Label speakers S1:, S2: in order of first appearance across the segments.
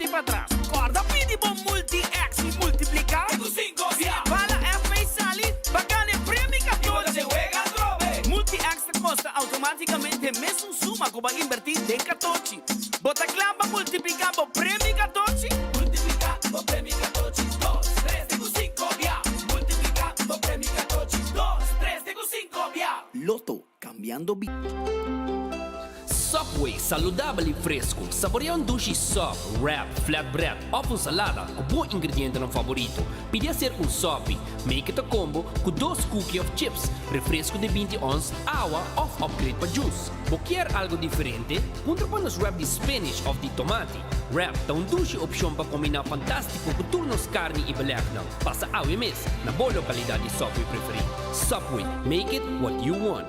S1: y para atrás. Corda, pidimos multi-X y multiplicar.
S2: Tengo 5 ya.
S1: Para F y salir, bacana en premio
S2: Y cuando
S1: 14.
S2: se juega trove.
S1: Multi-X te costa automáticamente mes un suma que va a invertir de 14. Bota clava, multiplicamos premio 14.
S2: Multiplicando premio 14. 2, 3, tengo 5 ya. Multiplicando premio 14. 2, 3, tengo 5 ya.
S1: Loto, cambiando
S3: Subway, saudável e fresco. Saboreia um sushi soft, wrap, flatbread ou uma salada com bom ingrediente no favorito. Pide a ser um sop, make it a combo com 2 cookies of chips, refresco de 20 ons, água ou upgrade para juice. Quer algo diferente? Contra para nos wrap de spinach ou de tomate. Wrap dá um sushi opção para combinar fantástico com turnos carne e belegna. Passa ao mês na boa localidade de Subway preferido. Subway, make it what you want.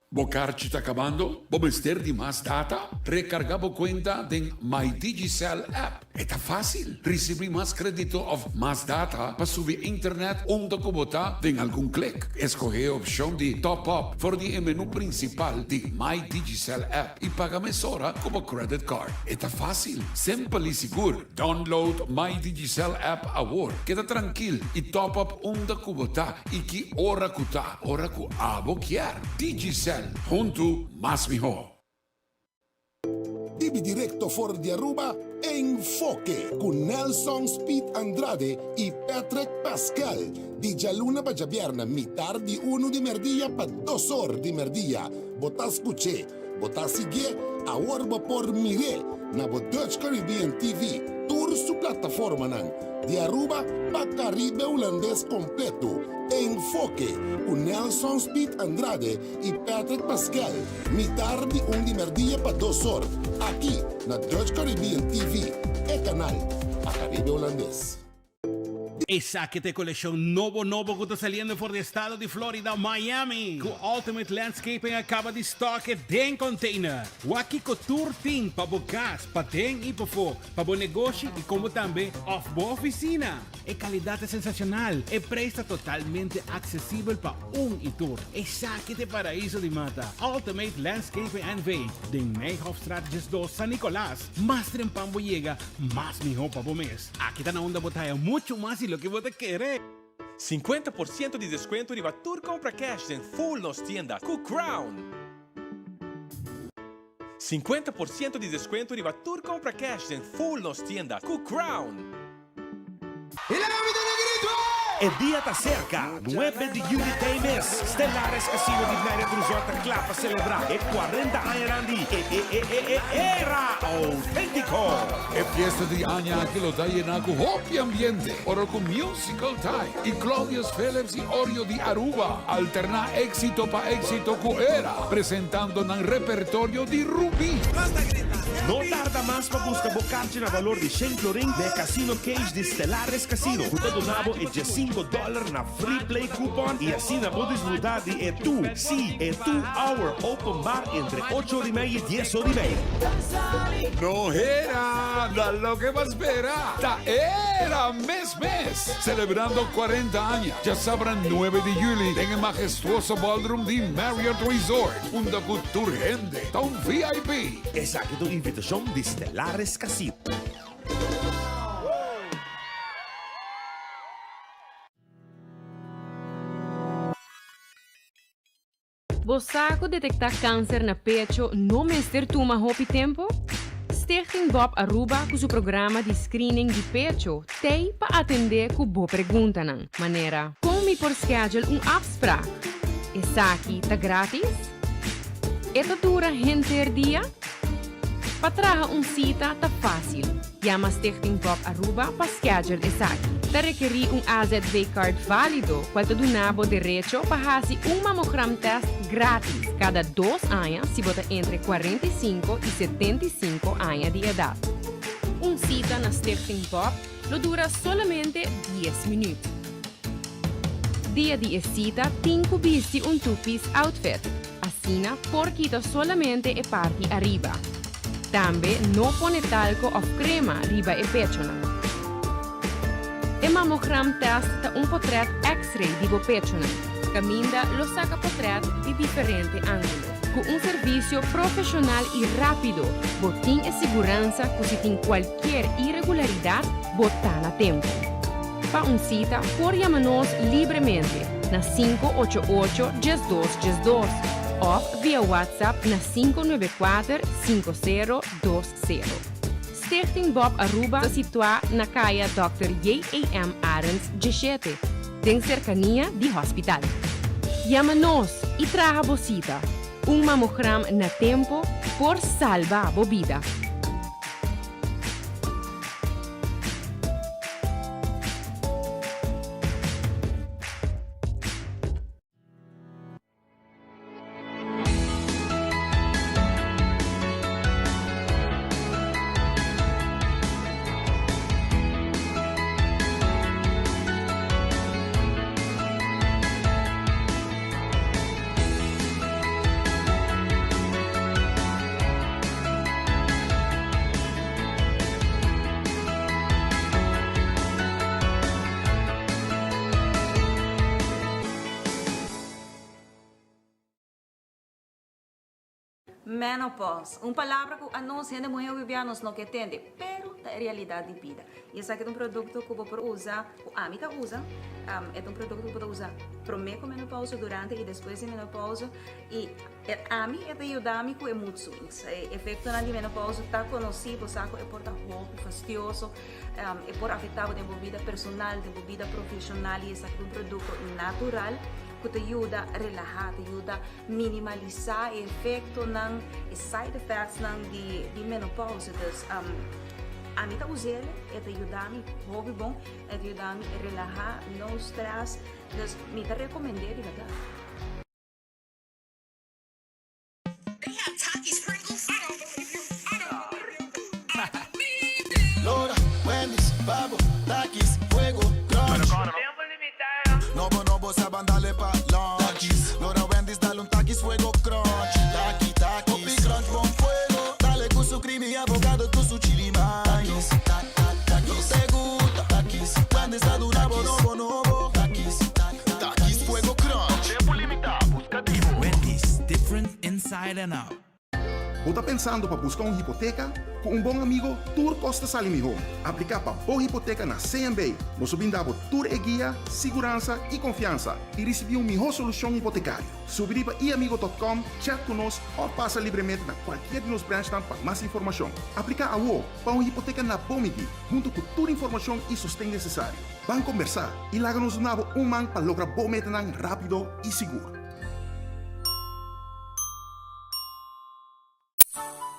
S4: Bocarci está acabando? ¿Vamos ter de más data? Recargamos cuenta de My Digicel app. Está fácil. Recibir más crédito of más data para subir internet onde kubota de algum clic. Escolher a opção de top up voor die menu principal de My Digicel app e paga mesora como credit card. Está fácil, simple e seguro. Download My Digicel app agora. Queda tranquilo e top up onde kubota e que hora kuta, hora ku abo quer. Digicel. Junto más mejor.
S5: Divi diretto fuori di Aruba Enfoque con Nelson Speed Andrade y Patrick Pascal. Di Luna Bajabierna, mitad di 1 di merdilla pa 2 horas di merdilla. Botas escuché, botas sigue, ahora por mire, na bo Dutch Caribbean TV. Tour su plataforma nan. De Aruba pa Caribe holandés completo. Enfoque con Nelson Speed Andrade y Patrick Pascal. Mitad di 1 di merdilla pa 2 horas. Aquí, na Dutch Caribbean TV. El canal pa Caribe holandés.
S6: Esa que te colección novo que está saliendo por el estado de Florida, Miami. Con Ultimate Landscaping acaba de stock den container. Waki Couture Team para bocas, para ten e para fo, para bom negócio e como também off boa oficina. E qualidade é sensacional. E preço totalmente acessível para e tour. Esa que te paraíso de mata. Ultimate Landscaping and Veg. De Nijhoffstraatjes 2 San Nicolás. Más trempambo llega, más mejor para mes. Aquí está na onda botella mucho más y lo que você querer.
S7: 50% de desconto em Tour Compra Cash em full nos tiendas com Crown. 50% de desconto em Tour Compra Cash em full nos tiendas com Crown.
S8: El día está cerca, 9 de julio de mes. Stellaris Casino de United Resort está claro para celebrar el 40 años de era auténtico.
S4: Es fiesta de año que lo da llena con happy ambiente. Oro con musical time. Y Claudius Phillips y Orio de Aruba. Alterna éxito pa éxito con era. Presentando en repertorio de Rubí.
S8: No tarda más para buscar bocarche na valor de 100 florin de Casino Cage de Stellaris Casino. Junto donavo é de $5 na free play coupon e assim na pode desfrutar de tu, sim, 2 hour open bar entre 8:30 e 10:30.
S4: No era, da lo que más espera. Ta era mes. Celebrando 40 años. Ya sabrán 9 de julio en el majestuoso ballroom de Marriott Resort. Una cultura gente. Ta un VIP.
S8: Exacto, invitación de Stellaris Casino.
S9: Você detectar câncer na pecho no mestre toma hopi tempo? Stichting Bob Aruba com seu programa de screening de pecho tem para atender com boa pergunta nan. Maneira, como por schedule afspraak? Essa aqui tá grátis? Esta dura hinter dia? Para trazer cita tá fácil. Llama Stichting Bob Aruba para schedule essa aqui. Te requerir AZV card válido, qual te donava direito para fazer mammogram test grátis cada 2 anos se você entre 45 e 75 anos de idade. Cita na Stichting Bob lo dura solamente 10 minutos. Dia de cita, tem que vestir two-piece outfit. Assina por quita solamente a parte arriba. Também não põe talco ou crema riba e pecho. E mammogram test ta portrait X-ray di pecho. Caminda lo saca portrait di differente angolo. com um serviço profissional e rápido. Botim e segurança que se tem qualquer irregularidade, botar na tempo. Para cita, por chamar-nos livremente na 588-1212 ou via WhatsApp na 594-5020. Stichting Bob Aruba situa na caia Dr. J.A.M. Arends, G7, tem cercania de hospital. Chama-nos e traga bocita. Mammogram na tempo por salvar a vida.
S10: Menopause, uma palavra que a nós, gente mulher vivianos, não entende, pero é realidade de vida. E esse aqui é um produto que você usa, a amiga usa, é um produto que você usa primeiro com menopausa, durante e depois de menopausa. E a mim é de ajudar a com muito. O efeito na menopausa está conhecido, sabe? É por roupa, fastidioso, é por afetar a vida personal, a vida profissional. E esse aqui é um produto natural que te ajuda a relaxar, te ajuda a minimalizar o efeito e side effects de menopausa. Então, a mim está usando, te ajuda a mim, hobby bom, te ajuda a mim a relaxar, não estresse. Então, me te recomendo, de verdade.
S2: Lora, Wendy's, Babo, Takis, Fuego, Crunch. Nobo, saban darle pa' lunch. Lora, Wendy's, dale un Takis, Fuego, Crunch. Takis, Popi, Crunch, bon fuego. Dale con su creamy avocado, con su chili maíz. Takis, te gusta, Takis. Wendy's, da durabo, nobo. Takis, Fuego, Crunch. Tempo limitado, buscativo. Wendy's, different inside and out.
S11: Ou está pensando para buscar uma hipoteca? Com um bom amigo, Tour Costa Salimi Home. Aplicar para boa hipoteca na CMB. Nós brindamos Tour e guia, segurança e confiança. E receber uma melhor solução hipotecária. Subir para iamigo.com, chat conosco ou passa livremente na qualquer de nos branches para mais informação. Aplicar a UO para uma hipoteca na Bomigi, junto com toda a informação e sustento necessário. Vamos conversar e larga-nos um man para lograr bom metanang rápido e seguro.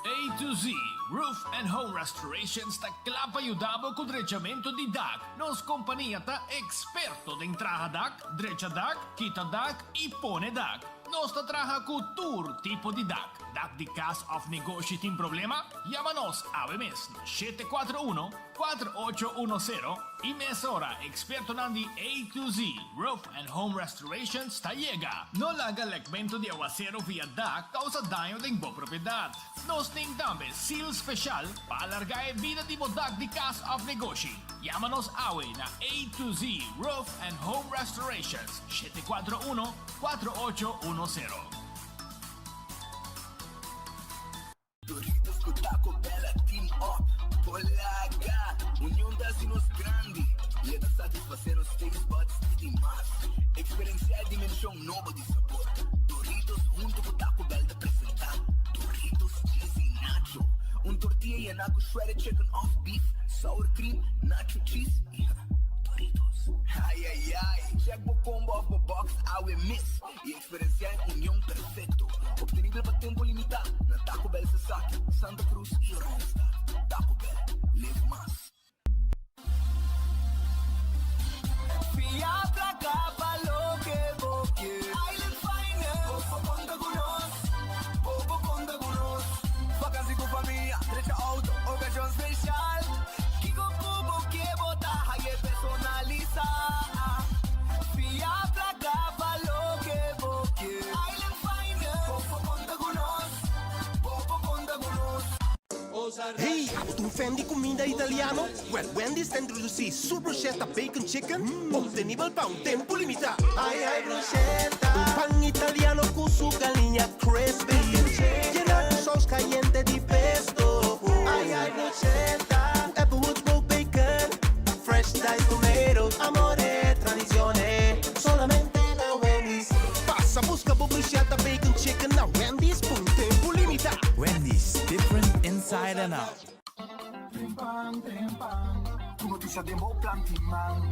S3: A2Z Roof and Home Restorations ta klapa ayudabo con drechamento di DAC. Nos companhia ta experto de entraha DAC, drecha DAC, kita DAC e pone DAC. Nos ta traha cu tour tipo di DAC. DAC di cas of negócio tem problema? Llama-nos ave mes 741-4810 e mesora experto nandi A2Z Roof and Home Restorations ta llega. No laga lekmento di aguacero via DAC causa daño de bo propriedad. Nos tem também seal special para alargar a vida de DAC di cas of negócio. Llama-nos awe na A2Z Roof and Home Restorations 741-4810.
S2: Doritos com Taco Bella Team Up. Polaga, união das nos grande. E é da satisfazer os taste buds e demais. Experienciar a dimensão nova de sabor. Doritos junto com Taco Bell de apresentar. Doritos cheesy nacho. Tortilla e naco shredded chicken off beef. Sour cream, nacho cheese e Doritos. Ai, ai, ai. Check o combo of the box, awe miss. E experienciar união perfeito. Obtenível para tempo limitado. Na Taco Bell Sasaki, Santa Cruz e Rostad. Taco Bell, live más. Fiatra capa lo que vos quieres. Island Finance. Popo conta con nos. Vacancy con familia, derecha auto, ocasión especial. Kiko Popo que bota, hay personaliza. Fiatra capa lo que vos quieres. Island Finance. Popo conta con nos.
S12: Hey, tu fan di comida italiano? Well, Wendy's te introduci su bruschetta bacon chicken, ottenibile pa un tempo limitato. Ai bruschetta, un pan italiano con su galinha crispy, llena con sauce caliente di pesto. Ai bruschetta, applewood smoked bacon, fresh diced tomato, amore, tradizione, solamente na Wendy's. Passa, busca bruschetta bacon chicken na Wendy's per un tempo limitato.
S1: Wendy's, different inside and out.
S2: Trempang, tu noticia de Mo Plantiman.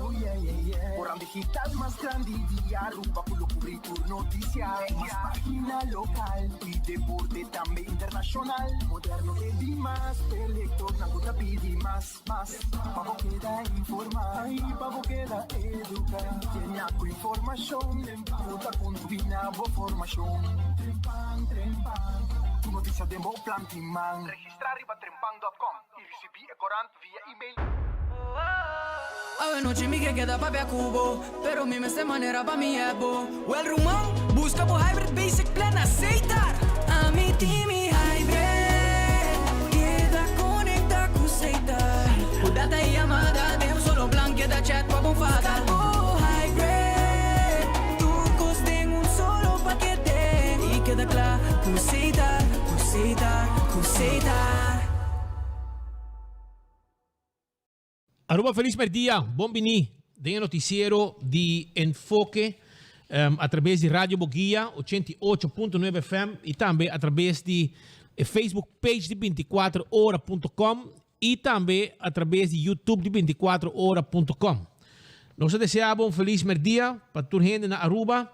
S2: Oh yeah, yeah, yeah. Orang digital más grande día, Aruba por lo cubrir tu noticia. Más página local y deporte también internacional. Moderno pedi más, electro, naguta pidi más. Pavo queda informar, y pavo queda educar. Tiene con información, puta con vinabo formación. Trempang. Tu noticia de Mo Plantiman. Registrar riba trempang.com y recibir corant via email.
S1: A noche mi que queda papi a cubo, pero mi me se manera pa mi ebo. Well rumão, busca por hybrid basic plan aceitar. A mi team hybrid, queda conecta com aceitar. O data e amada, de um solo plan, queda chat pa bonfada. Oh hybrid, tu coste um solo paquete. E queda claro, aceitar.
S6: Aruba, feliz merdia. Bom vini. Tem noticiero di Enfoque através de Rádio Boguia 88.9 FM e também através de Facebook page de 24hora.com e também através de YouTube de 24hora.com. Nós desejamos feliz merdia para toda a gente na Aruba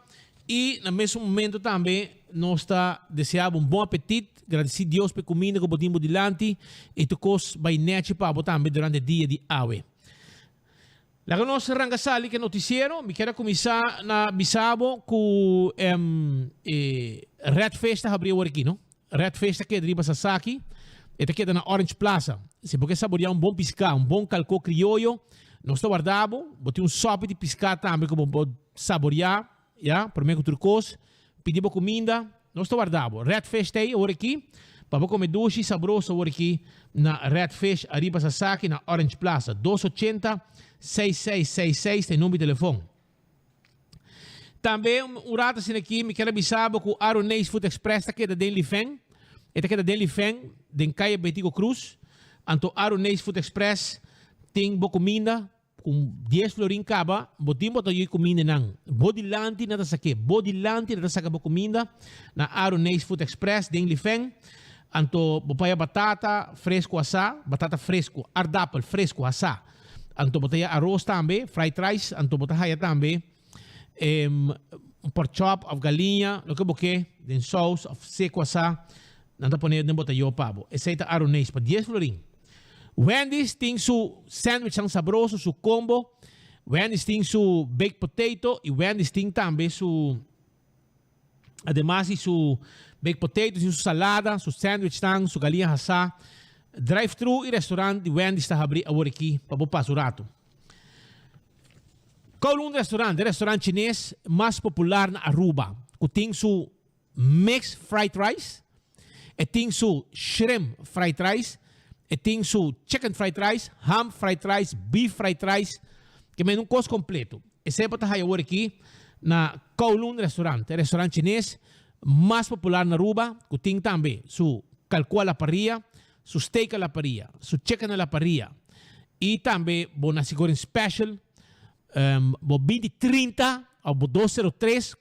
S6: e no mesmo momento também nós desejamos bom apetite. Agradecer a Deus pela comida que podemos dilante e tu cos vai nete para também durante o dia de awe. La que nós rangasali que noticiero, me quero começar na bisabo com Red Festa abriu aqui, não? Red Festa que é de Riba Sasaki, e aqui na Orange Plaza. Se porque saborear bom piscar, bom calco criollo, nós está guardado, botei sopa de piscar também que pode saborear, já, para mim com turcos, pedimos comida. Nós estamos guardando. Red Fish aí, agora aqui. Para comer doce saboroso agora aqui na Red Fish, Arriba Sasaki, na Orange Plaza. 280-6666, tem número de telefone. Também, rata assim aqui, me quero avisar que o Aronês Food Express está aqui da Denli Feng. Está aqui da Denli Feng, da Caia Betico Cruz. Então, Aronês Food Express tem boa comida. Com 10 florin caba, botim boto yung comida nang Bodilanti na tasake, Bodilanti na tasaka bo comida na Aronês Food Express, ding Lifeng, anto bopaya batata fresco asa, batata fresco, ardapple fresco asa, anto botaya arroz tambe, fried rice, anto botaya tambe, pork chop of galinha, lo que boque, den sauce of seco asa, nanta poner den botayo pabo. Essa é Aronês pa 10 florin. Wendy's tem su sandwich ang sabroso, su combo. Wendy's tem su baked potato. E Wendy's tem também su... Además, su baked potato, su salada, su sandwich tang, su galinha assá. Drive-thru e restaurante de Wendy's está abrindo agora aqui para o passo rato. Kowloon restaurante chinês mais popular na Aruba. Que tem su mixed fried rice. E tem su shrimp fried rice. E tem su chicken fried rice, ham fried rice, beef fried rice, que é um curso completo. E sempre está agora aqui na Kowloon restaurante chinês mais popular na Aruba, que tem também su calco à la parrilla, su steak à la parrilla, su chicken à la parrilla. E também, bom, na segura special, bom, 20-30, ou 203,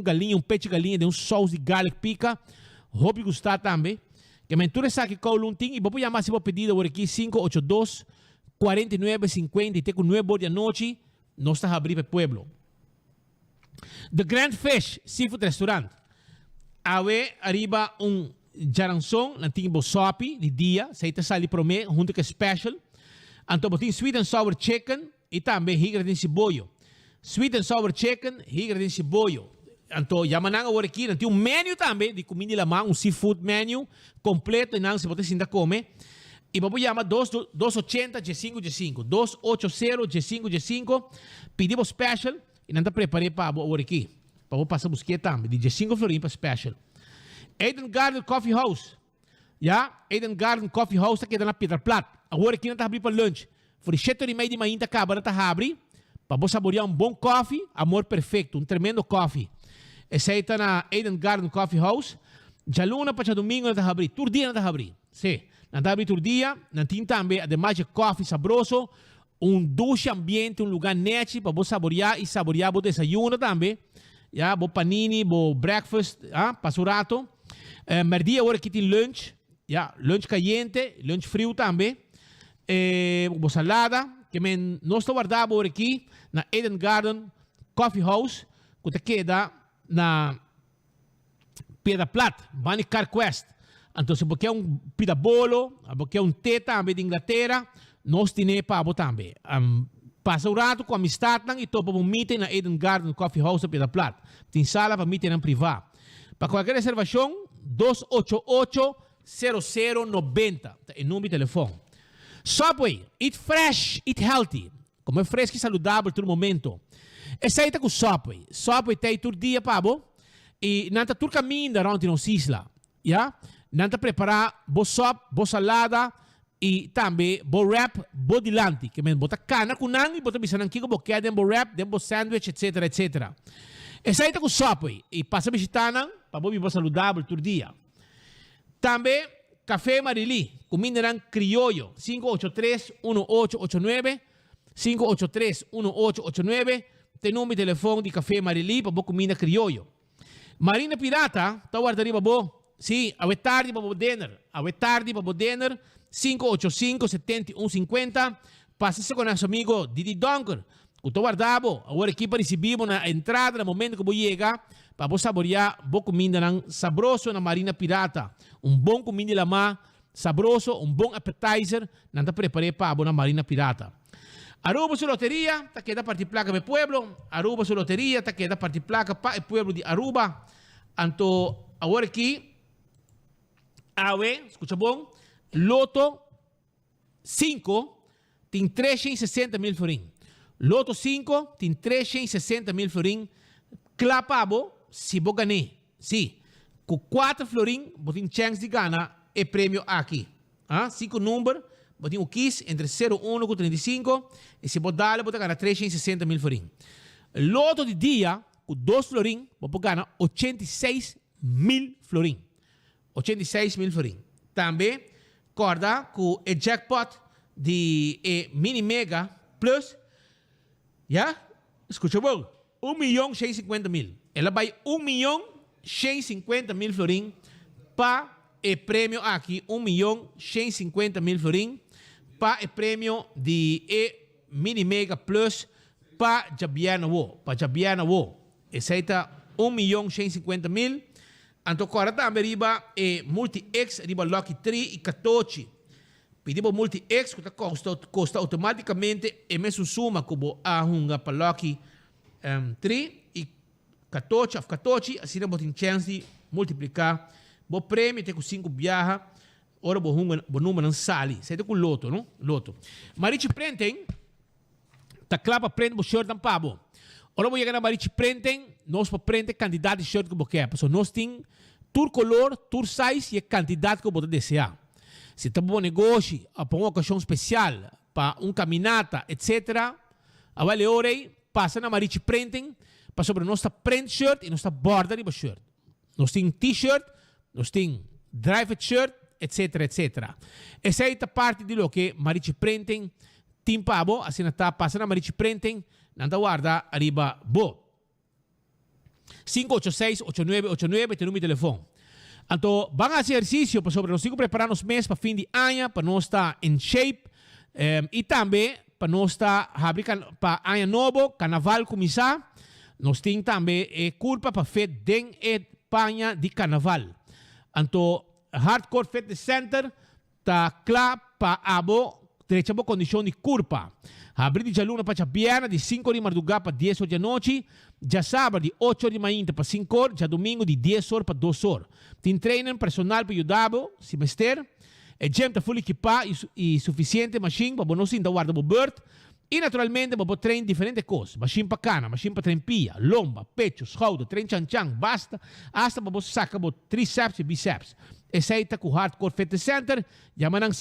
S6: galinha, peixe de galinha, de sauce de garlic pica, hobby gostar também. Que mentura sabe que Kowloon tem, e vou chamar se vou pedir agora aqui 582-4950 e tem com 9 horas da noite, nós estamos abrindo para o pueblo. The Grand Fish Seafood Restaurant. Awe arriba jaranson, na tinha sopi de dia, se está sali para mim, junto com special. Então, tem sweet and sour chicken e também higra de ceboyo. Sweet and sour chicken, higra de ceboyo. Então, yamanang agora aqui, tem menu também de comida lamang, seafood menu completo, e não se pode ainda comer. E vamos chamar 280-G5G5, 280-G5G5, pedimos special, e não está preparado para agora aqui. Para passar busquet também, de G5 florim para special. Eden Garden Coffee House.
S13: Ja, Eden Garden Coffee House aqui na Peter Plat. Agora aqui não tá abrindo para lunch. Por 7h30 de manhã acaba na tá abre. Para você saborear um bom coffee, amor perfeito, um tremendo coffee. Esse aí tá na Eden Garden Coffee House. Já luna para domingo não tá abrir, tur dia não tá abrir. Sim, não tá abrir tur dia. Não tem também, ademais de coffee saboroso, um doce ambiente, um lugar net para você saborear e saborear o desayuno também. Ja, bo panini, bo breakfast, pasurato. Merdia agora aqui tem lunch. Ja, lunch caliente, lunch frio também. Bo salada, que nós estamos guardando agora aqui na Eden Garden Coffee House, que queda na Pedra Plata, Bani Car Quest. Então, se você quer pida bolo, se você quer té também de Inglaterra, nós temos para também. Passa o rato com amistad lang ito para meeting na Eden Garden Coffee House sa Pedra Plata. Tem sala para meeting ng privado. Para qualquer reservação, 288-0090. É o número de telefone. Subway, eat fresh, eat healthy. Comer fresco e saudável todo momento. Essa aí está com Subway. Subway tem todo dia, pabo. E nanta tur caminho around nos isla. Ja? Nanta preparar bo sop, bo salada, e também bo wrap, bo dilanti, que men bota cana com nang e bota bisanang kiko bo kaya den bo wrap, den bo sandwich, etc, etc. Essa aí tá com Subway e passa visitando para bo bibo saudável todo dia. Também Café Marili, comida ng criollo, 583-1889, 583-1889, tem número de telefone de Café Marili para bo comida criollo. Marina Pirata, tá guardando para bo. Sim, a tarde para bo dinner, a tarde para bo dinner. 585-7150. Passa-se com nosso amigo Didi Donker. Estou guardado. Agora aqui para receber na entrada, no momento que vou chegar, para você saborear boa comida sabroso na Marina Pirata. Bom comida lama, sabroso, bom appetizer. Não está preparado para na Marina Pirata. Aruba su loteria, está queda partir placa do pueblo. Aruba su loteria, está queda partir placa para o pueblo de Aruba. Então, agora aqui, escucha bom. Loto 5 tem 360 mil florim. Loto 5 tem 360 mil florim. Clapabo, se você ganhar. Sim. Com 4 florim, você tem chance de ganhar o prêmio aqui. 5 números, você tem o 15 entre 0, 1 e 35. E se você dá, você ganha 360 mil florim. Loto de dia, com 2 florim, você ganha 86 mil florim. 86 mil florim. Também, corda com o jackpot de Mini Mega Plus, já? Escuta bom? 1.150.000. Ela vai 1.150.000 florim para o prêmio aqui, 1.150.000 florim para o prêmio de Mini Mega Plus para Jabiana Wo. Esse aí está 1.150.000. Então, agora também riba Multi-X, riba Lucky 3 e 14. Pedimos Multi-X, que custa automaticamente a mesma suma que a hunga para Lucky 3 e 14, assim não tem chance de multiplicar. O prêmio tem com 5 viagens, ora o número não sale. Isso é com loto, não? Loto. Marichi Prenten, tá claro para prender o shirt não pabo. Ora vou chegar na Marichi Prenten, nós para prender candidato de shirt que você quer. Porque nós temos tur color, tur size e a quantidade que você desejar. Se tem um negócio, para uma ocasião especial, para caminhata, etc., a vale hora passa na Marichi Prenten, para sobre nossa print shirt e nossa borda de shirt. Nós temos t-shirt, nós temos drive shirt, etc, etc. Essa é a parte de lo que Marichi Prenten tem pabo, assim está passa na Marichi Prenten, nanda guarda arriba bo 586-8989 tem número de telefone. Então, vamos fazer exercício para sobre nós preparar nos meses para fim de ano, para nós estar em shape e também para nós estar para ano novo, carnaval começar. Nós temos também culpa para fazer den Espanha de carnaval. Então, Hardcore Fitness Center está claro para abo trecha boa condição de culpa. Abrir de jaluna para Chapiana de 5 de madrugada para 10 horas da noite. Já sábado de 8 horas de manhã para 5 horas. Já domingo de 10 horas para 2 horas. Tem treino personal para ajudar semestre. É gym está full equipado e suficiente machine para você ainda guardar o bird. E naturalmente você treina diferentes coisas. Machine para cana, machine para trempia, lomba, pecho, shoulder, treino chan-chan, basta. Hasta para você sacar o tríceps e bíceps. Essaita com Hardcore Fitness Center. Llama ng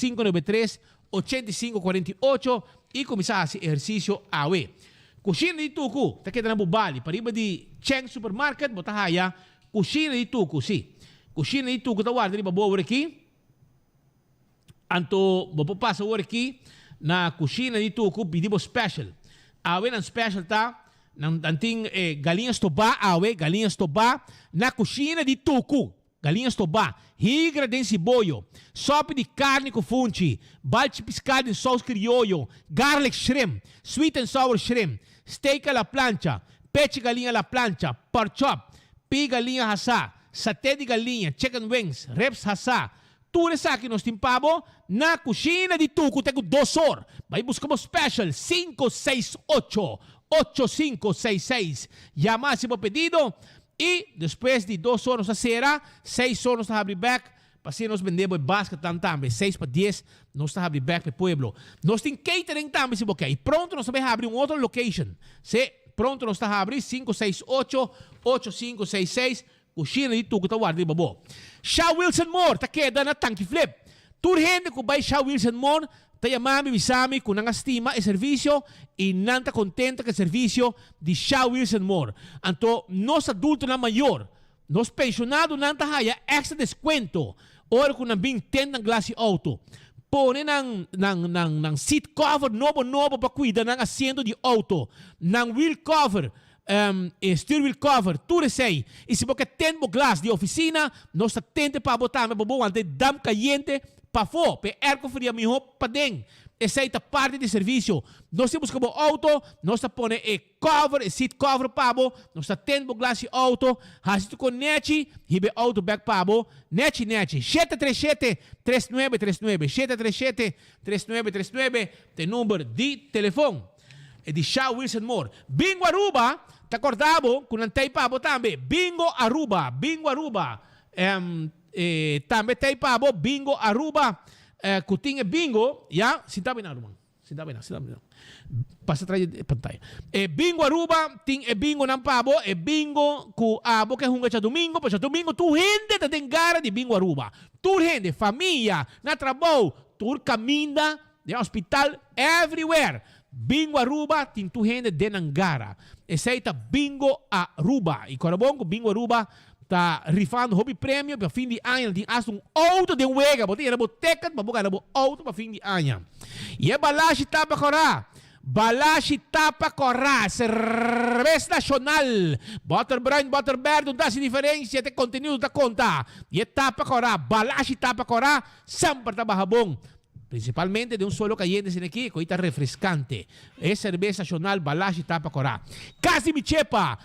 S13: 593-8548 e começar esse exercício awe. Kusina di Tuku, ta kita na bubali. Pariba di Cheng Supermarket, botahaya, kusina di Tuku, si. Kusina di Tuku, tawar, di ba buo aqui? Anto, mapapasa aqui na kusina di Tuku, bidibo special. Awe ng special ta, ng anting galinhas toba, awe, galinhas toba, na kusina di Tuku. Galinhas toba, higra den cibollo, sopa de carne com funchi, balde piscado em sauce criollo, garlic shrimp, sweet and sour shrimp, steak à la plancha, peche galinha à la plancha, pork chop, pi galinha hasa, saté de galinha, chicken wings, reps hasa. Tudo isso aqui nós timpamos na Kusina di Tuku, tenho 2 horas. Vai buscar special 568-8566. Llama se pedido. E depois de 2 horas a será, 6 horas a abrir back, para se nós vendemos basket também, 6 para 10, nós a abrir back para o pueblo. Nós temos catering também, se você. E pronto nós vamos abrir outra location. Se pronto nós a abrir 568-8566, Kusina di Tuku, tawar di babo. Shaw Wilson Moore, ta queda na tanque flip. Turhende ko bay Shaw Wilson Moore, tayo mami bisami kung nangastima e servisyo e nanta contenta que servicio de Shaw Wilson Moore. Anto, nos adulto na mayor, nos pensionado nanta haya extra descuento. Ora kung nabing tent ng glass auto. Pone ng seat cover novo para cuidar ng asiento de auto. Ng wheel cover, steering wheel cover, tudo isso aí. E se você tem o glass de oficina, nós tente para botar, mas bobo ante dam caliente para fora, para air fria miho para dentro. Essa é a parte de serviço. Nós temos como auto, nós põe e cover, e seat cover para bo, nós tem o glass de auto, hasito com neti, hibe auto back para bo, neti. 737-3939, 737-3939, tem número de telefone. É de Shaw Wilson Moore. Bingo Aruba, te acordavo, com não tem pabo também. Bingo Aruba. Também tem pabo, Bingo Aruba. Kuting bingo, ya, sintabi na Aruba. Sintabi na. Passa atrás da pantalla. Bingo Aruba, ting bingo ng pabo, bingo ku abo que hunga sa domingo, pa sa domingo tu gente ta tengara de Bingo Aruba. Tu gente, família, na trabalho, tu caminda, de hospital, everywhere. Bingo Aruba, tintu gente de Nangara. Essa é a Bingo Aruba. E corabongo, Bingo Aruba está rifando hobby prêmio para fim de ano. Tem auto de wega. Botei era boteca, para botar auto para fim de ano. E é Balashi Tapacora. Balashi Tapacora. Cerveza nacional. Butter brown, butter verde. Não dá diferença de conteúdo da conta. E é Tapacora. Balashi Tapacora. Sempre está barrabong. Principalmente de solo caliente sin aquí, coita refrescante. Es cerveza nacional Balashi Tapacora. Casi mi chepa,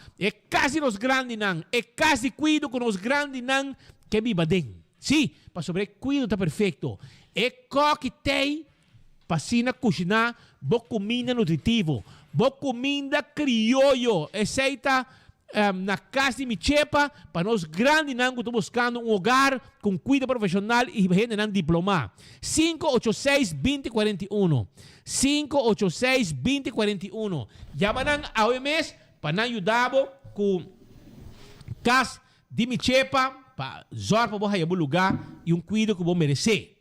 S13: casi los grandes nan, casi cuido con los grandes nan que viva den. Sí, para sobre cuido está perfecto. Coquitei, pasina cocinar, bo comida nutritivo, bo comida criollo, aceita na casa de Michepa, para nós grandes não estamos buscando hogar com cuidado profissional e gente não diploma. 586-2041. 586-2041. Llama ao OMS para ajudar com casa de Michepa para zor para você lugar e cuidado que você merece.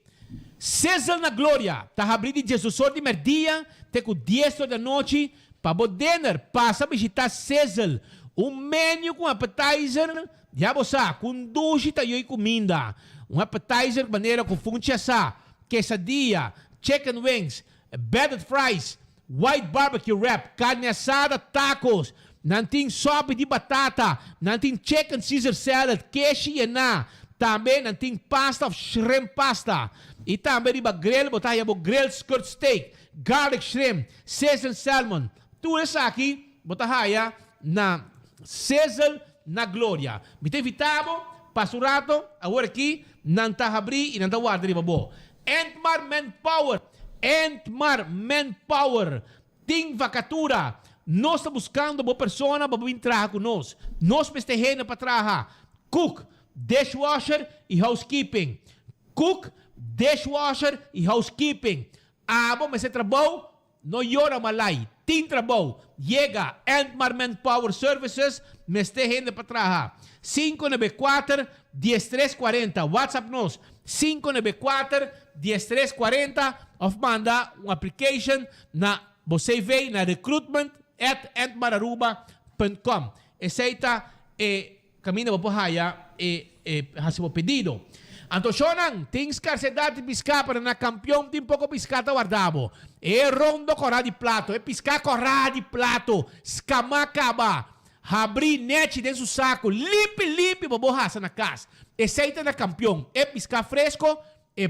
S13: César na Glória, está abrindo de Jesus de merdia, até com 10 da noite, para o dinner, passa a visitar César. Menu com appetizer, já você, com duche e comida. Appetizer, maneira com funchasa, quesadilla, chicken wings, battered fries, white barbecue wrap, carne assada, tacos, nanting sopa de batata, nanting chicken Caesar salad, queijo e na. Também nanting pasta of shrimp pasta. E também riba grill, botar o grilled skirt steak, garlic shrimp, seasoned salmon. Tudo isso aqui, botar na César na Glória. Me tem vitado, passo rato, agora aqui, não está abrir e não está guardando de babo. Entmar Manpower. Tem vacatura. Nós estamos buscando uma pessoa para vir trabalhar conosco. Nós festejamos para trabalhar. Cook, dishwasher e housekeeping. Abo, mas esse trabalho não llora malay. Tem trabalho. Llega Entmar Manpower Services me esté gente para trabajar. 594-1340. WhatsApp nos 594-1340 of manda uma application na você vê na recruitment@entmararuba.com. Aceita caminho para haya hasibo pedido. Antoshonan, tens carcedade piscar para na campeão tem pouco piscata guardavo. Rondo corá de plato, piscar corá de plato, escamacaba, abrir net dentro do saco, limpe, boborraça na casa. Aceita na campeão, piscar fresco,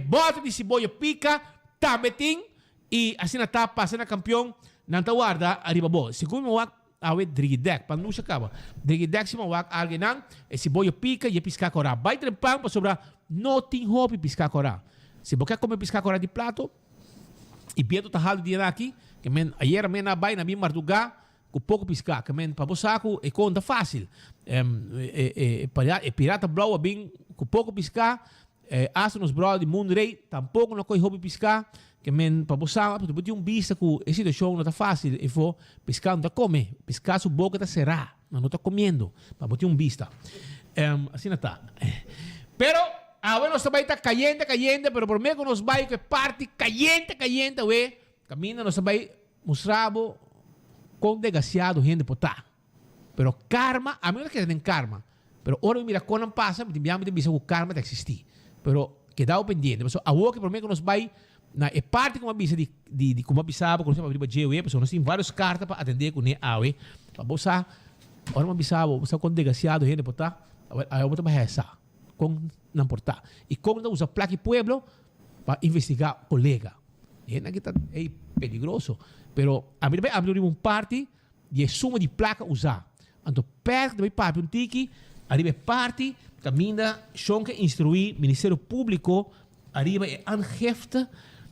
S13: bota de cebola pica, tabetim, e assim na tapa, passa na campeão, não tá guarda, arriba bo. Segundo mo awe drigidek, pan nusa kaba. Drigidek si mawak argenang, cebola pica e piscar corá. Vai trepang para sobra no tem hobby piscar corá. Se você comer piscar corá de plato, e Pedro tá ralo dia aqui, que men ayer men na bai na bim marduga, com pouco piscar, que men para bosaco é conta fácil. Pirata blau bem com pouco piscar, aço nos bro de mundo rei, tampouco não coi hobby piscar, que men para bosaco, tu botar vista com esse show não tá fácil, e for piscar não tá come, piscar sua boca tá será, não tá comendo, para botar vista. Assim não tá. Pero bueno, nós vai estar caliente, pero por meio que nós vai que parte caliente, we, camina nós vai mostrar com desgraciado gente potar. Pero karma, a mim não quero ter karma. Pero ora mira quando passa, me enviamos de visa o karma de existir. Pero queda o pendiente. Mas a que por meio que nós vai na parte como avisa de como avisava, quando você vai abrir GW, pessoal, nós temos várias cartas para atender com ne awe. Para você, ora me avisava, você com desgraciado gente potar, aí eu vou tomar essa. Com não portar. E como não usa placa pueblo para investigar colega. E é peligroso. Pero a mim vai abrir parte e suma de placa usar. Então, perto de para um tiki, arriba parte, caminha, chonque instruir Ministério Público, arriba é angefte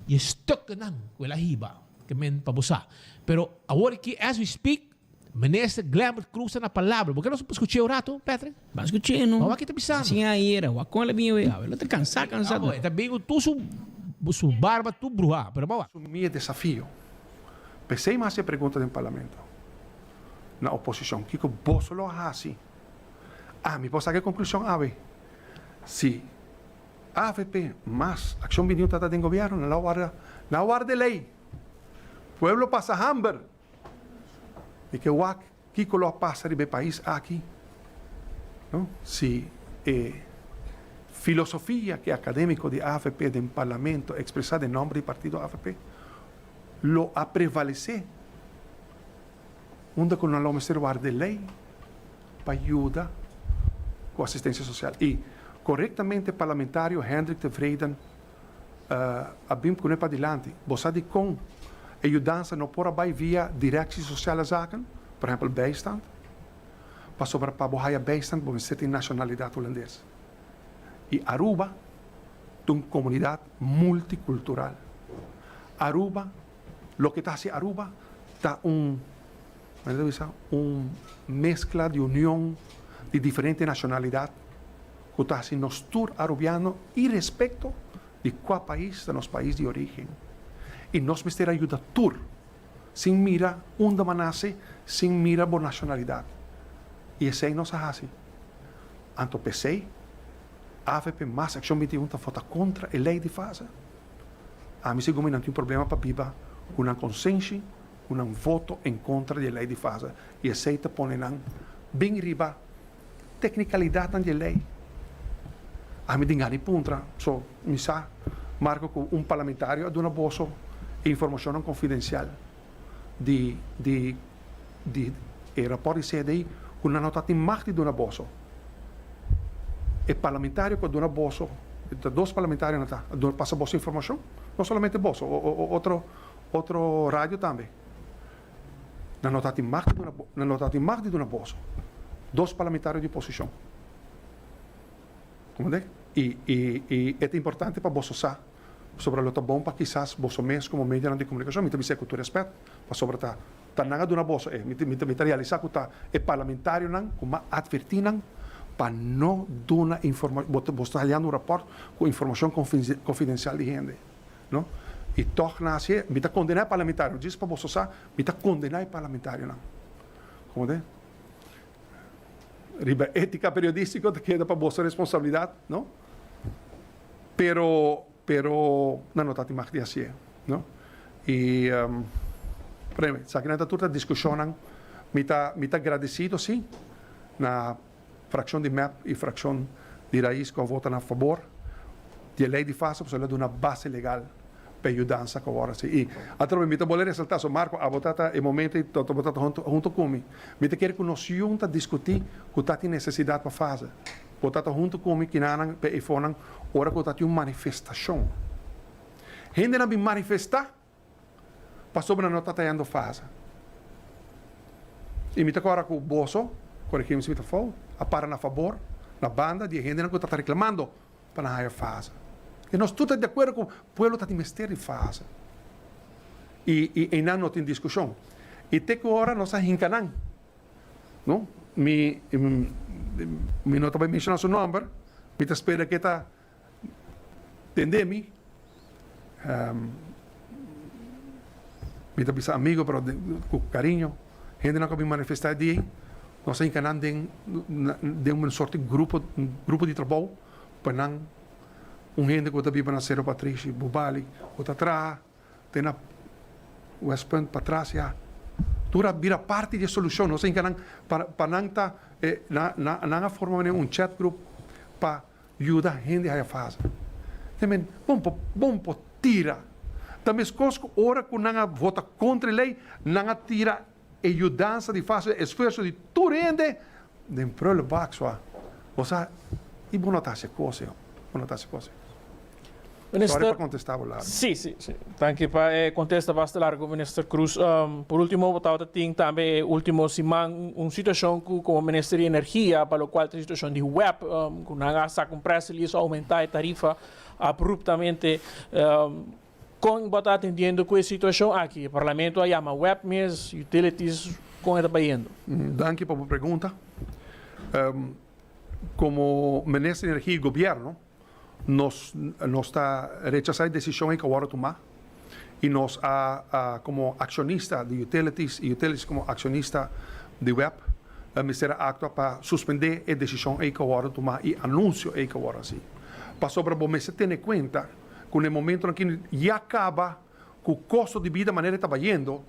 S13: e stukken não, com a riba, que men para usar. Pero agora que as we speak, Minister Glamour Cruz na palavra. Porque não escutei o rato, Patrick?
S14: Mas escutei, não.
S13: Mas aqui está pensando.
S14: Sim, aí era. O acon é bem, eu estou cansado.
S13: Está bem, tu su barba, tu bruja. Pero vamos.
S15: Assumir desafio. Pensei mais a pergunta no parlamento. Na oposição. Que vos lo assim. Me posso sacar a conclusão, se a AFP mais ação vinda do governo, na hora de lei, pueblo passa hambre. E que o Kiko lo passa de país aqui, não? Se filosofia que acadêmico de AFP do parlamento expressada em nome do partido AFP lo a prevalecer, onde com o Ministério de Lei para ajudar com assistência social e corretamente parlamentário Hendrik de Vreden abim com para adiante, você de com ajudança não por abai via direção social zaken, por exemplo, bijstand, para sobre para bohaya bijstand, para você ter nacionalidade holandesa. E Aruba, uma comunidade multicultural. Aruba, lo que está haciendo Aruba, está mescla de união de diferentes nacionalidades, que está haciendo nos tour arubiano e respeito de qual país de nosso país de origem. E nós precisamos ajuda tur, sem mira onde nasce, sem mira por nacionalidade. E esse aí nós fazemos. Anto pensei, a AFP mais ação 21 está vota contra a lei de fase. A mim segundo não tem problema para viva com uma consciência, com um voto em contra da lei de fase. E esse aí está ponendo bem riba tecnicalidade da lei. A mim engano puntra, so mi sa marco com parlamentário a uma bolsa informação confidencial de rapporto di CDI con una nota in machti di una bosso e parlamentario con una bosso dos parlamentari passa bosso informação non solamente bosso outro radio também na nota in machti di una bosso dos parlamentari di opposição come e é importante para bosso sa sobre lo bom para quizás bosso mês como media de comunicação, me também sei que tu respeito, para sobre tá nada de uma bosso, me realizar que tá é parlamentário não, como advertinan para não dar informação, você olhando um rapport com informação confidencial de gente, não? E torna assim, me tá condenar parlamentário, diz para você sa, me tá condenar parlamentário não, como riba ética periodística te queda para vossa responsabilidade, não? Pero não notati mais de assim, não? E preme, sa que nesta turta discussionan, me tá agradecido sim, na fração de MEP e fração de raiz que votam a favor de lei de fase, porque ela dá uma base legal para ajudar a agora. E através me voler ressaltar, so Marco, a votar em momento e tô votar junto comigo. Me quer que nós juntos discutir que tá tem necessidade para fazer. Votar junto comigo que não para iPhone, ora que tá tem uma manifestação. Gente não me manifestar para sobre não tá tendo fase. E me agora com o bolso, quando que me se for, a para na favor, na banda de gente que está reclamando para não fase. E nós todos de acordo com o povo está de mistério fase. E não tem discussão. E até que agora nós estamos não? Me não vai mencionar seu nome, me espera que está entender-me. Me está amigo, pero com carinho. Gente não pode manifestar de aí. Nós estamos encanando de uma sorte de grupo de trabalho para não gente que está vivendo na Cerro Patrício, Bubali, que está atrás, tem na West Point para trás, já. Tudo vira parte da solução. Nós estamos encanando para não estar, não formar chat group para ajudar a gente a fazer. Também, vamos tirar. Também, hora que não vota contra a lei, não tira ajudança de fazer esforço de tudo gente, de prole baxo. Ou seja, e bom notar essa coisa.
S16: Minister,
S15: para contestar o lado.
S16: Sim. Tanto para contestar bastante largo, Minister Cruz. Por último, eu tenho também último semana uma situação como o Ministério de Energia, para o qual a situação de web, com a com pressa ali aumentar a tarifa abruptamente. Com botar atendendo com a situação aqui, o Parlamento a chama web mesmo, utilities, como está indo?
S15: Danke pela pergunta. Como Ministério de Energia e Governo, nós está rechazando a decisão que agora tomar e nós como acionista de utilities e utilities como acionista de web, o Ministério actua para suspender a decisão que agora tomar e anúncio que agora sim. Para sobre você ter em conta que no momento em que já acaba com o custo de vida, a maneira que está indo,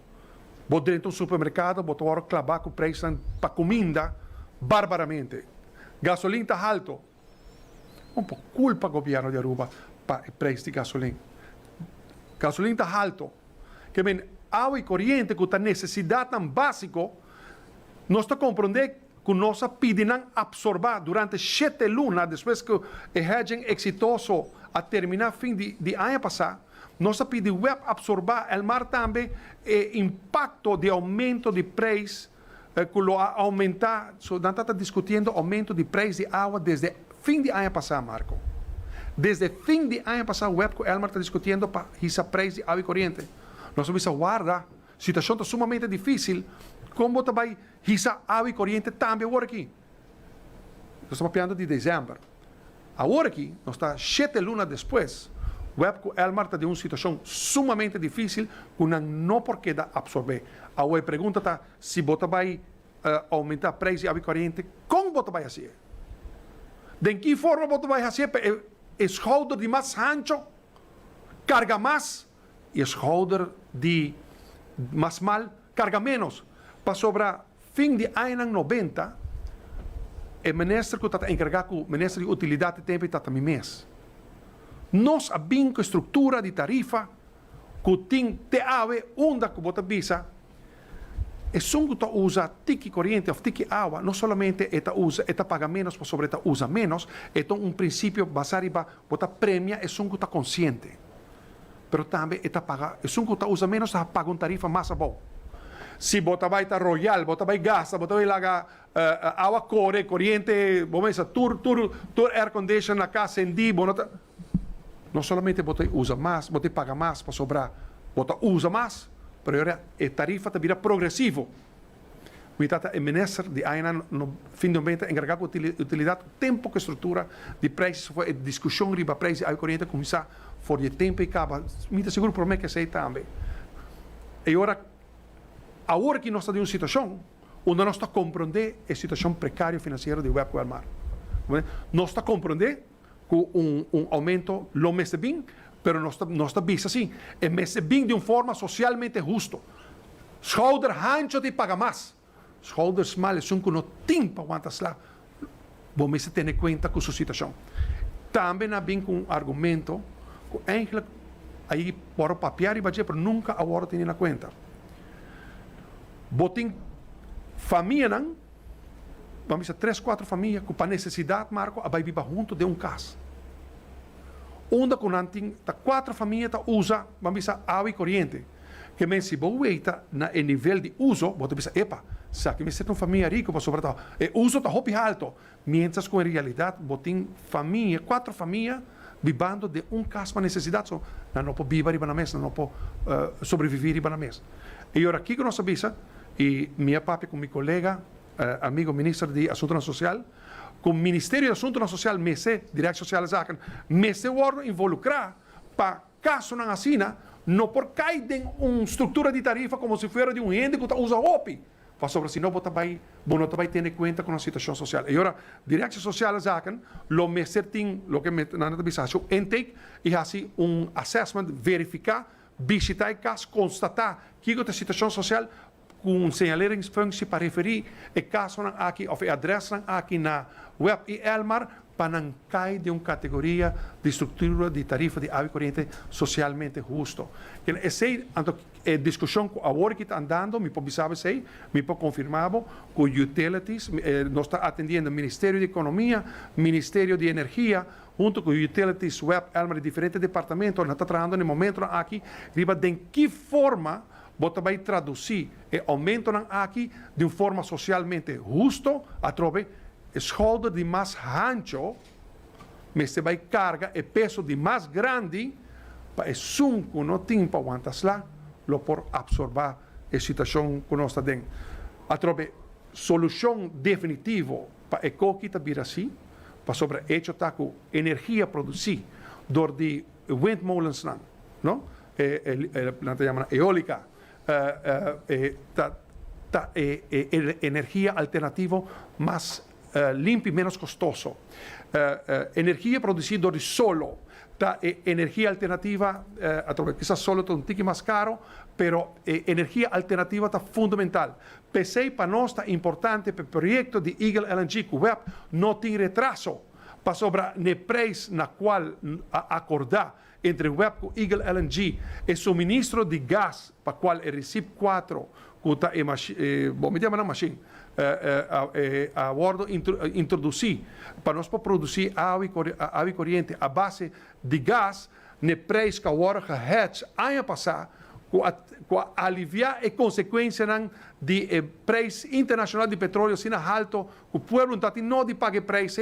S15: vou dentro do supermercado, vou agora clavar com o preço para comida barbaramente. Gasolina está alto. Um pouco culpa do governo de Aruba para o preço de gasolina. Gasolina está alto. Que bem, água e corrente, que está necessidade tão básica, nós estamos compreendendo que nós pedimos absorver durante 7 lunas, depois que o hedging exitoso a terminar fim de ano passado, nós pedimos absorver o mar também o impacto de aumento de preço, que lo aumentar, nós estamos discutindo aumento de preço de água desde fim de ano passado, Marco. Desde fim de ano passado, o Elmar está discutindo para esse preço de água e corrente. Nós vamos guardar, a situação está sumamente difícil, como também essa água e corrente também agora aqui. Nós estamos falando de dezembro. Agora aqui, nós estamos 7 lunas depois, o Elmar está de uma situação sumamente difícil, que não porque absorver. A pergunta está se você vai aumentar o preço de água e corrente, como você vai fazer? De que forma você vai fazer para o schouder de mais ancho carga mais e o schouder de mais mal carga menos? Para sobre fim de ano 90, o ministro que está encarregado com o ministro de utilidade de tempo está também mês. Nós abrimos a estrutura de tarifa que tem TAV, onde que você visa, e se você usa tique corrente ou tique água, não somente você paga menos, mas sobre usa menos, então um princípio basado para você premia e você está consciente. Mas também se você usa menos, você paga uma tarifa mais boa. Se você vai estar royal, você vai gastar, você vai lagar água corrente, vamos dizer, tur air condition na casa em dia, não somente você usa mais, você paga mais para sobrar, você usa mais, mas a tarifa vira progressivo. O ministro de AINA, no fim do momento, encarregado de utilidade, tempo que estrutura de preços, foi a discussão sobre preços de água corrente, começar for de tempo e acaba. Me seguro para mim que sei também. E agora que nós estamos em uma situação, onde nós está compreender a situação precária financeira do Web Elmar. Nós está compreender com aumento lo mês bem, pero nós está vista assim, é mês bem de uma forma socialmente justo. Schouder hancho de paga mais. Schouders mal são que não tem para aguentar lá. Vamos ter em conta com sua situação. Também há bem com argumento que eigenlijk aí por papel e budget, mas nunca agora tem na conta. Botem família não, vamos dizer 3, 4 famílias que para necessidade marco vai viver junto de casa. Onde com nanting tá 4 famílias tá usa, vamos dizer água e corrente. Que men se boeita na nível de uso, você pensa, epa, sa que me ser uma família rica, para sobretudo, uso tá hopi alto. Mientras com a realidade, botem família, 4 famílias vivendo de casa para necessidade, so, não pode viver na mesa, não pode sobreviver na mesa. E agora aqui que nós sabemos, e minha papi com meu colega, amigo ministro de Assuntos Social, com o Ministério de Assuntos Social, Direção Social Zaken, se guarda involucrar para caso não assina, não por cair em uma estrutura de tarifa como se fosse de um ente que usa OPI. Para sobre se não você vai ter em conta com a situação social. E agora, Direção Social Zaken, lo tem, lo que me na avisação, intake e assim assessment, verificar, visitar o caso, constatar que a situação social com signaleringsfunctie para referir o caso aqui, ou o adresso aqui na web e Elmar, para não cair de uma categoria de estrutura de tarifa de água corrente socialmente justo. Essa é a discussão que agora que está andando, me pode saber, me pode confirmar que o utilities, nós está atendendo o Ministério de Economia, Ministério de Energia, junto com o utilities web, Elmar, de diferentes departamentos, nós está trabalhando no momento aqui, riba de que forma você vai traduzir o aumento aqui de uma forma socialmente justa, através schouder de mais ancho, mas você vai carga o peso de mais grande para o sunco não tem para aguentar lá, lo por absorber a situação que nós está dentro. Através solução definitiva para o que está vir assim, para sobre o hecho tá com energia produzir door de windmolens não? Não chama eólica, energia alternativa mais limpo e menos costoso. Energia produzida de solo, energia alternativa, quizás solo está um tique mais caro, pero energia alternativa está fundamental. Pensei para nós está importante para o projeto de Eagle LNG, que o web não tem retraso, para sobre o preço na qual acordar entre o web e Eagle LNG e suministro de gás, para qual é Recip 4, que está me chama na machine, a bordo introduzir, para nós produzir água e corrente a base de gás, no preço que agora hedge ano passado, com aliviar a consequência de preço internacional de petróleo sendo alto, o povo não de pagar preço,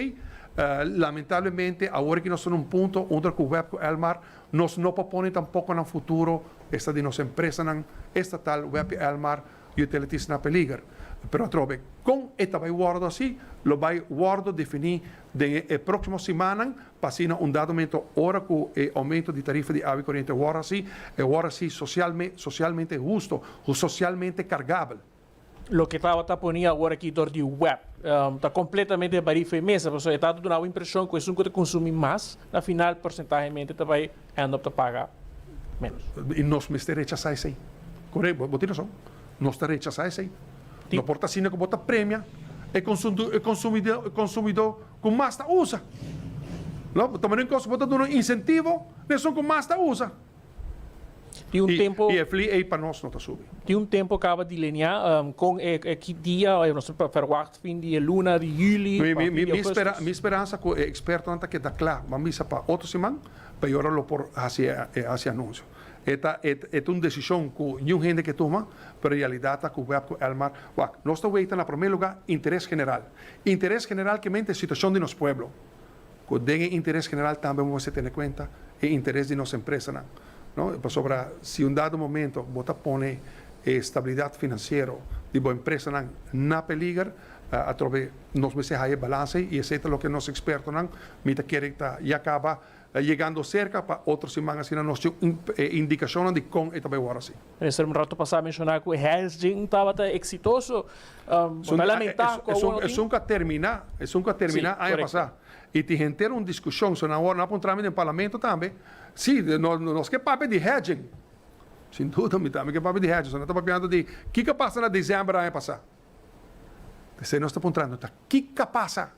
S15: lamentavelmente, agora que nós estamos num ponto onde o web Elmar nós não propõe tampouco no futuro esta de nossa empresa estatal web Elmar Utilities na peligro. Pero trove, com esta vai guardo assim, lo vai guardo definir de próxima semana, passina dado momento ora com o aumento de tarifa de água corrente agora assim socialmente justo, socialmente cargável.
S16: Lo que estava ponindo agora aqui dentro do web está completamente barrifa e mesa, porque está dando uma impressão que isso que consumir mais, na final porcentagemente vai end up pagar menos.
S15: E nós me rechazar isso aí. Correto, você tem razão. Nós te rechazar isso aí. Não porta assim que bota prêmio, consumidor com mais usa. Não, também não bota dando incentivo, não com mais usa.
S16: Tem tempo.
S15: E a FLI para nós não está subindo.
S16: Tem tempo que acaba de linear com que dia, nós verwacht fim de luna de julho.
S15: Minha esperança com o experto anta que dá claro, mas para outra semana, para eu olhar por esse anúncio. É uma decisão que nenhuma gente que toma, pero realidade que o web Elmar, nós estamos em primeiro lugar interesse general. Interesse general que mente a situação de nosso povo. Que de interesse general também vamos ter em conta o interesse de nossa empresa. Não? Sobre se dado momento você põe estabilidade financeira de uma empresa na peligro, através nós vamos ter balance e esse é o que nós expertos não, querem e acaba llegando cerca para otros semanas sin nos indicaciones de con esta ahora sí.
S16: Minister, um rato passado mencionar que o hedging estava exitoso. Vai lamentar
S15: es un que terminar, año pasado. Y te gente una discusión, so ahora no entramos en el parlamento también. Sí, nos que papo de hedging. Sin duda, me também que papo de hedging. Nós estamos falando de que passa na dezembro ano passado. Você não está apontando, tá? Que passa?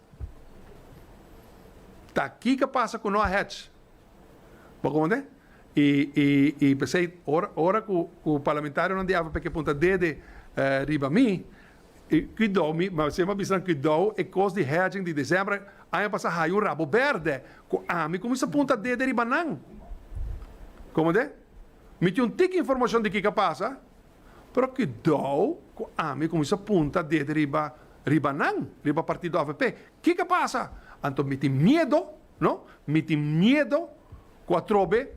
S15: Tá? Que passa com nós hedge? Vou compreender? E pensei, ora que o parlamentário não dava porque ponta de riba mim, cuidou, mas você me avisando cuidou, e coisa de hedging de dezembro, ano passado, aí o rabo verde, me começa a ponta de riba não. Compreender? Me tinha tique informação de que passa, pero cuidou, me começa a ponta de riba não, riba partido AVP. Que passa? Então, me tem medo, não? Me tem medo que trobe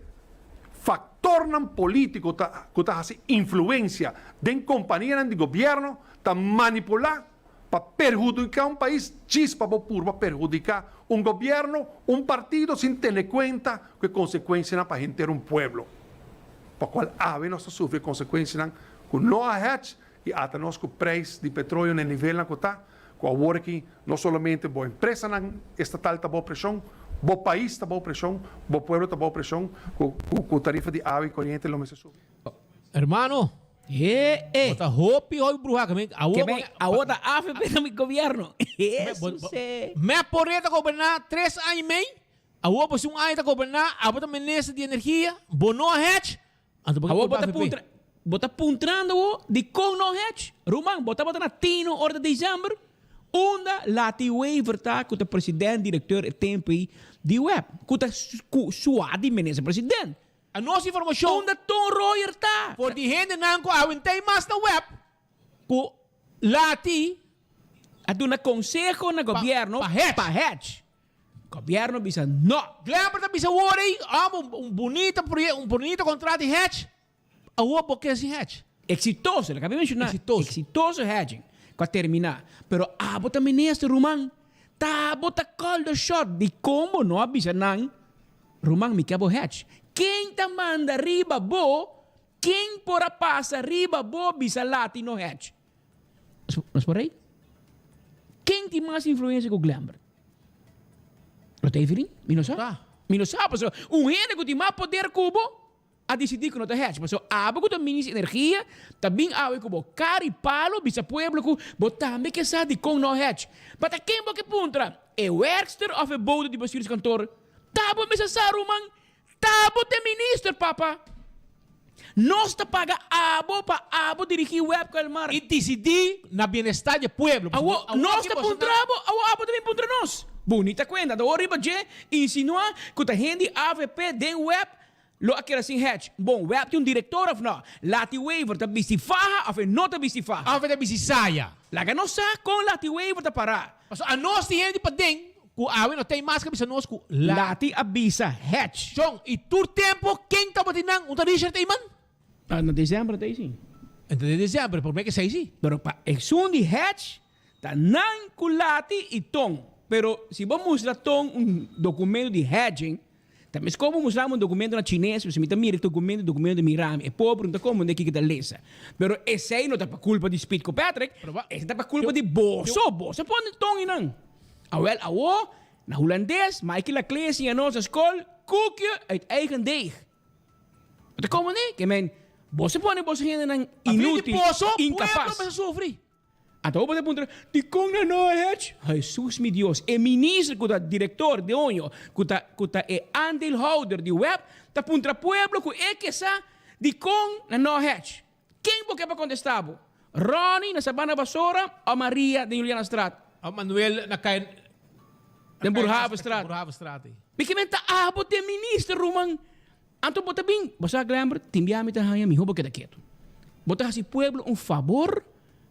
S15: factor político que está assim influência de companhia de governo para manipular para perjudicar país chispa para perjudicar governo, partido sem ter em conta que consequências para gente ter pueblo. Para qual ave nós sofre consequências com não a hedge e até nós com o preço de petróleo no nível que está, com a hora que não somente boa empresa estatal está boa pressão, bom país está boa pressão, bom pueblo está boa pressão, com tarifa de água e corrente não me se sube.
S13: Hermano, bota roupa e olha bruja também.
S14: A outra AFP do governo.
S13: Me porreta governar 3 anos e meio. A outra se ano está governar, a outra ministra de energia, bono hedge.
S14: A outra bota puntrando de com no hedge. Roman, bota na tino hora de dezembro. Onda lati waiver tá com o presidente, diretor e tempo de web. Com o suado ministro presidente.
S13: A nossa informação.
S14: Onda Tom Royer tá.
S13: Por de gente não com a tem mais na web. Com lati.
S14: A do na consejo na governo pa hedge. Governo bisa no.
S13: Lembra da bisa worry, bonito contrato de hedge. A web que é esse hedge.
S14: Exitoso, acabei de mencionar. Exitoso hedging. Para terminar. Pero bota ministro Roman, bota call the shot de como não avisa não. Roman me quer hedge. Quem tá manda riba quem pora passa riba bisa lati no hedge. Mas por aí? Quem tem mais influência com o Glamber? Lo tem virin? Mi não sabe? Mi não sabe. Gente que tem mais poder cubo a decidir que não está hedge. Mas aba que também tem energia, também aba que cari palo, bisa pueblo que também que sabe com no hedge. Mas quem que puntra? É o werkster of a bode de bestuurskantoor. Tabo mesa saruman, tabo de minister, papa. Nós te paga abo dirigir web com o mar.
S13: E decidir na bem-estar do pueblo.
S14: Nós te puntrabo, abo também puntra nós. Bonita cuenta, do arriba je insinua que a gente AVP de web lo aquela assim hedge. Bom, web tem diretor of não. Lati waiver tá bisifaha of não tá bisifaha.
S13: Ave tá bisisaia.
S14: Laga não sa com lati waiver tá parar.
S13: Mas a nós tem gente para dentro. Ku awe não tem mais que bisa nós ku
S14: lati abisa hedge.
S13: Jong, e tur tempo quem tá batinang unta Richard Tayman?
S14: No dezembro tá sim.
S13: Entre dezembro, por que sei sim?
S14: Pero pa exundi hedge tá nan ku lati e tom. Pero se vamos mostrar documento de hedging, também como mostrar documento na chinês, você me mira documento de Miram, é pobre, não como onde que está lesa. Pero esse aí não tá para culpa de Speed Patrick, esse tá para culpa de Bosso põe tom e não. Awel, na holandês, Michael Leclerc in onze school, koekje uit eigen deeg. Wat komen nee? Que men, Bosso põe gente inútil, incapaz. Até o ponto de como não é Jesus meu Deus, é ministro que diretor de onho, que é andeelhouder de web, tá contra pueblo que é que sa de com não é. Quem porque para contestar? Ronnie na Sabana Vasora ou Maria de Juliana Strat?
S13: O Manuel na Cain
S14: de Burhava Strat. Porque men tá de ministro Roman. Anto bota bem, você lembra? Timbiame tá hanya mi hobo que quieto. Bota assim pueblo favor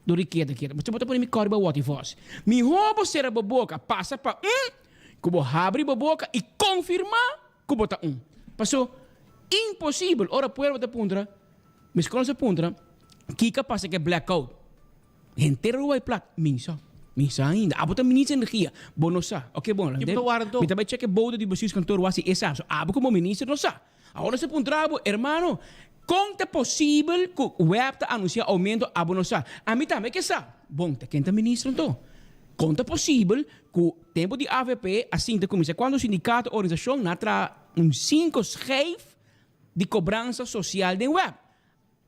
S14: do riqueza aqui. Você bota para mim corba what if was. Mi roubo será boboca, passa para que abre boboca e confirmar que bota Passou impossível. Ora pueblo da puntra. Mas quando se puntra, que capaz que blackout. Inteiro vai plat, minso. Misa ainda. Abo também ministro energia. Bom, não sa. Ok, bom.
S13: E para o ar, então?
S14: Me também cheque bodo de vocês cantor wasi essa. Abo como ministro não sa. Agora se puntrabo, hermano, como é possível que o web tá anuncia aumento abo não sa. A mim também que sa. Bom, tá quem tá ministro então. Como é possível que o tempo de AVP assim te começa quando o sindicato ou organização natra 5 schijf de cobrança social de web.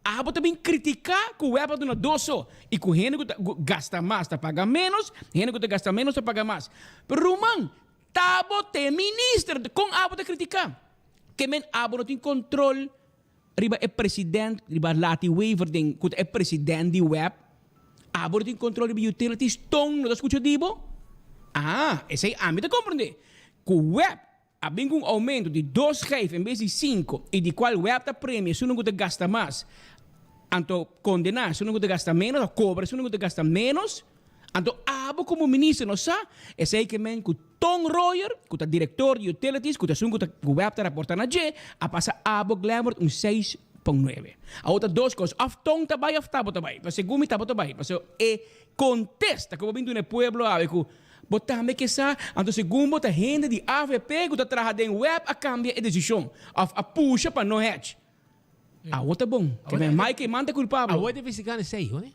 S14: Abo também criticar que o web é uma doso e que o gente que gasta mais tá paga menos, gente que gasta menos tá paga mais. Pero Roman, tabo te ministro com abo te criticar. Que men abo não tem controle riba é presidente, riba lati waiver den que é presidente de web. Abo não tem controle de utilities tong, não escuta dibo? Esse aí a mim te compreender. Que o web havendo um aumento de 2 schijf em vez de 5 e de qual o web tá prêmio, se não que gasta mais. Anto condenar, se não te gasta menos, ou cobra, se não te gasta menos, anto abo como ministro, não sabe? Esse aí que men, que Tom Royer, que é diretor de utilities, que é o web está reportando a G, a passa abo glamour 6.9. A outra 2 coisas, of Tom também, of tabo também. Você gumi tabo também. Você contesta, como vindo no pueblo, que botame que sa, anto segundo a gente de AVP, que está trabalhando em web, a cambia a decisão, of a puxa para não hedge. Outra bom. Que é mais que manda culpável.
S13: A outra investigar nesse aí, né?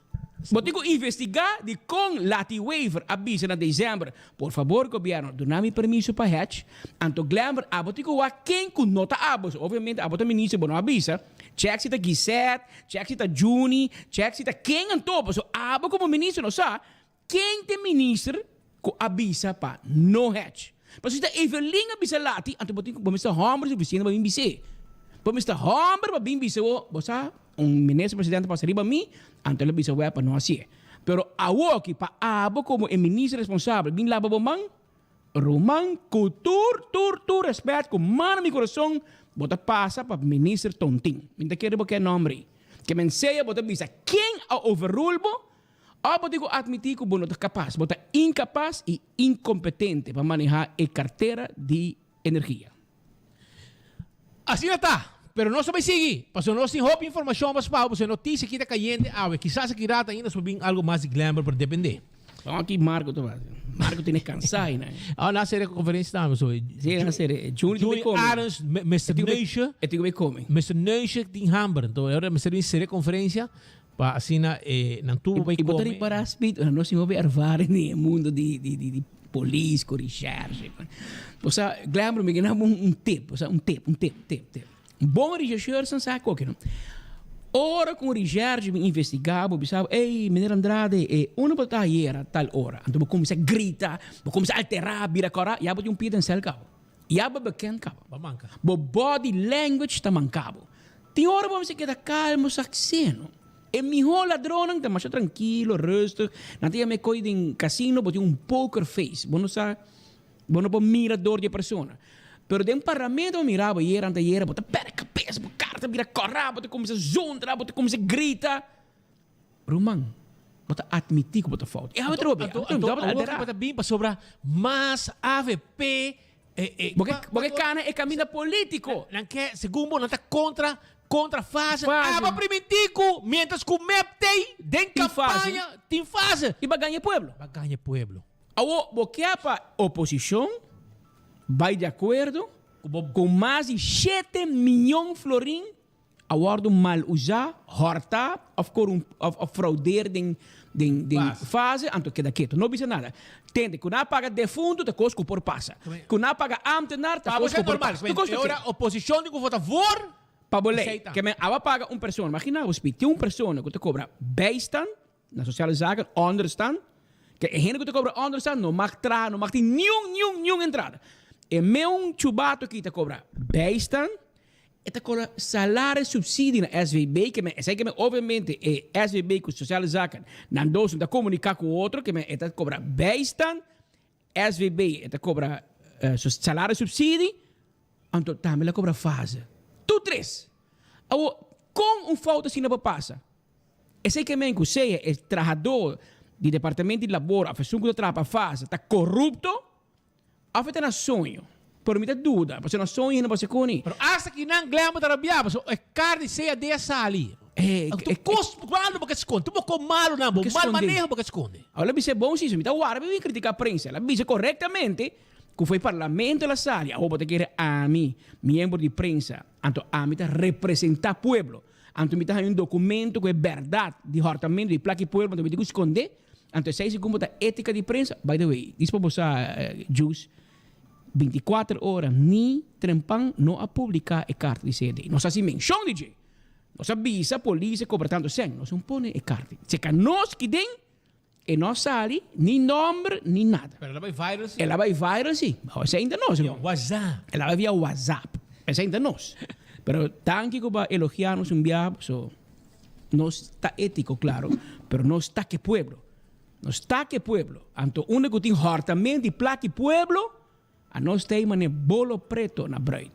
S14: Botigo investigar de com lati waiver avisa na dezembro. Por favor, governo, dá-me permisso para hatch. Anto glamour, a botigo a quem com nota abos. Obviamente, a bota ministro não avisa. Check se tá Gisette, check se tá Juni, check se tá quem antopo. So, abo como ministro não sabe. Quem tem ministro que avisa para não hatch. Mas se tá Evelyn avisa lati, anto botigo, vamos estar hombres e vizinho para vir Pag Mr. Homer, babing bisawo, bosa, ministro presidente para arriba a mim, antes ele bisawo para não assim. Pero awo que pa abo como o ministro responsável, bin laba bomang, Roman, cultur, tur, respeto, com mano mi coração, bota passa para ministro tonting. Minta quero porque nome. Que menseia bota bisa quem a overrule bo, abo digo admitir que bono capaz, bota incapaz e incompetente para manejar a carteira de energia.
S13: Assim está. Pero não se vai seguir. Porque nós temos informação mais para você notícia que está caindo. Quizás aqui rata ainda sobre algo mais de glamour para depender.
S14: Então aqui Marco tem cansado, né?
S13: Na série conferência também.
S14: Sim, na série. Juni
S13: Adams, Mr. Neusha.
S14: É que vai comer.
S13: Mr. Neusha tem hamburger. Então agora me serve série conferência para assim na tudo vai
S14: comer. E botar para as pit, nós temos que arvar no mundo de polícia, recherche. Você glamour me ganhava tip, um tip. Bom recherche não sabe qual que não. Ora com o recherche me investigava, pensava, ei, menino Andrade, uma para a tal hora. Então vou começar a gritar, vou começar a alterar, vira cora, e abo de pito em céu cabo. E abo bequeno cabo. Bo body language está mancabo. Tem hora vamos se quedar calmo, saxeno. E melhor ladrão está mais tranquilo, rusto. Não tem me coisa em casino, bote poker face. Bom não sabe, bom não mirador de pessoa. Pero de parlamento eu mirava e era bota pera cabeça, bota carta, vira corra, bota começa a juntar, bota começa a gritar. Roman, bota admitir que bota falta. E a outra
S13: bota bem para sobrar mais AVP.
S14: Porque cana é caminho político.
S13: Não quer, segundo, não está contra fase. Aba primitico, mientras que o MEP tem campanha, tem fase.
S14: E vai ganhar pueblo. Porque a oposição vai de acordo com mais de 7 milhões de florins a hora mal usar, hortar ou fraudear de fase, anto que daquilo. Não bisa nada. Tende, que não paga defunto, te cosco por passa. Que não paga amtenar, te cosco por passa.
S13: Agora, a oposição de que vota favor,
S14: Pabolei, que me aba paga uma pessoa. Imagina, você tem uma pessoa que te cobra bijstand, na sociale zaken, onderstand. Que a gente que te cobra onderstand, não mag tra, não mag ter nenhum entrada. E meu chubato que te cobra bijstand, e te cobra salário subsídio na SVB, que me, sei que me, obviamente, é SVB com sociale zaken, não dois, não comunicar com o outro, que me, te cobra bijstand, SVB, te cobra salário subsídio, então também ela cobra fase. Tu três. Com falta assim não passa. Esse que me você é trabalhador do departamento de labor, a pessoa que trabalha faz, está corrupto, a feita na sonho. Por mim, dúvida, porque não sonho não pode ser com ele.
S13: Mas hasta que não glema trabalhar, é carne ceia de sali. Tu custo malo porque esconde. Tu com malo não, mal manejo porque esconde.
S14: Ela disse bom sim, me dá o árabe criticar a prensa. Ela disse corretamente que foi parlamento la sala, ou bote que a mim, membro de prensa, anto a mim representar pueblo. Anto me tem um documento que é verdade de hortamento de placa pueblo, anto me digo esconder. Anto sei se como tá ética de prensa. By the way, diz para você, Jus, 24 horas, ni trempan não a publicar a carta de CD. Não se menção, DJ. Não se avisa a polícia cobra tanto sangue. Não se põe a carta. Se que nós que tem, e não sale nem nome, nem nada.
S13: Pero ela vai viral, sim.
S14: Ela vai viral, sim. Essa ainda nós.
S13: WhatsApp.
S14: Ela vai via WhatsApp. Essa ainda nós. Pero tanto que vai elogiar-nos um dia, não está ético, claro, pero não está que pueblo. Não está que pueblo. Anto único que tem hortamento de placa pueblo, a nós tem mané bolo preto na bread.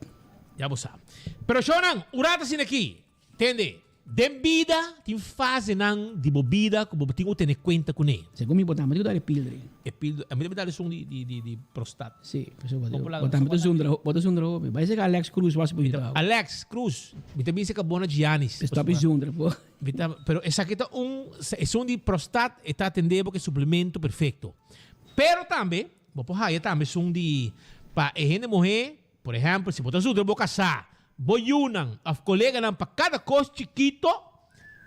S13: Já você sabe. Pero Shonan, urata sin aqui. Entende? Den vida, tem fase nan de bebida que você tem que ter conta com ele.
S14: Segundo me botar, mas eu dar pildre.
S13: É pildre. A mim me dá som de prostate.
S14: Sim, botar Zundra. Vai ser que Alex Cruz vai se botar.
S13: Alex Cruz, me também se que bona Giannis.
S14: Stop Zundra, pô.
S13: Pero essa aqui tá som de prostate está atendendo que suplemento perfeito. Pero também, vou porra, também som de para a gente morrer, por exemplo, se botar Zundra, vou casar. Boyunang, af colega nang pa cada coisa chiquito,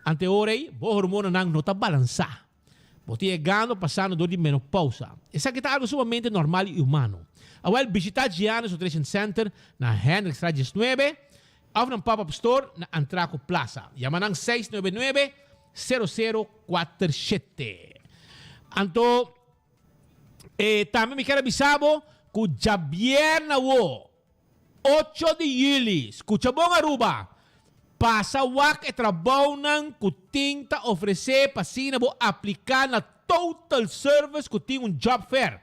S13: ante orei, bo hormona nang não tá balançar. Botia gano passando dor de menopausa. Essa aqui tá algo sumamente normal e humano. Awal visitar Giannis Nutrition Center na Hendrix Radius 9, ou ng pop-up store na Antraco Plaza. Yamanang 699-0047. Anto, também me quero avisar que Javier Nawo, 8 de julho, escuta bom Aruba, passa wak e trabalho ng kuting ta oferecer para sina bo aplicar na Total Service kuting um job fair.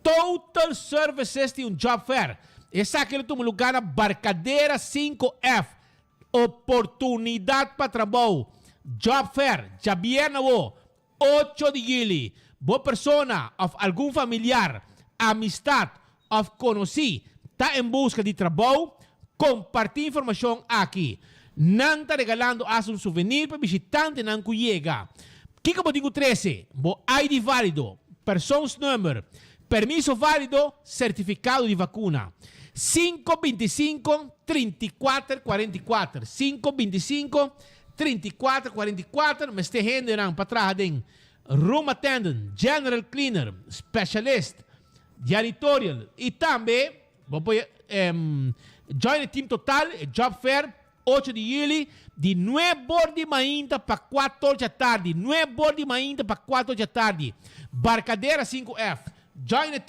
S13: Total Services tem um job fair. Essa aqui é um lugar na Barcadeira 5F. Oportunidade para trabalho. Job fair, Javier Nawo, 8 de julho. Boa persona, of algum familiar, amistad, of conheci, está em busca de trabalho, compartilhe informação aqui. Não está regalando um souvenir para visitante não que chega. Kika Botingo 13, bo ID válido, persons number, permiso válido, certificado de vacuna. 525-3444. 525-3444. Me este gente para trás de room attendant, general cleaner, specialist, janitorial e também join the team total, job fair, 8 de julho, de 9 de manhã para 4 da tarde. 9 de manhã para 4 da tarde. Barcadeira 5F. Join the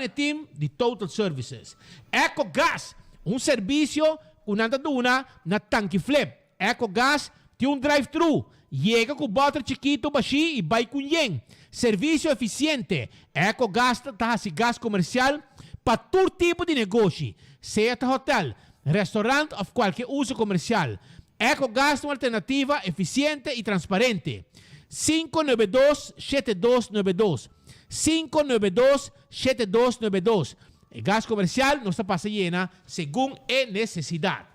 S13: team de Total Services. EcoGas, serviço un'altra duna na tanque flip. EcoGas tem drive-thru. Chega com bottle chiquito, baixi e vai com yen. Serviço eficiente. EcoGas tá gás comercial para todo tipo de negócio. Seja hotel, restaurante ou qualquer uso comercial. EcoGas é uma alternativa eficiente e transparente. 592-7292. 592-7292. El gas comercial não está passa llena segundo a necessidade.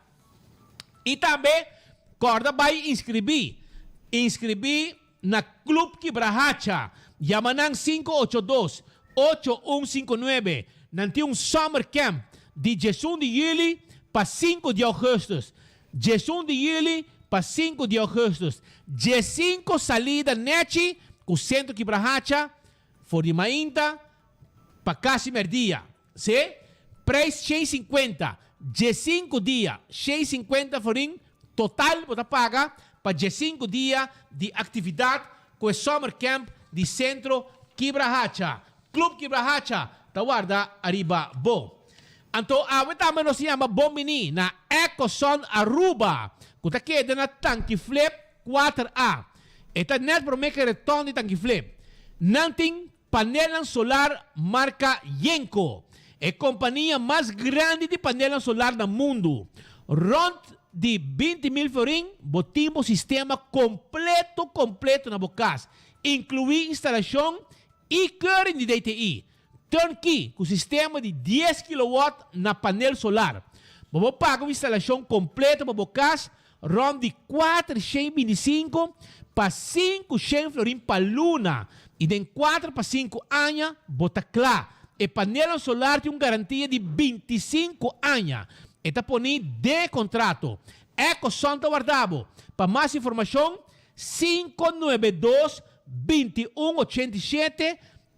S13: E também, corda vai inscrever na Club Quibrahacha. Yamanang 582-8159. Nanti summer camp de 18 de julho para 5 de agosto. 18 de julho para 5 de agosto. 15 salida neti com o centro Quibrahacha. For de mainta para quase merdia. Se? Preço 650. 15 dias. 650 forim. Total, você paga para 15 dias de atividade com o summer camp de centro Quibrahacha. Club Quibrahacha. Tawarda arriba bo. Anto também nos chama Bombini na EcoSun Aruba. Kuta queda na tanque flip 4A. Esta net promete retorno de tanque flip. Nanting panela solar marca Yenko. É a companhia mais grande de panela solar do mundo. Rond de 20 mil florim, botimos sistema completo na bocas. Inclui instalação e clearing de DTI. Turnkey, com sistema de 10 kW na panela solar. Vamos pagar uma instalação completa para bocas, rond de 425 para 500 florin para luna. E de 4 para 5 anos, bota claro. E painel solar tem uma garantia de 25 anos. Está ponido de contrato. EcoSon está guardado. Para mais informação, 592-2187,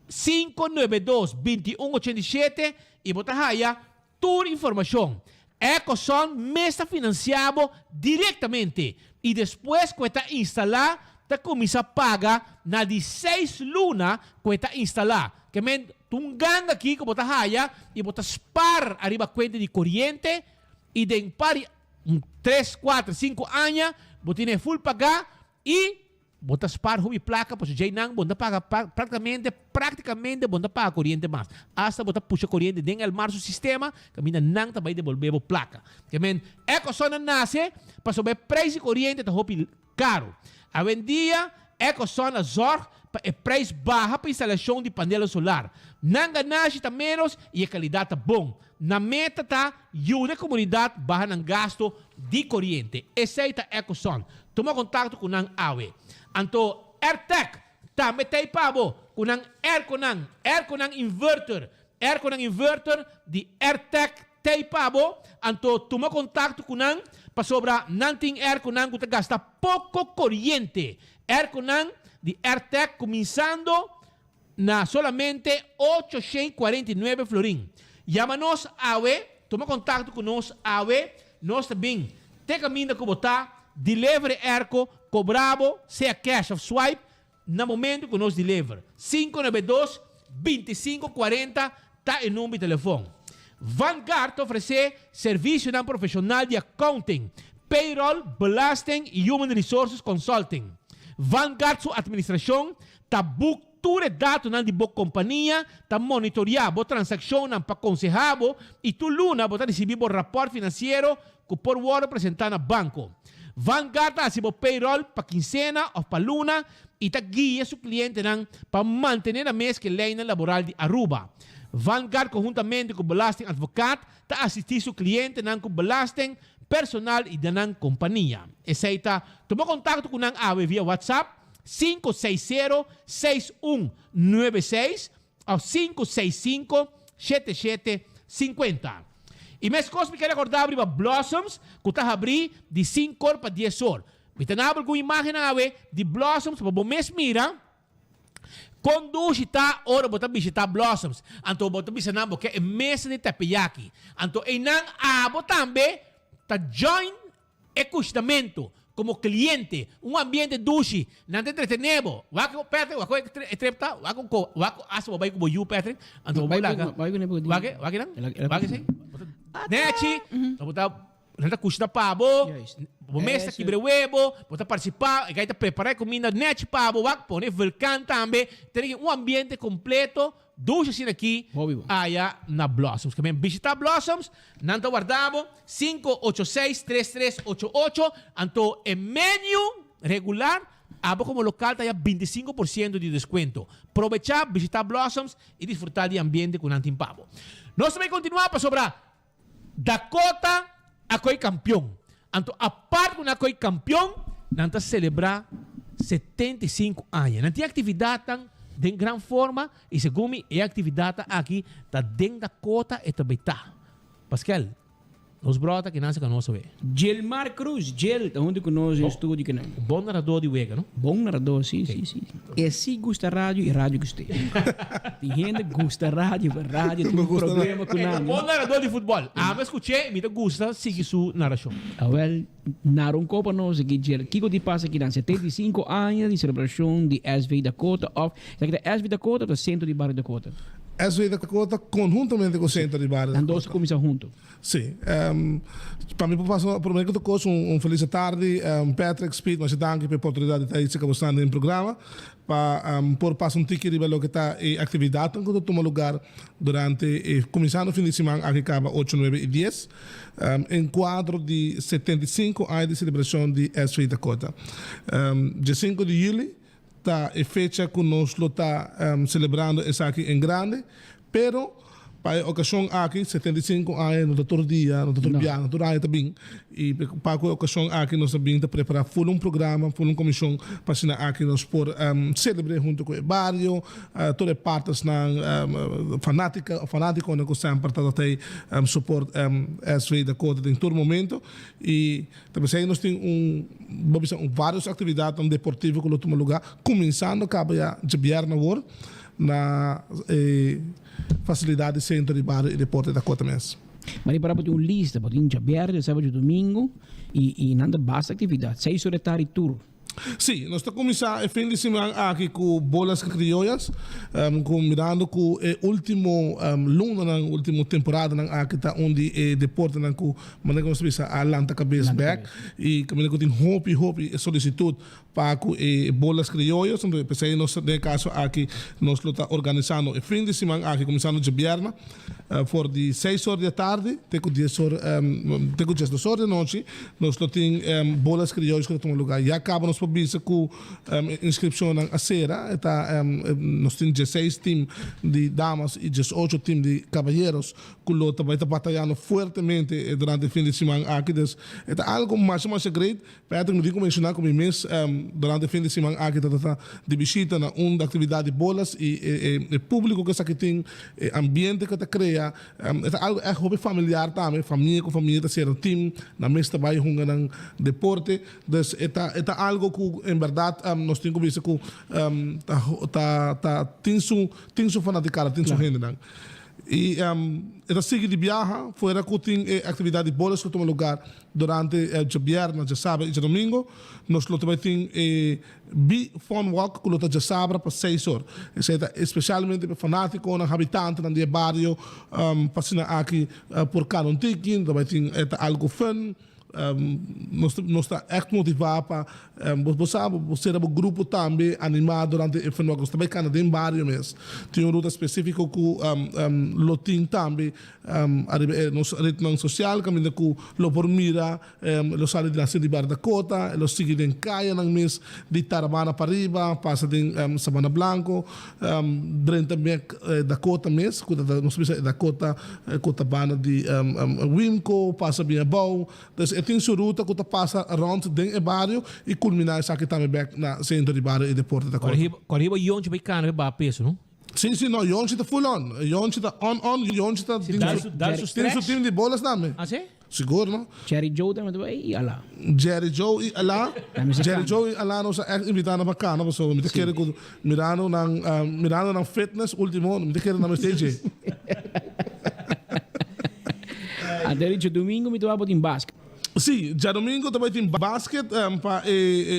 S13: 592-2187 e bota raia toda informação. EcoSon me está financiado diretamente e depois que está instalado, está começa a pagar na de 6 lunas que está instalado. Que men tungang aqui que bota raia e bota spar arriba conta de corrente e de pari 3, 4, 5 anos, botine full pagar e bota spar hubi placa, pois já não bota paga praticamente bota paga corrente mais. Hasta bota puxa corrente dentro do março sistema, camina não também devolver a placa. Que men EcoSon nasce para sobre preço corrente tá hubi caro. A vendia EcoSon zorg para preço baixo para instalação de painel solar. Não ganagem tá menos e a qualidade tá bom. Na meta tá ajuda a comunidade baixa no gasto de corrente. Aceita EcoSon. Toma contato com a AWE. Anto AirTech também tem pabo com a Airconan inverter. Airconan inverter de AirTech tem pabo. Anto toma contato com a para sobra nanting Airconan que gasta pouco corrente. Airconan de AirTech começando na solamente 849 florin. Llama-nos AWE, toma contato conosco AWE, nós também te caminho que botar, delivery Airco, cobrabo, seja cash ou swipe, no momento que nós deliver. 592-2540, tá em número de telefone. Vanguard oferece serviço não profissional de accounting, payroll, belasting e human resources consulting. Vanguard sua administração tá book tudo dados de boa companhia, tá monitorear boa transação para aconselhar e tu luna botar receber o rapport financeiro que por hora apresentar no banco. Vanguard tá recebe payroll para quincena ou para luna e tá guia seu cliente para manter a mês que lei laboral de Aruba. Vanguard conjuntamente com o Belasting Advocat tá assistir seu cliente com belasting personal e da companhia. Aceita, toma contato com a AWE via WhatsApp 560-6196 ou 565-7750. E mais coisa que quero recordar para Blossoms, que está abrindo de 5 horas para 10 horas. Me tem alguma imagem de Blossoms para o mês mira. Quando está hora para visitar Blossoms, então para visitar porque é mês de Tepeyac. Então e não abo também está join ecostamento. Como cliente, ambiente duche, não te entretenemos. Wako Patrick, wako estrepta, wako asa babay ko boyu Patrick. Anto bolaga. Wake sim. Nechi, nanta kushna pabo. Bomesta quebra-huevo, bota participar, e gaita preparar comida net pabo, wak pone vulcão também. Tem ambiente completo. Duas assim aqui, aí na Blossoms. Também visitar Blossoms, não está guardado, 586-3388. Então, em menu regular, abo como local tem 25% de desconto. Aproveitar, visitar Blossoms e desfrutar de ambiente com Nantin Pabo. Nós também continuamos para sobre Dakota, a coi campeão. Então, a parte com a coi campeão, não está celebrar 75 anos. Não tem atividade tão de grande forma e segundo a atividade aqui está dentro da cota e também está. Pascal, nos brota que nasce conosco.
S14: Gilmar Cruz, Gil, onde conosco no estúdio que não.
S13: Bom narrador de Wega, não?
S14: Bom narrador, sim. E se gosta rádio e rádio gostei. Tem gente que gosta rádio, tem um problema com nada.
S13: Bom narrador de futebol. Ah, mas escutei, me gusta seguir sua narração.
S14: Well, narram copa nós aqui, Gil. Kiko te passa aqui, 75 anos de celebração de SV Dakota of. SV Dakota do centro de Barrio Dakota.
S17: SV Dakota conjuntamente com o centro de Barrio Dakota.
S14: Nós começamos juntos.
S17: Sim. Para mim, primeiro que tocou feliz tarde. Patrick Speed, mas danke pela oportunidade de estar gostando no programa. Para por passar tique de lo que está em atividade que toma lugar durante, começando o fim de semana, que acaba 8, 9 e 10, em quadro de 75 anos de celebração de SV Dakota. Dia 5 de julho, tá a fecha que nós está celebrando essa aqui em grande, pero para a ocasião aqui 75 anos no doutor dia, no doutor Biano, toda aí também e para a ocasião aqui nós também está preparar full um programa, full um comissão para assinar aqui nós por celebrar junto com o barrio, todas partes na fanático onde sempre está até support SV da Cota em todo momento e também nós temos várias atividades deportivas que toma lugar, começando acaba de Bierna World na facilidade centro de bar e deporte da Cota mesmo.
S14: Mas para ter uma lista, para ter aberto, sábado e domingo e nada basta atividade. 6 horas da tarde tour.
S17: Sim, nós estamos começando a fim de semana aqui com bolas criollas, mirando com o último luna na última temporada na aqui tá onde deporte na com maneira como se diz a Atlanta Cabeça Back e como que tem hope solicitude para com bolas criollas, onde pensei nós de caso aqui nós lo está organizando o fim de semana aqui começando de viernes for de 6 horas da tarde até com 10 horas até com 10 horas da noite nós lo tem bolas criollas que tomam lugar e acaba nos publica com inscrição na acera está nós temos 16 times de damas e 18 times de caballeros que lo também está batalhando fortemente durante o fim de semana aqui é algo mais great para me mencionar como mês durante o fim de semana aqui está de visita na uma atividade de bolas e o público que está aqui tem ambiente que está cria é algo é hobby familiar também família com família está ser um time na mesa trabalho junto na deporte então é algo que em verdade nós temos que ver que tem sua fanaticada tem sua gente e ela sigue de viagem fora que tem atividade de bolas que toma lugar durante o viernes, o sábado e o domingo nós também temos fun walk que está de sábado para 6 horas especialmente para fanáticos habitantes do barrio passando aqui por cada ticket também tem algo fun nós está echt motivado para você ter um grupo também animado durante o fenômeno. Nós também canal em barrio mesmo. Tem uma ruta específica com lotim também nos redes sociais, caminho com lo por mira, lo sale de la cidade de Bar da Cota, lo sigue em caia na mês de Taramana para arriba, passa de Sabana Blanco, dentro também da Cota mesmo, nós sabemos da Cota, Cotabana de Wimco, passa bem a Bau, tem sua ruta que passa around dentro do barrio e culminar isso aqui também back na centro de barrio e deporte da Cota.
S13: Corriba Yonchi vai cana vai peso, não?
S17: Sim, não, Yonchi está full on. Yonchi está on, Yonchi está tem seu time de bolas também.
S13: Ah, sim?
S17: Seguro, não?
S14: Jerry Joe também e Alá.
S17: Jerry Joe e Alá nós invitando para cá, não pessoal, me quero mirando na fitness último, me quero na stage.
S14: Até de domingo me tomo em basquete.
S17: Sim, já domingo também tem basquete para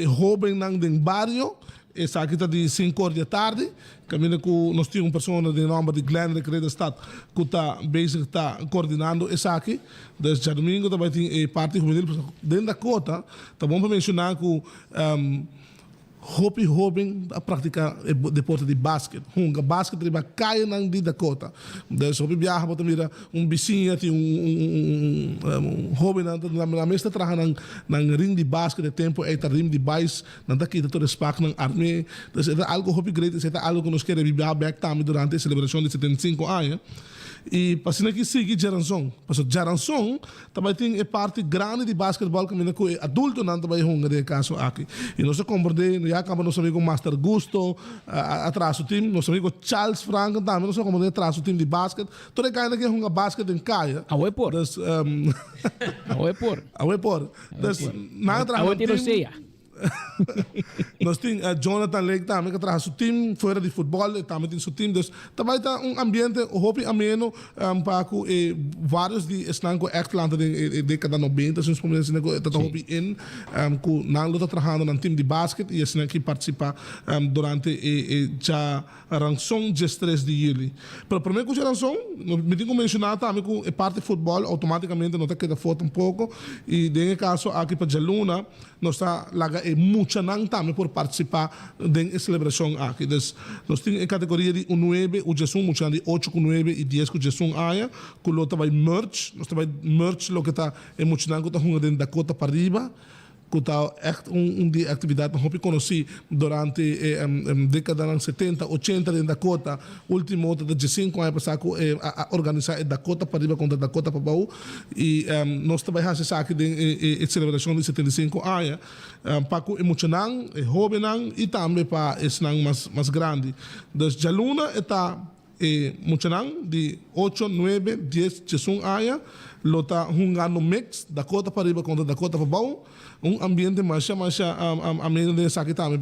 S17: jovem no barrio. Essa aqui está de 5 horas da tarde. Caminho com nós temos uma pessoa de nome de Glenn Recreio Estado que está basic está coordenando essa aqui. Desde já domingo também tem parte juvenil dentro da Cota. Tá bom para mencionar que jovem a praticar deporte de basquete. Basquete riba caia na di Dakota. Des hopi viaja para mira vizinho tem jovem na mesa trabalha na ring de basquete de tempo é ring de base na daqui da todo espaço na armê. Des é algo hopi great, é algo que nós queremos viver back também durante a celebração de 75 anos. E passando aqui sigue Geranson. Passou Geranson também tem parte grande de basquetebol que com adulto não também hunga de caso aqui. E nós compreendemos já acaba nosso amigo Master Gusto atrás do time, nosso amigo Charles Frank também nós compreendemos atrás do time de basquete. Toda cada que hunga basquete em caia.
S14: Awe por.
S17: Awe por. Das nada
S14: awe tiro seia.
S17: Nós temos Jonathan Lake também que traz o time fora de futebol também tem seu time então também está ambiente hopi ameno para que vários de estão com Atlanta de década 90 assim como assim que está hopi in que não está trabalhando no time de basquete e assim que participa durante já ranção de 3 de julho para primeiro que ranção me tenho que mencionar também que parte de futebol automaticamente não está queda foto pouco e nesse caso aqui para Jaluna nós está lá muita não também por participar da celebração aqui. Nós temos em categoria de 9, o Jesus, muita de 8 com 9 e 10 com Jesus aia, que o também merch, nós também merch, lo que está em muita não que está dentro da Cota para arriba, que echt die actividade que eu conheci durante década de 70, 80 em Dakota, último de 5 anos a organizar em Dakota para ir contra Dakota para baú e nós trabalhamos essa aqui de celebração de 75 anos para que emocionar, jovem e também para esse mais grande. Então, já luna está emocionar de 8, 9, 10, 11 anos, lota jogando mix Dakota para ir contra Dakota para baú. Ambiente mais a menos de essa que também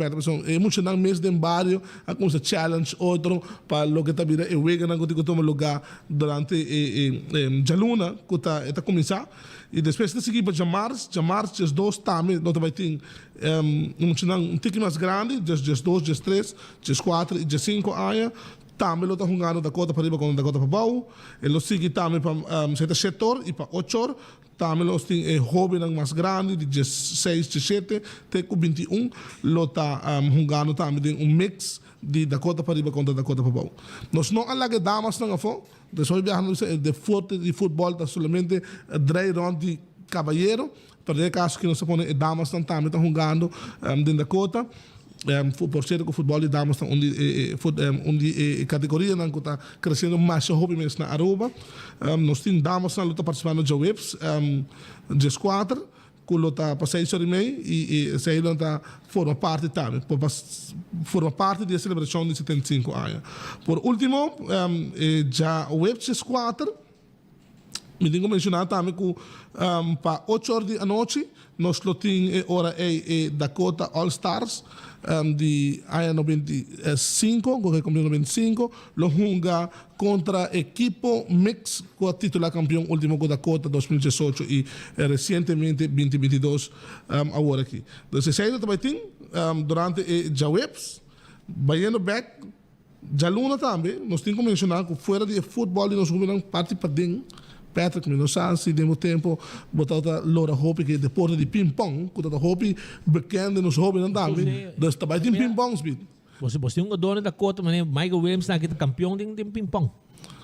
S17: emocionante mesmo em barrio como se challenge outro para lo que está vida e wega na que toma lugar durante jaluna que está começar e depois de seguir para jamars just 2 também não vai ter emocionante tique mais grande just 2 just 3 just 4 e just 5 anos também lo está jogando Dakota para ir com Dakota para baú e lo sigue também para 7 horas e para 8 horas também los tem jovem mais grande de 16, 17 até com 21 lo está jogando também mix de Dakota para ir contra Dakota para baú. Nós não alaga damas não afo, depois viajando de futebol tá somente 3 rounds de caballeiro, para caso que não se põe damas também estão jogando de Dakota. Por ser que o futebol de damas está onde categoria não está crescendo mais jovem mesmo na Aruba. Nós temos damas que estão participando de WIPs, de squatter, que está para 6 horas e meia e se ele está forma parte também, forma parte da celebração de 75 anos. Por último, já WIPs de squatter, me tenho mencionado também que para 8 horas da noite nós temos hora Dakota All Stars de AIA 95, que campeão 95, lo junga contra equipo mix que a titular campeão último com Dakota 2018 e recentemente 2022 agora aqui. Então, se aí também tem durante Jaweps, Baiano Back, Jaluna também, nós temos que mencionar que fora de futebol nós vamos participar dentro Patrick Minosan, se demo tempo, botar Laura Hopi, que é deporte de ping-pong, que é Hopi bekend nos hobby não também. Dus também tem ping-pong, speed.
S13: Você tem um dono da Cota, mas Michael Williams na que é campeão de ping-pong.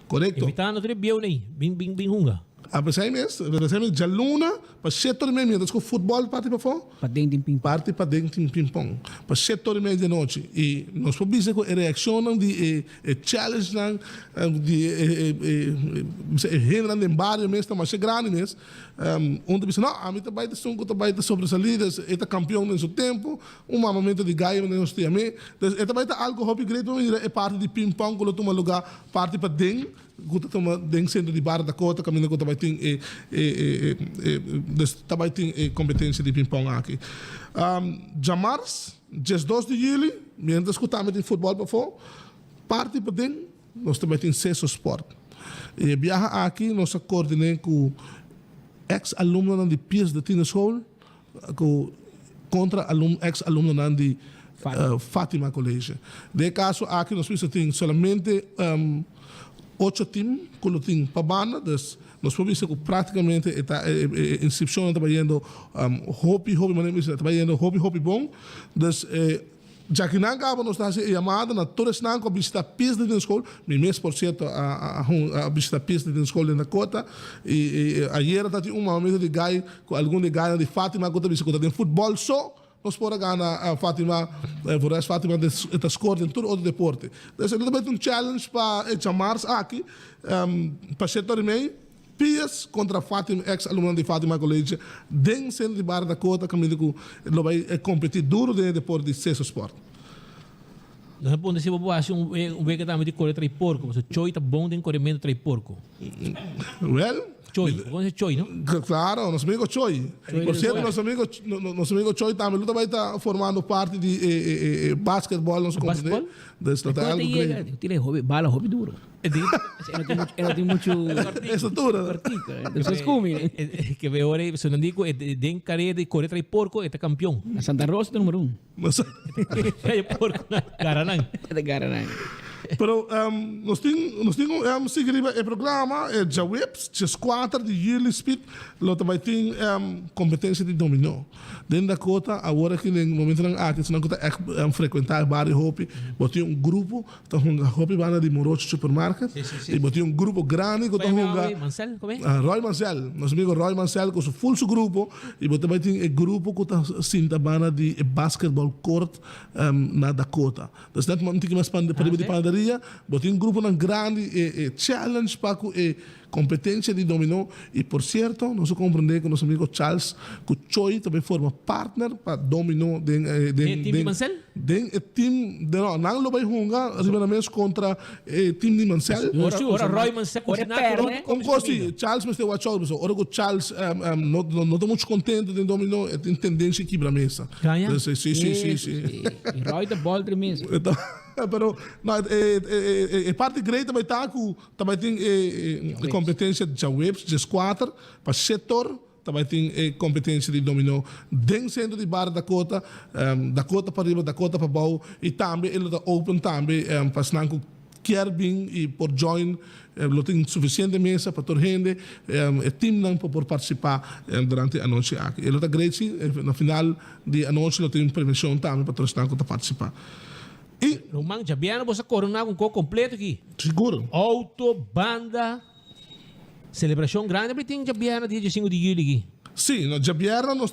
S17: Correto.
S13: Evitando o biau nem, bing hunga.
S17: A pessoa mesmo, já luna, para 7 horas e meia, então o futebol parte para fora?
S14: Para dentro de ping-pong.
S17: Parte para dentro de ping-pong. Para 7 horas e meia de noite. E nós podemos dizer que a reação de challenge, de renda em barrio mesmo, mas é grande mesmo. Onde diz, não, a mim também é um que também é sobressalida, é campeão no seu tempo, um momento de ganho no seu tempo. É também algo hobby great, é parte de ping-pong, quando toma lugar, parte para dentro. Guta toma dentro centro de Barra Dakota, caminho que também tem competência de ping-pong aqui. Jamars, dia 2 de julho, mientras que estamos em futebol para fora, parte para dentro, nós também temos Cesso Sport. E viaja aqui, nós coordenamos com ex-aluno de PIS de Tina School, contra ex-aluno de Fátima College. De caso, aqui nós temos somente 8 times que lo tem para banda, nós podemos dizer que praticamente a inscrição está indo hobby, mas está indo hobby bom. Já que não acaba, nós estamos chamando na toda a a visitar a pista de escola, mês por certo, a visitar a pista de escola na Cota, e ayer está um momento de gai, com algum de gai de Fátima, que está em futebol só, nós podemos ganhar a Fátima, Fátima está score em todo outro deporte. Então, é também challenge para chamar aqui, para 7 horas e meia, Pias contra Fátima, ex-aluna de Fátima College, dentro do centro de Barra Dakota, que ele vai competir duro dentro do deporte de Cesso Sport.
S13: Nós podemos dizer que um vega também de correr três porco, mas o choi está bom de corrimento três porco.
S17: Well,
S13: Choi, você Choi, não?
S17: Claro, nosso amigo Choi. Por certo, nosso amigo Choi também também está formando parte de basquetebol, nosso companheiro.
S14: Eu tirei hobby duro. Eu não tenho muito
S17: estrutura.
S14: Vocês comem.
S13: Que veo ahora, se não digo, de carreira de correr três porco, é campeão.
S14: A Santa Rosa é número 1.
S13: É porco, Garanang.
S14: É de Garanang.
S17: Pero nós temos seguir o programa já webs, já 4 de yearly speed, lo também tem competência de dominó. Dentro da cota, agora que no momento que se não cota frequentar vários hopi, botou grupo, então hopi vai de Morocho Supermarket, e botou grupo grande que
S13: Mancel, como é?
S17: Roy Mancel, nosso amigo Roy Mancel com o full grupo, e botou também tem grupo que está sinta bana de basketball court na Dakota. Então, não tem mais para de padaria, botou grupo grande challenge para competência de dominó e por certo nós compreendemos que nosso amigo Charles que Choi também forma partner para dominó
S13: time de Mancel?
S17: Team não lo vai jogar rivalmente contra time de Mancel.
S13: Ora Roy Mancel
S17: como fosse Charles mas tem o achado pessoal ora que Charles não estou muito contente de dominó tem tendência aqui para a mesa. Sim.
S14: E Roy da bola tremendo.
S17: Pero a parte grande também tem competência de webs, de squatter, para setor, também tem competência de dominó dentro centro de Barra Dakota, Dakota para riba, Dakota para baixo, e também ele está open também para senão quer bem e por join, ele tem suficiente mesa para toda gente, o time não pode participar durante a noite aqui. Ele está grande, no final da noite ele tem permissão também para todos que participar.
S13: E Romang Jabiano você coronar com o completo aqui.
S17: Seguro.
S13: Auto, banda, celebração grande, mas tem Jabiano dia 5 de julho aqui.
S17: Sim, no Jabiano nós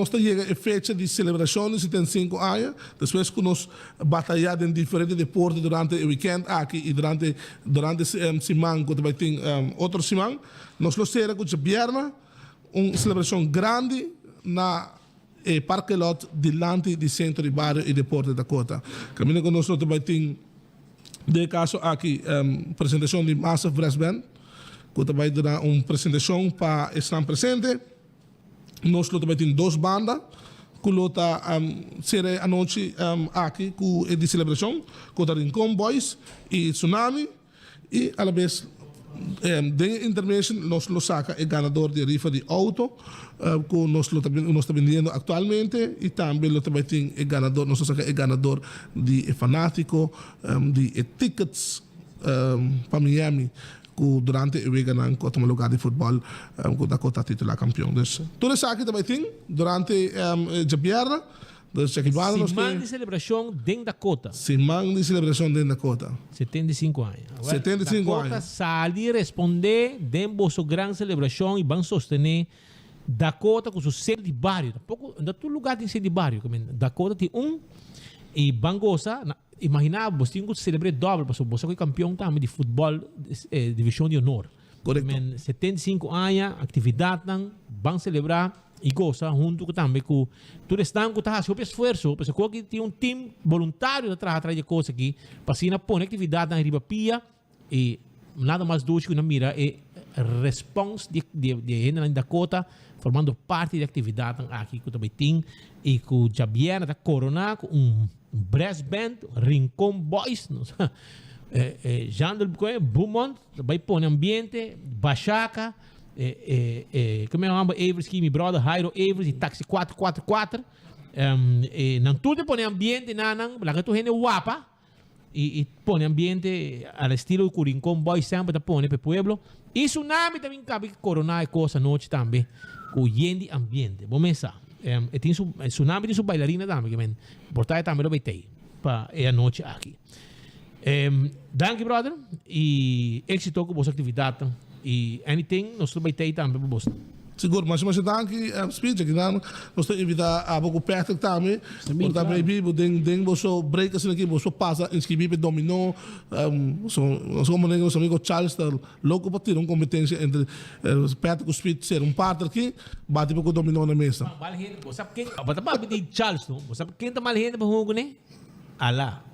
S17: chega a fecha de celebrações, tem 5 anos, depois que nós batalhamos em diferentes deportes durante o weekend aqui e durante semana, que também tem outro semana, nós será com Jabiano, uma celebração grande na parque lot delante do centro de bairro e deporte da Dakota. Caminho conosco também tem de caso aqui apresentação de Massive Brass Band, que também dará uma apresentação para estar presente. Nós também tem 2 bandas que lota será a noite aqui com de celebração, com o Rincon Boys e Tsunami e a la vez de intermission nós lo saca o ganador de rifa de auto que nós está vendendo atualmente e também lo também tem o ganador nós saca o ganador de fanático de tickets para Miami que durante o weekend com o lugar de futebol com Dakota titular campeão. Então tudo isso aqui também tem durante Jabiera.
S13: Semana de celebração dentro da Dakota.
S17: Semana de celebração dentro da Dakota.
S13: 75 anos.
S17: 75 anos.
S13: Dakota sali responder dentro da grande celebração e vão sostener Dakota com o centro de bairro. Em todo lugar tem centro de bairro. Dakota tem e Bangosa. Imagina, você tem que celebrar dobro, porque você é campeão também de futebol, divisão de honor.
S17: Correto.
S13: 75 anos, atividade, vão celebrar. E gosta junto com também com tudo estão com tá super esforço porque que tem um time voluntário atrás de coisa aqui para se pôr atividade na riba pia e nada mais do que na mira é response de gente na Dakota formando parte da atividade aqui que também tem e com Jabiana da Corona com brass band Rincon Boys Jandel Beaumont vai pôr ambiente Bachaca como é o nome? Avery, que meu brother, Jairo Avery, e táxi 444. Não tudo põe ambiente, não, porque tu gente guapa, e põe ambiente ao estilo do Rincon Boy, sempre põe para o pueblo. E Tsunami também cabe coronar coisa noite também, com gente ambiente. Vamos começar. Tsunami tem sua bailarina também, que portai também lo beitei, para a noite aqui. Danke, brother, e êxito com a vossa atividade. E anything nós também tem também para você.
S17: Seguro, mas danke speech aqui nós temos evitar a pouco perto também. Por também vivo den você break assim aqui você passa inscrever dominó nós como nosso amigo Charles está louco para ter uma competência entre perto com speed ser um partner aqui bate para o dominó na mesa.
S13: Mal gente, você sabe quem? Bata para de Charles, você sabe quem tá mal gente para jogo né? Ala.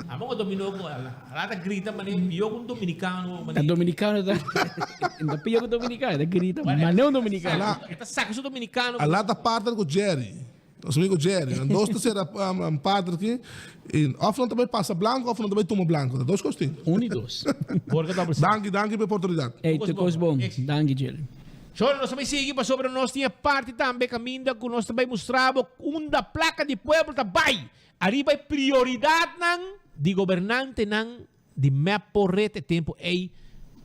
S13: Amo ko dominó ko ala grita man piyo kung dominicano man
S14: dominicano da piyo ko dominicano da grita manão dominicano
S13: ita saco so dominicano
S17: ala ta partner com Jerry nosso amigo Jerry nós dois ser partner aqui e offline também passa branco offline também toma branco dois costinhos
S14: e dois
S17: danke pela oportunidade
S14: te coisa bom danke Jerry.
S13: Só nós também seguimos sobre nós tinha parte também caminho que nós também mostrava uma placa de pueblo também arriba prioridade di governante nang di mappo rete tempo ei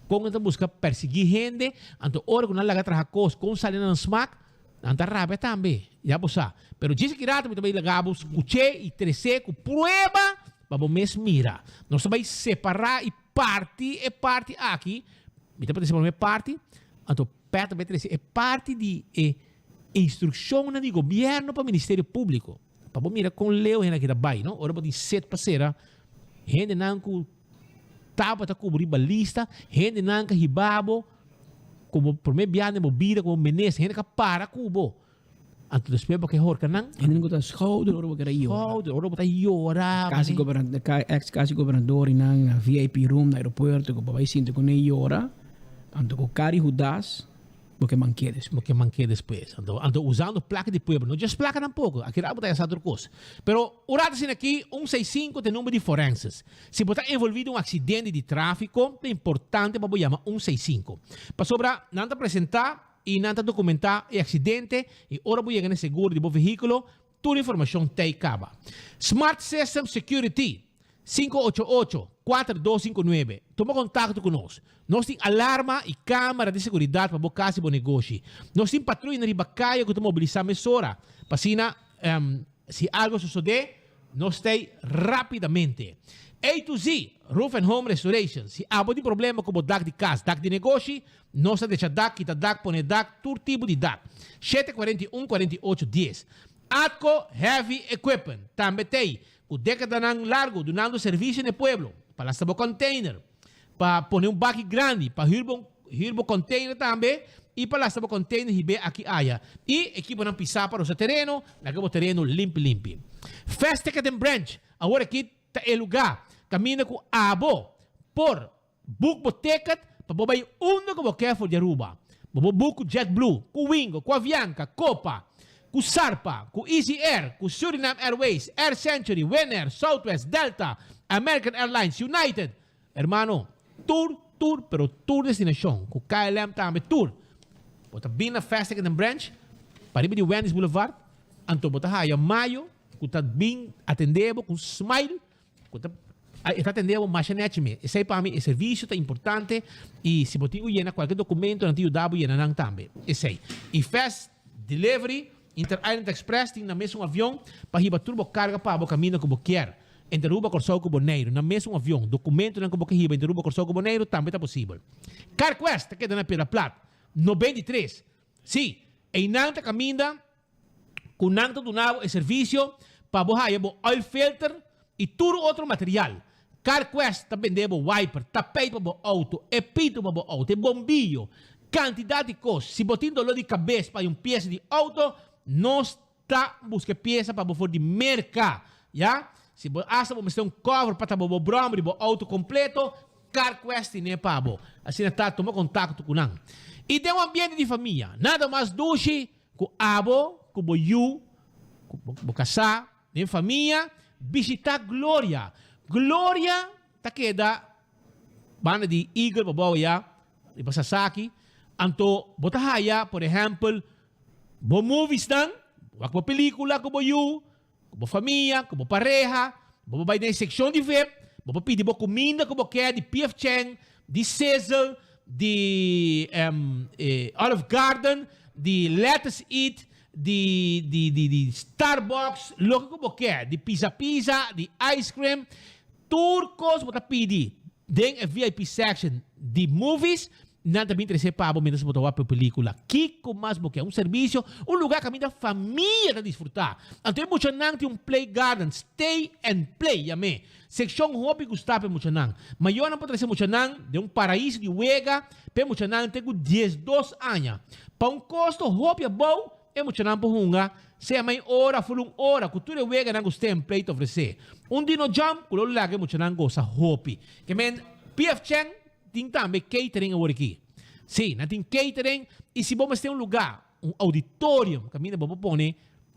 S13: kung ito busca persegui gente, anto ora kung nalaga trahakos, kung sali ng smack, anta rabe tambe. Ya po sa. Pero disse que rato, também lagabos, kuche, e trece, ku prueba, babo mes mira. Nós também separar e parte aqui, mita pa separar parte, anto perto também trece, é parte de instrução na de governo para Ministério Público. Babo mira com leu hena que da bai, não? Ora pode set pasera, gente não ku tapa ta cobrir balista, gente nanka hibabo, como por me biane mo bida como menes, gente ka para kubo. Anto despe ba ke hor kanang?
S14: Gente ko ta schouder oro ba iora.
S13: Schouder oro ba iora.
S14: Kasi governador nang VIP room na aeroporto ko babay sinto ko na iora. Anto ko kari hudas, porque manqué
S13: después. Ando usando placa de pueblo. Não just placa tampouco. Aqui era botar essa outra coisa. Pero o rato assim aqui, 165 tem número de forenses. Se botar envolvido em um acidente de tráfico, é importante para chamar 165. Para sobra, nada apresentar e nada documentar o acidente e ora vou chegar no seguro de bom veículo, toda a informação tem caba. Smart System Security 588-4259. Toma contato conosco. Nós temos alarma e câmara de segurança para bocar esse bom negócio. Nós temos patrulha na bacaia que mobilizar a mesora. Para se algo suceder, nós temos rapidamente. A to Z, Roof and Home Restoration. Se há algum problema com o DAC de casa, DAC de negócio, nós deixamos DAC, quita DAC, põe DAC, todo tipo de DAC. 741-4810. Atco Heavy Equipment. Também tem o década largo, donando serviço no pueblo. Para lançar container. Para pôr baque grande. Para hirbo container também. E para lançar container hibe aqui aya. E equipe não pisar para o seu terreno. Lagamos o terreno limpo. Fast Ticket and Branch. Agora aqui está o lugar. Camina com abo. Por book o ticket. Para bobai uno como quer for de Aruba. Bobo JetBlue. Com Wingo. Com Avianca. Copa. Com Sarpa, com Easy Air, com Suriname Airways, Air Century, Winner, Southwest, Delta, American Airlines, United. Hermano, tour, pero tour destinação. Com KLM também, tour. Bota bem na Fast Ticket and Branch, para de Wendy's Boulevard, anto bota haya maio, com tá bem atendebo, com smile, com tá atendebo machinete me. Esse aí para mim, esse serviço está importante e se botigo llena qualquer documento, não tem o dabo llena não também. Esse aí. E Fast Delivery, Inter-Island Express tem na mesma avião para ir turbo carga para o caminho que você quer. Interuba Corsol com Boneiro, na mesma avião. Documento não que você quer, Interuba Corsol com Boneiro também está possível. CarQuest, que é na Pedra Plata, 93. Sim, e nanta caminha com nanta do nabo e serviço para você oil filter e todo outro material. CarQuest também deve wiper, tapete para o auto, epito para o auto, bombilho, quantidade de coisas. Se botar dolor de cabeça para peça de auto, nós está buscando peça para você de mercado, já? Se você tem um cover para o brombre, o auto completo, CarQuest nem para você. Assim está, toma contato com nós. E tem um ambiente de família, nada mais doce com abo, com o you, com o casar, nem família, visitar Glória. Glória está queda, banda de Eagle, para já, de Sasaki, anto, botahaya, por exemplo, bo movies dan, wag película como you, como família, como pareja, bo bay na section de VIP, bo pidi bo comida como quer de PF Chang, de Cecil, de Olive Garden, de Let's Eat, de Starbucks, logo como quer, de pizza, de ice cream, turcos bo pidi, den a VIP section de movies. Nada me interessa para você mesmo botar uma película. Kiko mais porque é um serviço, um lugar que a minha família vai desfrutar. Então, muito não tem um play garden, stay and play, amém. Seção hobby gostava muito não. Mas eu não pode ser muito não de um paraíso de Uega, para muito não tenho 12 anos. Para um custo hobby é bom, é muito não por hunga. Se a mãe hora, for hora, cultura Uega não gosta de play oferecer. Um dino jump, culo lá que muito não gosta hobby. Que men PF Chang tem também catering agora aqui. Sim, não tem catering. E se você tem um lugar, um auditório, caminho para você pôr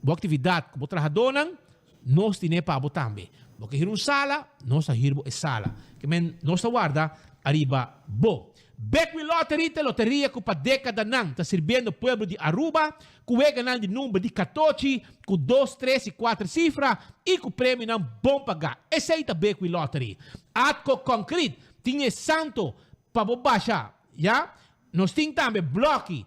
S13: uma atividade que você trabalha, nós temos para você também. Porque ir uma sala, nós temos uma sala. Que nós guarda arriba bo. Beckwith Lottery, te loteria que para década não está servindo o povo de Aruba, que é ganhando de número de 14, com 2, 3 e 4 cifras, e que o prêmio não bom pagar. Esse aí é Beckwith Lottery. Atco Concrete, tinha santo para baixar, já? Nós temos também bloco,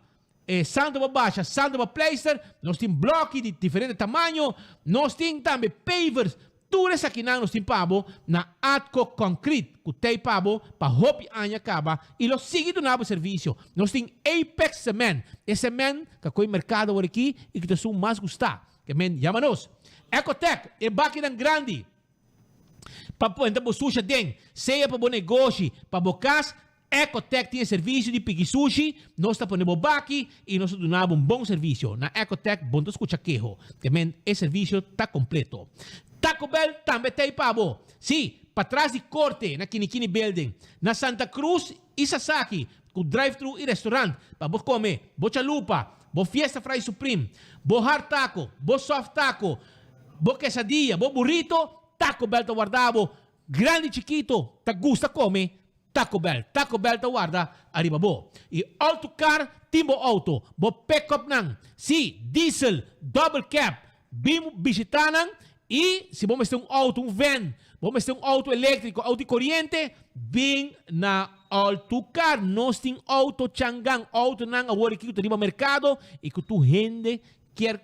S13: santo para baixar, santo para placer, nós temos bloco de diferente tamanho, nós temos também pavers, tudo isso aqui nós temos pabo na Atco Concrete, que tem pabo para hopi anya acaba e lo seguido na serviço. Nós temos Apex Cement, esse cement que coi mercado aqui e que te sou mais gostar. Que men chama-nos. Ecotec, é máquina grande. Para pôr sushi den, seja para bom negócio, para bocas, Ecotec tem serviço de pigi sushi, nós está ponendo baki e nós damos bom serviço. Na Ecotec, bom escuta queijo. Que men, esse serviço está completo. Taco Bell também tem pabo. Sim, para trás de corte, na Kinikini Building. Na Santa Cruz e Sasaki, com drive-thru e restaurante. Para você comer, bo chalupa, bo fiesta fry supreme, bo hard taco, bo soft taco, bo quesadilla, bo burrito, Taco Bell ta guardavo. Grande chiquito, ta gusta come, Taco Bell. Taco Bell ta guarda, arriba bo. E autocar, timbo auto, bo pick-up nang. Si, diesel, double cab, bim bisitanang, e se vamos ter auto, van, vamos ter auto elétrico, auto corriente, bem na autocar, nós temos auto changang, auto nang agora que tu riba mercado e que tu rende quer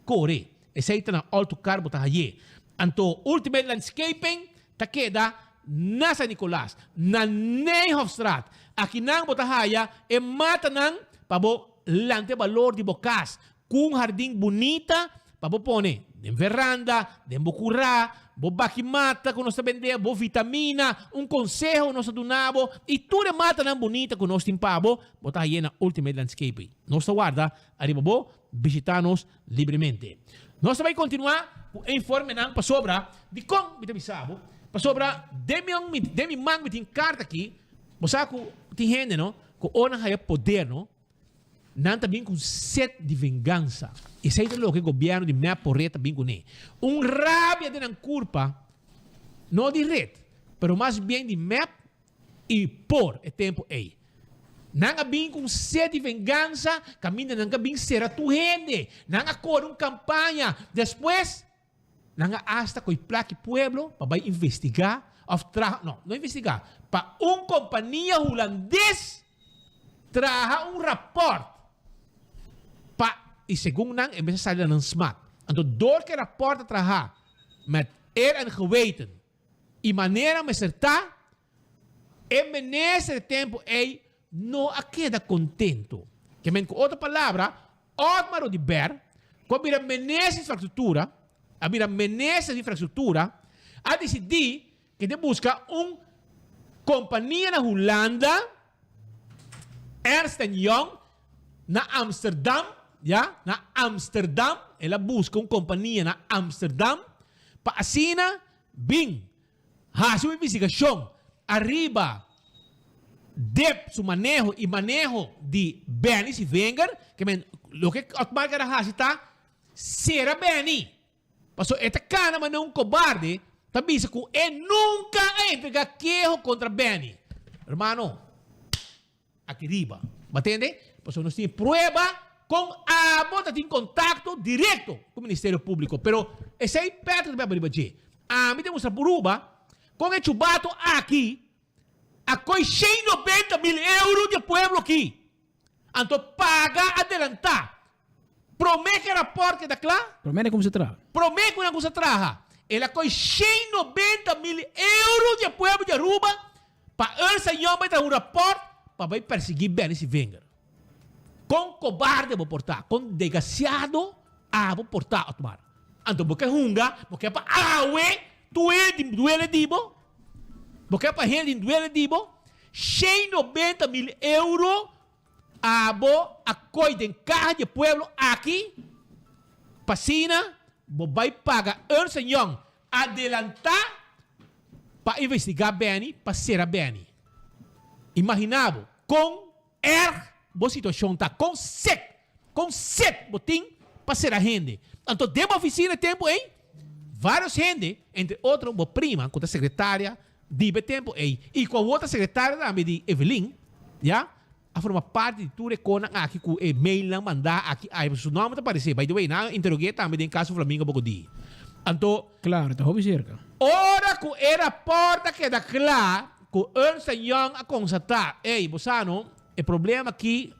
S13: correr. Esse aí tá na autocar bota aí. Anto Ultimate Landscaping ta queda na San Nicolás, na Neyhofstraat. Aqui nang bota haya e mata nang pabo lante valor de bocas, com jardim bonita, pabo pone en veranda, de bucurá, bo bakimata, que nós vender, bo vitamina, consejo nós donavo, e tudo mata na bonita que nós timpabo, botar aí na Ultimate Landscaping. Nós guarda, arriba bo, visitar-nos livremente. Nós vamos continuar o informe para sobra de como me avisava, para sobra demi man me tem carta aqui, você tem gente, não, que ona haya poder, não, não também com sede de vingança. E sei o que o governo de minha porreta bem com ele. Rabia de não culpa, não de rede, mas mais bem de map e por o tempo aí. Não bem com sede de vingança, caminha não bem será tu rende, não acorda uma campanha, depois não hasta com o plaque pueblo para investigar, não investigar, para companhia holandês traga rapport. E segundo nang, é mesmo sair ng smart. Então, door que rapporta traha, met en geweten, e maneira me acertar, e nesse tempo, não queda contento. Que men com outra palavra, Otmar de Ber, quando vira menese infraestrutura, a decidir que de busca companhia na Holanda, Ernst & Young, na Amsterdam, na Amsterdam, ela busca companhia na Amsterdam, para assina, hace uma investigação, arriba, de su manejo de Benny e Wenger, que o que Otmar Garahasi está, será Benny. Passou, esta cana, mas não cobarde, também se que nunca entrega queijo contra Benny. Hermano, aqui arriba, entende? Passou, nós temos prova, com a bota em contato direto com o Ministério Público. Pero esse aí perto do Beba Ribaji. A mim temos a Puruba, com o chubato aqui, a coi 190 mil euros de pueblo aqui. Então paga adelantar. Promete que rapporte da clá?
S14: Promete como se traga.
S13: Promete como se traga. Ela coi 190 mil euros de pueblo de Aruba, para essa senhor vai trazer rapport, para perseguir Benny e Wenger. Com cobarde vou portar, com desgraciado vou portar Otmar. Então porque hunga, porque para awe, tu duele dibo, porque para gente duele dibo, 190 mil euros vou acolher em casa de pueblo aqui, pasina, vou vai pagar Ernst & Young adelantar para investigar Benny, para ser a Benny. Imaginava com boa situação tá com sete botim para ser a gente. Então, dentro da oficina tempo, vários gente, entre outros, boa prima, com a secretária di betempo e qua outra secretária também de Evelyn, ja? A forma parte de tudo com aqui com e-mail lang manda aqui ai o nome tá aparecer. By the way, na interroguei também em caso Flamengo Bogodi. Anto,
S14: claro, tá hobby cerca.
S13: Ora com era porta que da clara, com Ernst Young a constatar, Bosano, o problema aqui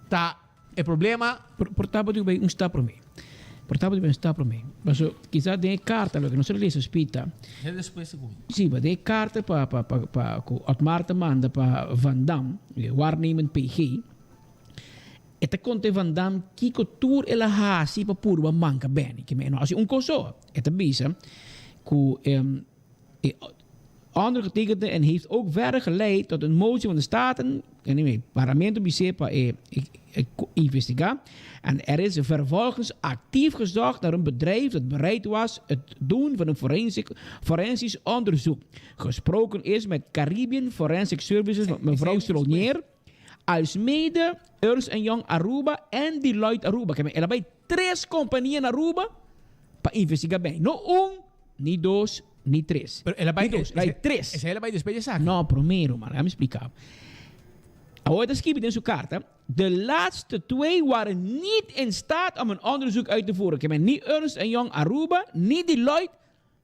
S13: tá, o problema
S14: portável de bem está para mim. Portável de bem está para mim. Mas quizá tem carta, lo que não se lê sospita.
S13: É depois segundo.
S14: Sim, mas tem carta para Otmar te manda para Van Damme, waarnemend PG. Eta conte Van Damme que tour ela hasi para purwa manca bene, que me não assim coso. Eta bisa andere getekende en heeft ook verder geleid tot een motie van de Staten en het parlement om investigeren. En er is vervolgens actief gezocht naar een bedrijf dat bereid was het doen van een forensisch onderzoek. Gesproken is met Caribbean Forensic Services, mevrouw Stronier, als mede Ernst Young Aruba en Deloitte Aruba. Er zijn 3 companhías in Aruba para investigar bem. No ni dos, ni tres.
S13: Pero ela vai
S14: tres.
S13: Essa ela vai despejar.
S14: No, primero, man. Ga me explicar. Ahora schrijft in zijn kaart. De laatste 2 waren niet in staat om een onderzoek uit te voeren. Ik heb niet Ernst Young Aruba, niet Deloitte.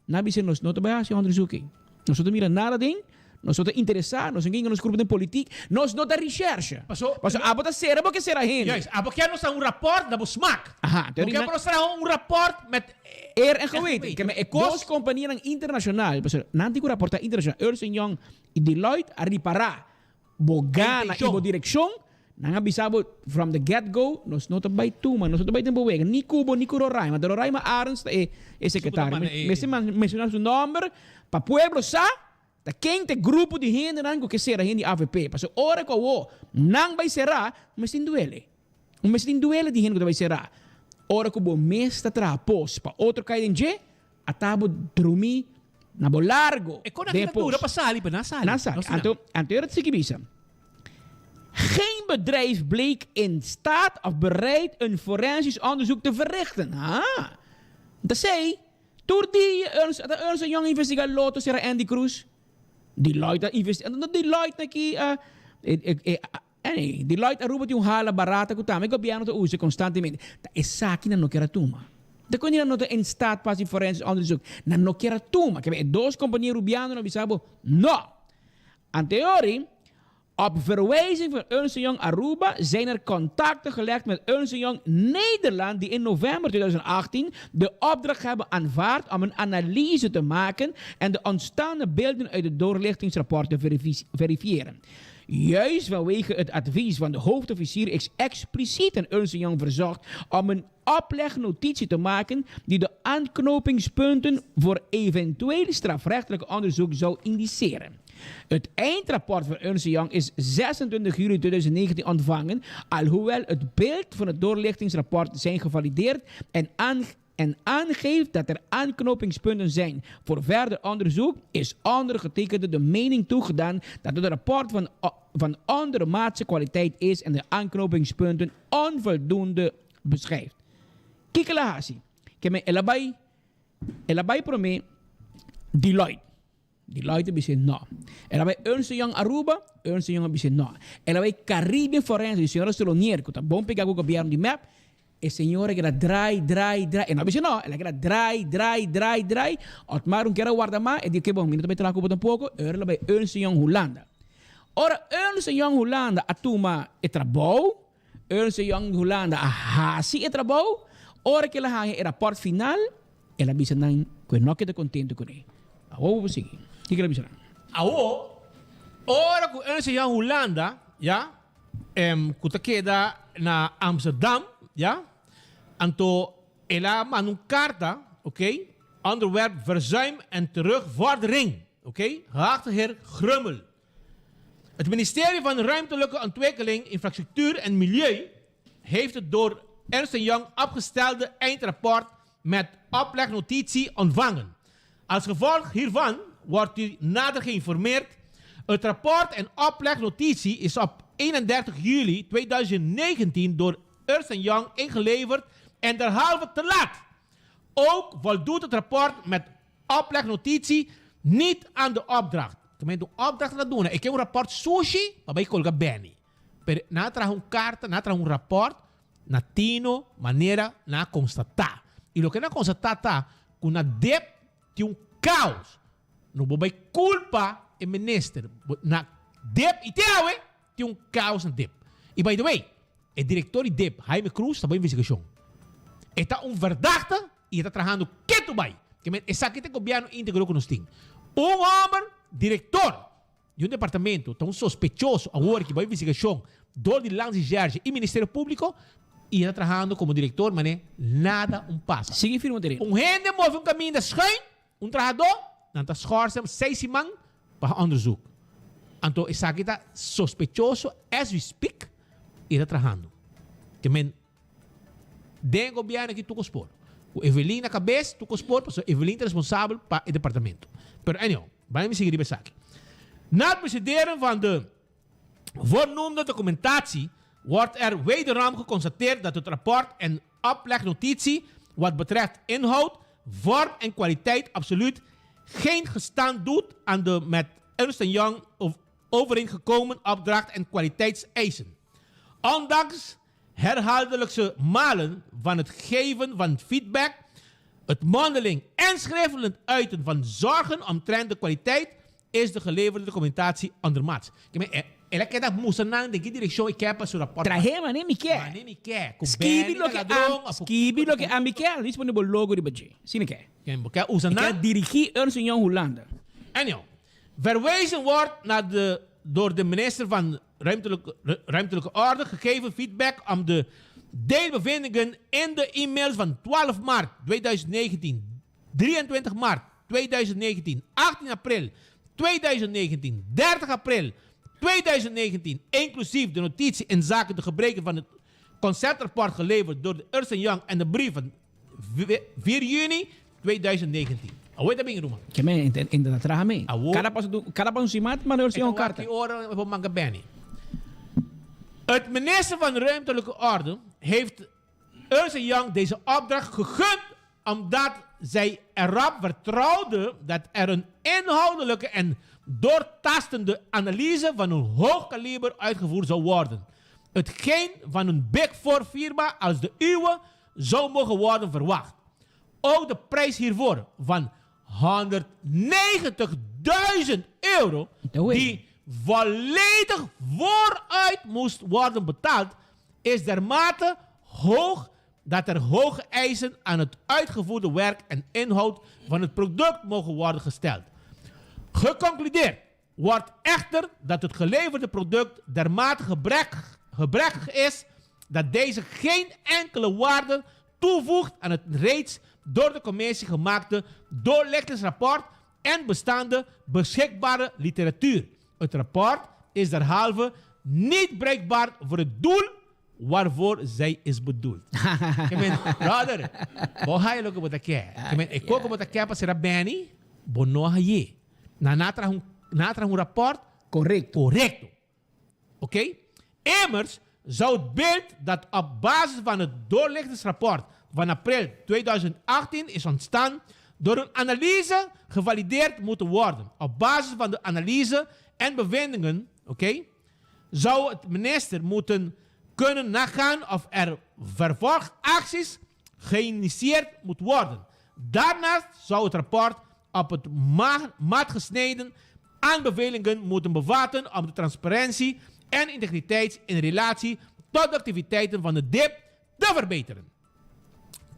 S14: Nabi se nos nota bij onderzoeking. Nos nota mira nada ding. Nos nota interessar, nos ninguém nos grupo de politiek, nos nota recherche. Passou abota será porque será gente.
S13: Yes, porque nós temos rapport da Busmak.
S14: Aha,
S13: porque nós temos rapport met
S14: en geweten. Ik heb dos companhías internacional, pues nanti ku rapporta internacional Ernst Young e Deloitte a riparar bogana e direction. Nanga bisabo from the get go, nos nota by tuma, nos nota by tempo wega, ni Kubo ni Roraima, de Roraima Arns e secretário. Mencionar su nombre pa pueblo sa. Da quem tem grupo de gente não que será gente AVP, porque ora que o não vai será, mas tem duele de gente que vai será. Ora que o mês está trapos, para outro cair em je, a tabo dormir na bo largo.
S13: E quando a criatura passar ali, na sala.
S14: Anterior het sikibisa. Geen bedrijf bleek in staat of bereid een forensisch onderzoek te verrichten. Dat zei, door die Ernst Young investigatie Lotus será Andy Cruz. Deloitte Deloitte aqui Deloitte Aruba tem hala barata que também o governo usa constantemente. Essa aqui não quer tuma. Da quando não tem staat pas in forensisch onderzoek, não quer tuma. Que dois companhias rubiano não bisabo. No. Anteori op verwijzing van Ernst Young Aruba zijn er contacten gelegd met Ernst Young Nederland die in november 2018 de opdracht hebben aanvaard om een analyse te maken en de ontstaande beelden uit het doorlichtingsrapport te verifiëren. Juist vanwege het advies van de hoofdofficier is expliciet aan Ernst Young verzocht om een oplegnotitie te maken die de aanknopingspunten voor eventueel strafrechtelijk onderzoek zou indiceren. Het eindrapport van Ernst Young is 26 juli 2019 ontvangen, alhoewel het beeld van het doorlichtingsrapport zijn gevalideerd en aangeeft dat er aanknopingspunten zijn voor verder onderzoek, is ondergetekende de mening toegedaan dat het rapport van ondermaatse kwaliteit is en de aanknopingspunten onvoldoende beschrijft. Kikelahasi, keme elabay prome Deloitte bisa no. Ela vai Ernst Young Aruba, Ernst Young bisa no. Ela vai Caribbean Forensic, a senhora Stronier, que tá bom pegar o governo de map, e senhora que ela dry. E não bisa no, ela que ela dry. Otmar que era guardamar, e diz que bom, minuto vai trago um pouco, ela vai Ernst Young Holanda. Ora Ernst Young Holanda atuma e trabou, Ernst Young Holanda a hasi e trabou, ora que ela ha rapport final, ela bisa não que não queda contente com ele. Vamos seguir. O que ela bisa?
S13: Ora que Ernst Young Holanda, ja, que queda na Amsterdam, ja, anto ela man een carta, oké, onderwerp verzuim en terugvordering, oké, geachte heer Grummel. Het ministerie van Ruimtelijke Ontwikkeling, Infrastructuur en Milieu heeft het door Ernst Young opgestelde eindrapport met oplegnotitie ontvangen. Als gevolg hiervan wordt u nader geïnformeerd. Het rapport en oplegnotitie is op 31 juli 2019 door Ernst Young ingeleverd en derhalve te laat. Ook voldoet het rapport met oplegnotitie Niet aan de opdracht. Kami de opdracht na doen. Ik heb een rapport sushi, waarbij ik kolga beni. Per na tra een kaart, na tra een rapport, na tino manera na constatar. E lo que na constatar, com na dep de um caos. No bobai culpa e minister. Na dep iteawe de um caos na dep. E by the way, o diretor de dep, Jaime Cruz, está em investigação. Está um verdachte e está trabalhando quieto vai. Que men essa que tem governo íntegro que nós tem. Homem, diretor de um departamento, está um sospechoso agora que vai em investigação do de Lance Gerge e Ministério Público e está trabalhando como diretor, mas nada passa.
S14: Sigue firme dele.
S13: Gente move caminho da schuin, trabalhador, dan está schorsen 6 man para onderzoek. Então essa que está sospechoso as we speak e está trabalhando. Que men den governo que tu cospor. O Evelyn na cabeça, tu cospor, porque Evelyn é responsável para o departamento. Pero anyhow, vamos seguir bij zaken. Na het bestuderen van de voornoemde documentatie wordt er wederom geconstateerd dat het rapport en oplegnotitie wat betreft inhoud, vorm en kwaliteit absoluut geen gestand doet aan de met Ernst & Young overeengekomen opdracht en kwaliteitseisen. Ondanks herhaaldelijkse malen van het geven van feedback, het mondeling en schriftelijk uiten van zorgen omtrent de kwaliteit is de geleverde documentatie ondermaats. Ela quer dar musa na de que direção e quer para seu rapport.
S14: Trahe man nem quer.
S13: Nem quer.
S14: Skibi lo que ambi quer, disponível logo de budget. Sim quer.
S13: Quer usa na
S14: dirigir Ernst & Young Hollanda.
S13: Anyhow, verwezen wordt naar de door de minister van Ruimtelijke Orde gegeven feedback om de deelbevindingen in de e-mails van 12 maart 2019, 23 maart 2019, 18 april 2019, 30 april 2019, inclusief de notitie in zaken de gebreken van het conceptrapport geleverd door de Ernst & Young en de brief van 4 juni 2019. Awet abing rumah.
S14: Keme inderdaad traha mee. Cada pas simat maar Ernst & Young karta.
S13: Het minister van Ruimtelijke Orde heeft Ernst & Young deze opdracht gegund omdat zij erop vertrouwde dat er een inhoudelijke en doortastende analyse van een hoog kaliber uitgevoerd zou worden. Hetgeen van een Big Four firma als de uwe zou mogen worden verwacht. Ook de prijs hiervoor van €190.000 die volledig vooruit moest worden betaald, is dermate hoog dat er hoge eisen aan het uitgevoerde werk en inhoud van het product mogen worden gesteld. Geconcludeerd wordt echter dat het geleverde product dermate gebrekkig is dat deze geen enkele waarde toevoegt aan het reeds door de commissie gemaakte doorlichtingsrapport en bestaande beschikbare literatuur. Het rapport is derhalve niet bereikbaar voor het doel waarvoor zij is bedoeld. Brother, hoe ga je lopen met dat? Ik kook met dat als er beni, bono je. Natra een rapport correcto. Oké? Immers zou het beeld dat op basis van het doorlichtingsrapport van april 2018 is ontstaan door een analyse gevalideerd moeten worden. Op basis van de analyse en bevindingen, zou het minister moeten kunnen nagaan of er vervolgacties geïnitieerd moet worden. Daarnaast zou het rapport op het maat gesneden aanbevelingen moeten bevatten om de transparantie en integriteit in relatie tot de activiteiten van de DIP te verbeteren.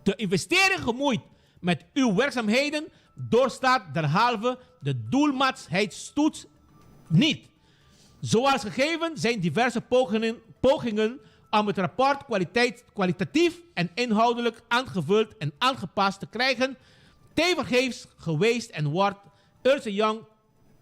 S13: De investering gemoeid met uw werkzaamheden doorstaat derhalve de doelmatigheidstoets niet. Zoals gegeven zijn diverse pogingen om het rapport kwalitatief en inhoudelijk aangevuld en aangepast te krijgen tevergeefs geweest en wordt Ernst & Young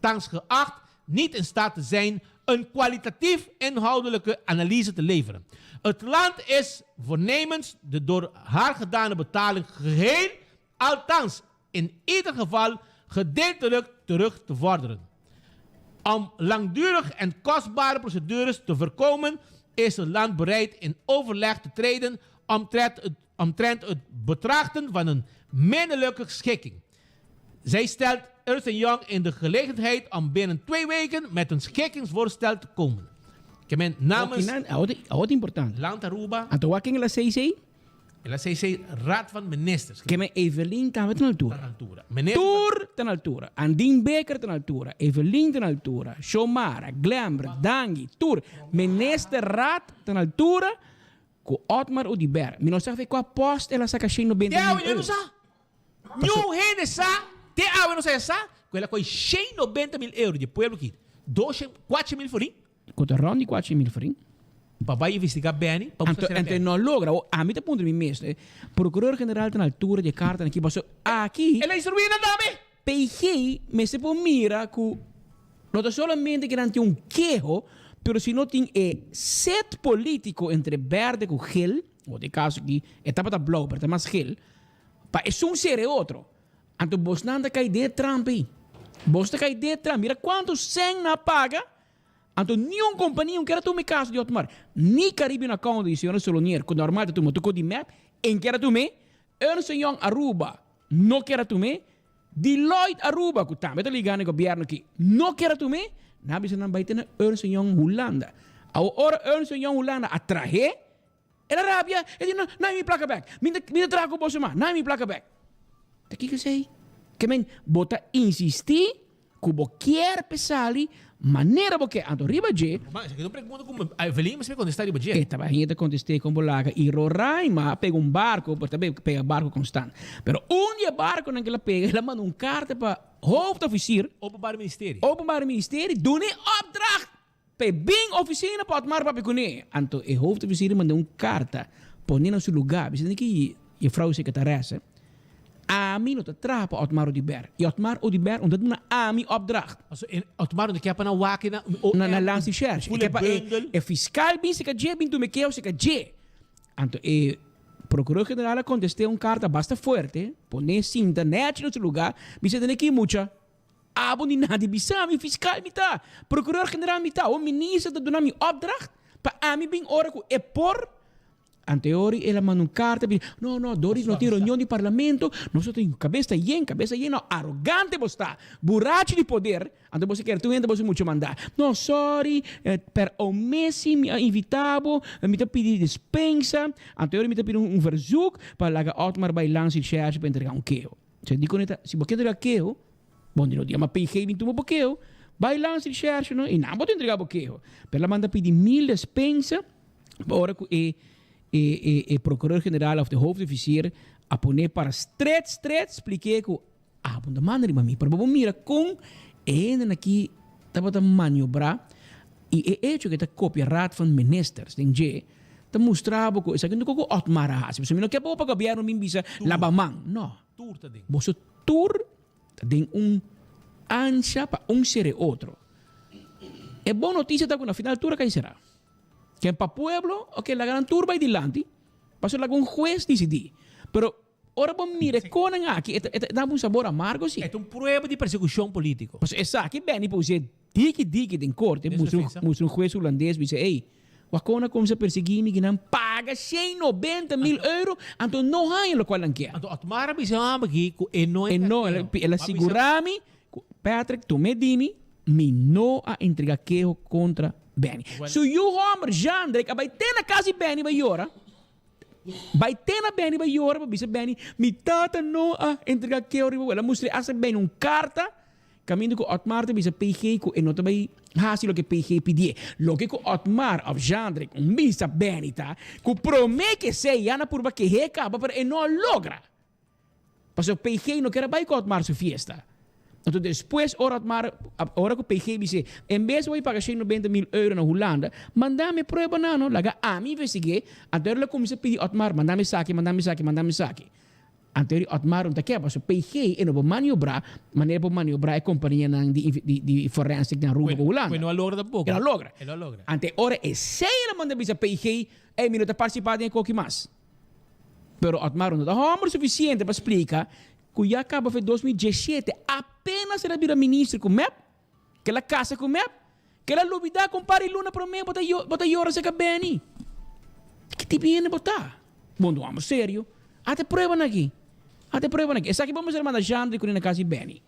S13: thans geacht niet in staat te zijn een kwalitatief inhoudelijke analyse te leveren. Het land is voornemens de door haar gedane betaling geheel, althans in ieder geval gedeeltelijk terug te vorderen. Om langdurig en kostbare procedures te voorkomen is het land bereid in overleg te treden omtrent het betrachten van een middelijke schikking. Zij stelt Ernst Young in de gelegenheid om binnen 2 weken met een schikkingsvoorstel te komen. Ik ben namens
S14: Wat important.
S13: Land Aruba
S14: En toen wat ging la CC?
S13: la CC Raad van Ministers.
S14: Que me Evelyn estava ten altura. Tour ten altura. Andin Becker ten altura. Evelyn ten altura. Shomara, Glambre, Dangi, Tour. Minister Raad ten altura. Com Otmar Odiber. Mi non sa qua post ela sa cachino ben.
S13: Ja, eu não sa. New rede sa. Te awe não sa sa. Quella coi 190.000 euro de pueblo aqui. 4.000 forinhos.
S14: Com a ronda de 4.000 forinhos.
S13: Papai investiga bene.
S14: Então não logra. A mim tá ponto de mim mesmo. Procurador-Geral tá na altura de carta aqui. Passou aqui.
S13: Ela instruiu na dame.
S14: PG me se pode mira que não solamente que não tem quejo, pero se não tem set político entre verde e gel, ou de caso aqui, etapa da blauw, pero mais gel, para é ser outro. Então você não cai de Trump aí. Você cai de Trump. Mira quanto 100 na paga. Então, nenhuma companhia quer tu me caso de Otmar. Ni Caribbean Account de senhora Solonier, que normal tu me tocou de map, em quer tu me, Ernst Young Aruba, não quer tu me, Deloitte Aruba, que também está ligando o governo aqui, não quer tu me, na bisa não vai ter Ernst Young Holanda. A hora Ernst Young Holanda atrahe, ela rabia, ele não me placa back, me trago o bolso mais, não me placa back. O que sei? Que men, bota insistir, que bo quer pesali, maneira porque ando riba je.
S13: Mas eu não pergunto como a Evelyn mas me contestar riba je.
S14: Estava ainda contestei com bolaga e Roraima pega barco, porque também pega barco constante. Pero dia barco naquela pega, ela manda carta para hoofdofficier.
S13: Openbaar ministerie.
S14: Openbaar ministerie, doen een opdracht. Pe bing oficina para Otmar Papicone. Anto e hoofdofficier manda carta, põe no seu lugar. Bisa que je vrouw secretaresse. Ami no te trapa Otmar Odiber. E Otmar Odiber omdat na Ami opdracht.
S13: Also Otmar de kepa na waki
S14: na lansi cherche. Ik heb fiscal bin se ka je bin tu me keo se ka je. Anto procurador-geral contestou carta basta fuerte, pone cinta net no seu lugar, bisa tem aqui mucha. Abo ni nadi bisa mi fiscal mita. Procurador-geral mita, o ministro da dona mi opdracht pa Ami bin ora ku e por anteori ela manda carta, no, Doris não tem reunião de parlamento, nós temos cabeça llena, arrogante você está, buraco de poder, então você quer, tu ainda você muito mandar. No, sorry, per um mês me invitado, me tá pedindo dispensa, anteori me tá pedindo verzoek, para laga Otmar bij langs de charge para entregar quejo. Se digo neta, se você entregar quejo, bom dia, dia, mas PG me toma quejo, bij langs de charge, no, e não pode entregar quejo. Per la manda pedir 1000 dispensa, ora que procurador-geral of de hoofdofficier a poner para stret, expliquei que bunda maneira mami, para bom mira com ainda aqui tava a maniobrar e hecho que tá copia raad van ministers, den je tá mostrava que isso aqui não com Otmar Haas, você não quer para o governo mim bisa labamang, no.
S13: Tour tá dentro.
S14: Você tour tem ancha para ser outro. É boa notícia tá com na final tour que será. Que para pueblo, ok, la gran turba y dilante, pasó la con juez decidir. Pero ahora vamos mire con aquí, dá un sabor amargo sí.
S13: Es una prueba de persecución política.
S14: Pues exacto, que bem, pues diki en corte, un juez holandés dice, hey, wakona como se perseguir me que não paga 190.000 euros, então não há lo qual quer.
S13: Então Otmar me chama aqui, e não
S14: ela segura-me, Patrick, tu me dimi, me não a entregar quejo contra Benny. So you homer Jandrek, vai ter na casa Benny vai ora. Vai ter na Benny vai ora, para dizer Benny, mi tata no a entregar que ora, ela mostra essa Benny carta, caminho com Otmar, bisa PG ko e nota vai hasi lo que PG pedir. Lo que com Otmar of Jandrek, bisa Benny ta, ku promete que sei ana por que recaba, pero não logra. Mas o PG não quer vai com Otmar sua fiesta. Então, depois, ora que o PG disse, em vez de pagar 190.000 euros na Holanda, mandame prova não, laga a mim investiguei, até ela começa a pedir Otmar, mandame saque. Até Otmar não quer, mas o PG não vai maniobrar, maneira para maniobrar a companhia de forensic na Rua Holanda.
S13: Mas não logra pouco.
S14: Ela logra. Até ora, se ela manda a PG, é melhor participar em qualquer mais. Pero Otmar não dá o suficiente para explicar que já acaba em 2017, apenas era vira ministro com MEP, que ela casa com MEP, que ela lubida com pari luna para mim, bota llora se bem. Que tipo de botar? Bom, vamos sério. Até prova aqui. Até prueba na essa que vamos ser mandar Jandri com na casa Benny.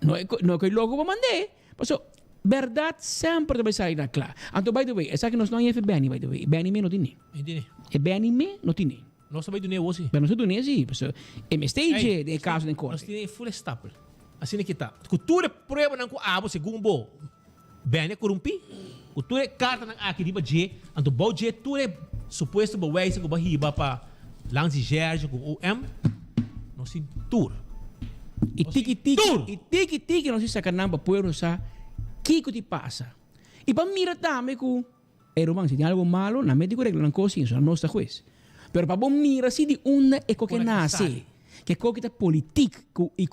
S14: Não é que logo vou mandar. Passo verdade sempre vai sair na clara. Então, by the way, essa que nós não é Benny, by the way. Benny me não tem. E Benny me não tem.
S13: Nós também do Neo sim.
S14: Mas nós do Neo sim. Passo stage de caso de corte.
S13: Nós temos full staple. Assim que tá. Cultura prueba não com abo segundo Benny corrompi. Cultura carta não aqui riba J. Então, bom J tu é suposto bo way se go bahiba pa Lanzi Gerge com OM. Nós temos tour.
S14: E tiki-tiki, não se sacanamba, puedo sa, kiko te passa. E para mira também com, romano, se tem algo malo, na médico regla não coisa, isso não está juiz. Pero para bom mira, se de uma é que nasce, que coque tá político, e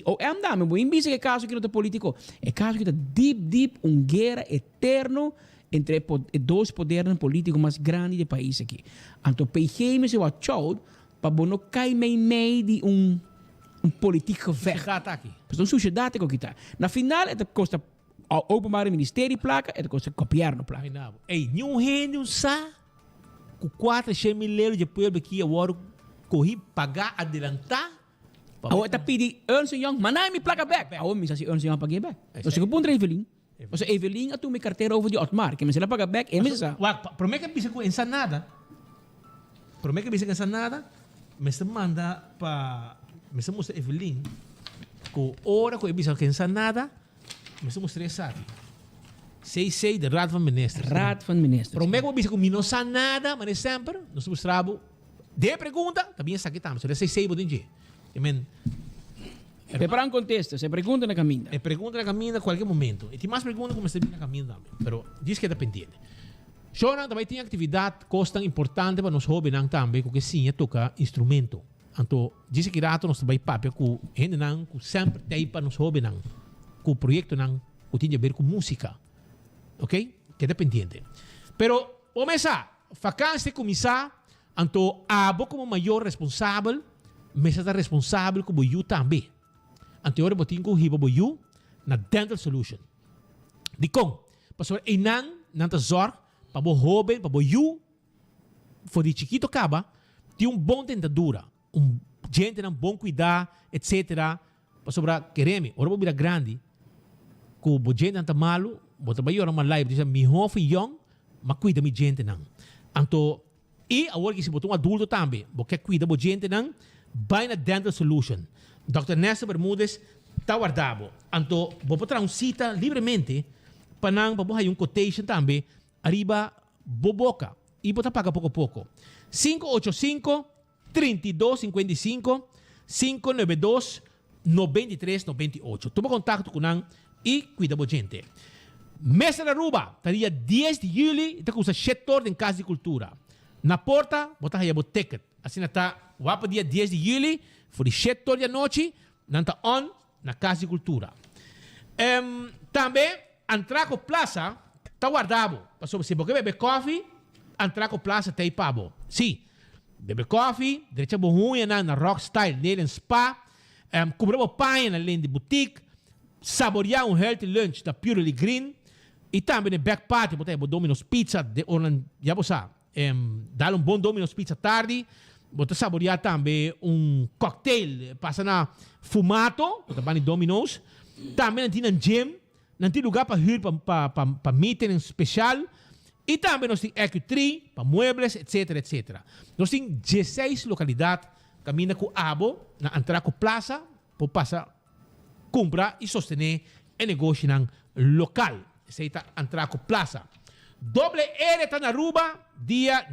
S14: o dame, vou embisa que caso que não tá político, é caso que tá deep, guerra eterno, entre dois poderes políticos mais grandes do país aqui. Então, PGM se vai choud, para bom não cair meio de político weg. Dus een sociedade que está. Na final, het kost o openbaar ministerie placa, het kost copiar no placa.
S13: Ei, nenhum reino sa com 400 mil euros de povo aqui agora corri pagar adelantar.
S14: Awak tak pidi Ernst Young, mana mi placa back? Awak misa si Ernst Young pagar back. Dus ik pun Evelyn. Dus Evelyn atu mi carteira over de Otmar, que me sela pagar back, misa.
S13: Wak, promete que bisa com ensanada. Promete que bisa com ensanada, me se manda pa me se mostra Evelyn com hora com bisa com ensanada, me se mostra essa. Sei de Raad van Ministers.
S14: Raad van Ministers.
S13: Promete que bisa com minosa nada, mas sempre nos mostrava de pergunta, também está aqui também. So sei bodin je. Amen.
S14: Preparar contexto, se pergunta na caminho.
S13: E pergunta na caminho a qualquer momento. E tem mais perguntas como se na caminho também. Pero diz que é dependente. Shona também tem atividade costa importante para nós jovens também, porque sim, é tocar instrumento. Então, diz que rato nós também papel com gente não, com sempre tem para nós jovens não, com projeto não, que tem a ver com música. Ok? Que é dependente. Pero, começar, vacância começar, então, abo como maior responsável, mas está responsável como eu também. Então, eu botinho com hiba boyu na Dental Solution. Di kong, pastor inang nanta zor, para bo jovem, para bo you, for de chiquito acaba, tem bom dentadura, gente não bom cuidar, etc. Pastor para quereme, ora bo bira grande, com bo gente nanta malo, bo trabalho ora uma live, diz mi hof young, ma cuida mi gente não. Então, e agora que se botou adulto também, bo quer cuida bo gente não, vai na Dental Solution. Dr. Néstor Bermúdez está guardado. Então, vou botar uma cita livremente para não fazer um quotation também, arriba boboca. E botar paga pouco a pouco. 585-3255, 592-9398. Toma contato com nós e cuida da gente. Mesa da Aruba, dia 10 de julho, está com o setor em Casa de Cultura. Na porta, botar aí o ticket. Assim está, o dia 10 de julho, for de 7 da noite, nanta on na Casa de Cultura. Também, Antraco Plaza, está guardado. Se você beber coffee, Antraco Plaza tem pabo. Sim, beber coffee, direita boa na Rock Style, nele spa, cobrar o pai na linha de boutique, saborear healthy lunch da Purely Green, e também no back party, botar Domino's Pizza, de Orlando, já você sabe, dar bom Domino's Pizza tarde, botar saborear também cocktail, passa na fumato, botar bani Domino's, também não tem gym, não tem lugar para ir para meeting especial, e também nós temos EQ3, para muebles, etc. Nós temos 16 localidades, caminha com abo, na Antraco Plaza, para passar, comprar e sostener o negócio local. Esse é Antraco Plaza. Doble R está na Aruba, dia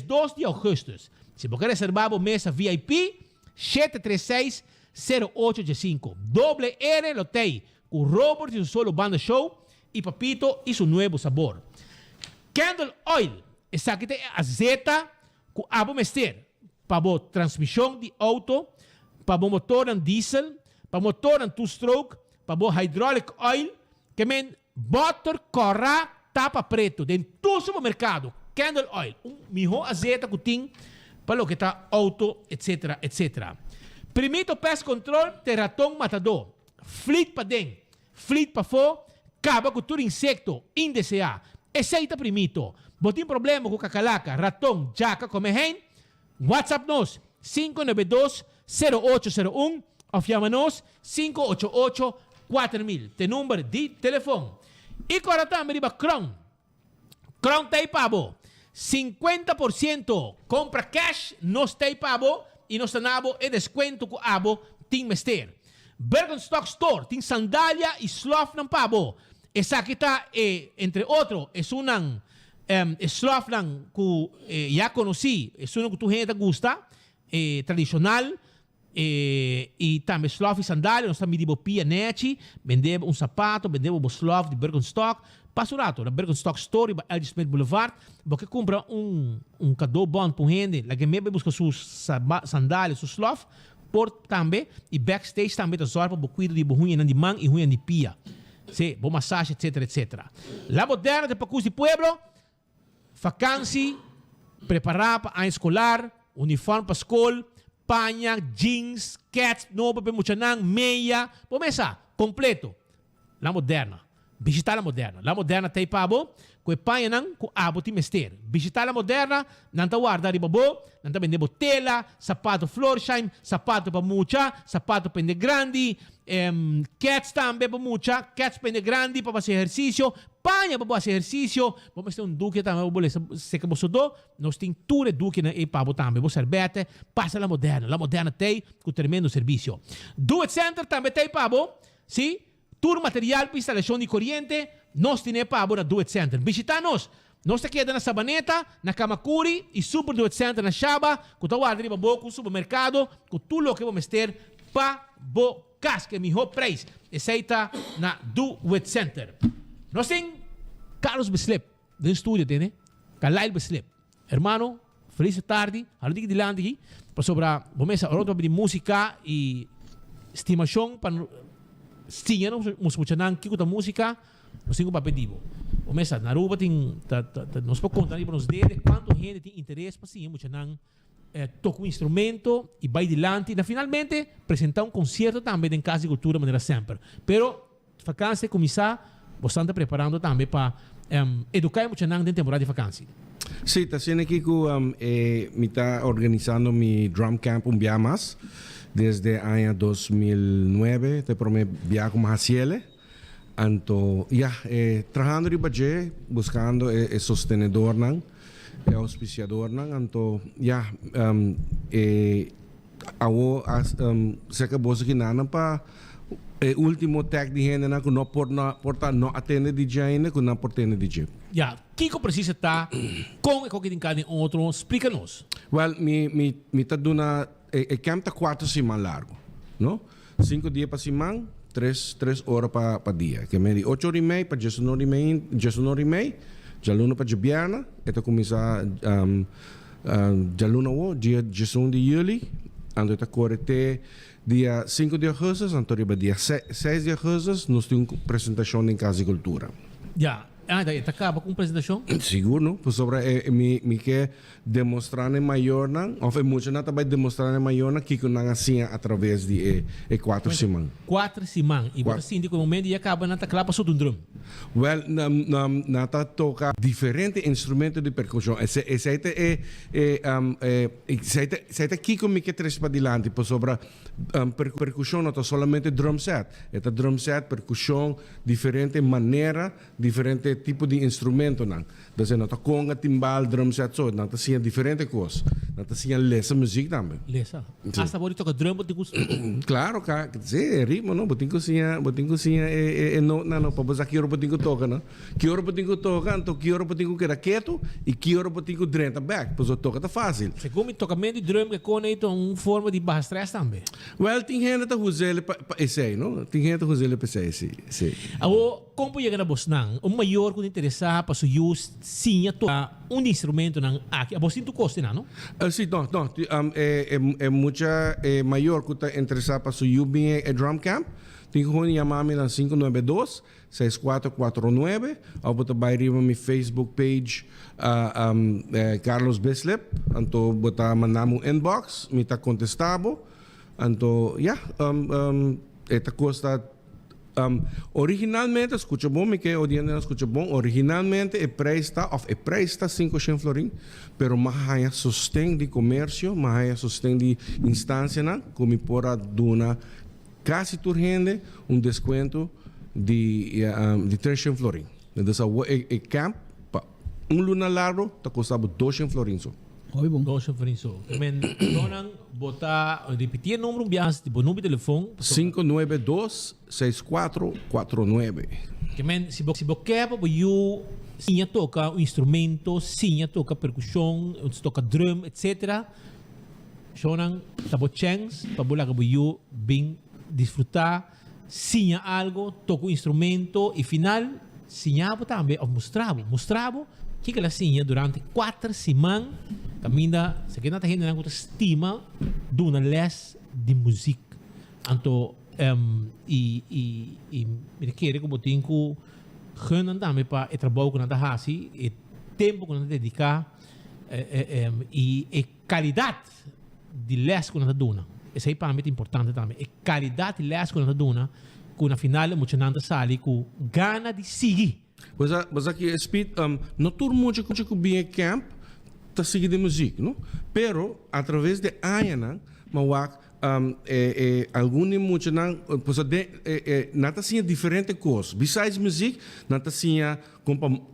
S13: 12 de agosto. Se você reservar a mesa VIP, 736-0815. Doble R lo tem com Robert e seu solo banda show e Papito e seu novo sabor. Candle Oil, essa aqui tem azeta com abo mester para a transmissão de auto, para o motor em diesel, para o motor em two-stroke, para o hydraulic oil, que men butter corra tapa preto dentro do supermercado. Candle Oil, melhor azeta que tem para o que está auto, etc. Primeiro pest control, tem ratão matador. Fleet para dentro, fleet para fora, acaba com todo insecto indesejado. Esse aí está primeiro. Botem problema com cacalaca, ratão, jaca, come hen, WhatsApp nos 0801 of llama-nos 588-4000. Te número de telefone. E agora também riba Crown. Crown tem pabo. 50% compra cash, nós tem pabo e nós tenamos e desconto com abo tem mester. Bergenstock Store tem sandália e slof ng pabo. Essa aqui tá, entre outros, é uma slof que já conheci, é uma que tu gente gosta, tradicional, e também slof e sandália, nós também medimos pia nete, vendemos sapato, vendemos slof de Bergenstock. Passa o rato, na Bergenstock Store, na Elgin Smith Boulevard, você compra cadeau bom para gente, lá que me busca suas sandálias, suas slof, por também, e backstage também da zorra para cuidar de ruim de mão e ruim de pia. Sim, boa massagem, etc. La Moderna de Pacus de Pueblo, vacância, preparar para a escolar, uniforme para a escola, panha, jeans, cats, novo para muchanang, meia, pomesa, completo. La Moderna. Visitar La Moderna. La Moderna tem pabo, com panha nang, com abo ti mester. Visitar La Moderna, nanta guarda ribabo, nanta vendebo tela, sapato Florsheim, sapato para mucha, sapato pende grandi, cats também para mucha, cats pende grandi para fazer exercício, panha para fazer exercício, vamos ter duque também, se que você do, nós tem tudo duque na e pabo também, você servete, passa La Moderna tem com tremendo serviço. Do It Center também tem pabo, sim? Todo material para instalação de corrente, nós temos para a Do It Center. Visita-nos. Nós aqui na Sabaneta, na Kamakuri e Super Do It Center na Shaba, com o guarda riba boco, o supermercado, com tudo o que vamos ter para bocas, que é o melhor preço. Aceita na Do It Center. Nós temos Carlos Beslip, do estúdio, né? Kalail Beslip. Hermano, feliz tarde. Haldig de land aqui, para sobre a de música e estimação para sim, não música não que a música não sei como pedido. O mesa na rua tem nós podemos contar aí para nos dedos quanto gente tem interesse para sim música não toca um instrumento e vai adiante e finalmente apresentar concerto também em Casa de Cultura maneira sempre. Pero vacância começar bastante preparando também para educar música não em temporada de vacância.
S18: Sim, está sendo aqui que me está organizando mi drum camp dia mais. Desde el año 2009, te promete viajar como Haciele. Anto, trabajando en Baje, buscando el sostenedor, el auspiciador, anto, se acabó que nada para el último tag de gente que no porta no atende DJ, que no porta DJ.
S13: Kiko precisa estar com o que tem cada outro, explica-nos.
S18: Well, me está dando el camp está 4 semanas largo, ¿no? 5 días para semana, 3 horas para día. Que me di 8 horas y media para 10 horas y media, ya luna para viernes, esto comienza ya luna dia 11 de julio, ando está correte dia 5 de agosto, ando arriba dia 6 de agosto, nós temos uma apresentação em Casa de Cultura.
S13: Está acaba com apresentação?
S18: Seguro, não? Por sobre me quer demonstrar maior, não? Ou foi muito não também demonstrar maior, não? Que não assim através de 4 semanas.
S13: 4 semanas. E você indica o momento e acaba na tecla para um drum.
S18: Well, na toca diferentes instrumentos de percussão. Esse aqui como me quer trazer para diante, por sobre percussão não é somente drum set. É drum set, percussão, diferente maneira, diferente tipo de instrumento não. Então não tá conga, timbal, drum set só, não tá assim diferente coisa. Não tá assim lessa música também.
S13: Lessa. Hasta por toca drum botin gusto.
S18: Claro, cara, sim, ritmo não, botin cozinha, não para você aqui hora botin toca, não. Que hora botin toca, então que hora botin que era quieto e que hora botin drenta back, pois o toca tá fácil.
S13: Segundo tocamento de drum que conecta uma forma de barra stress também.
S18: Well, tem gente que usa ele para esse, não? Tem gente que usa ele para esse, sim.
S13: Como chega na Bosnan, o maior que interessa para o use sim um instrumento não aqui. A você tu custa não?
S18: Sim, não. É muito maior que está interessado para o use bem é drum camp. Tem que chamar-me na 592-6449 ou botar vai riba mi Facebook page Carlos Beslip. Então botar mandar um inbox, me tá contestado. Então, esta custa Originalmente, escucha bom, me que odiando escucha bom, originalmente o preço está 500 florin, pero mais sustém de comércio, mais sustém de instância, como por dona quase turgente desconto de 300 florin. Então, o camp, luna largo, está custando 200 florin.
S13: Oi, bom. 200 florin. Men, donan, botar, repetir o número, tipo, número de telefone.
S18: 592-6449.
S13: Que men, se você quer, você sim toca o instrumento, sim toca percussão, toca drum, etc. Sonan, tabo chance, para bolar que você bem desfrutar, sim algo, toca o instrumento e final, sim também, mostrava que ela sim durante 4 semanas, caminha, se que não está tendo estima de uma les de música. Então, me quer que eu tenho que também para o trabalho que nós fazemos, o tempo que nós dedicamos e a qualidade de les que nós damos. Isso é para mim importante também. A qualidade de les que nós damos, que na final muita gente sai com gana de seguir.
S18: Mas aqui, Speed, não todo mundo que vem camp está seguindo música, não? Pero, através de anos, alguns muitos não tinha diferente coisas. Besides music, não tinha como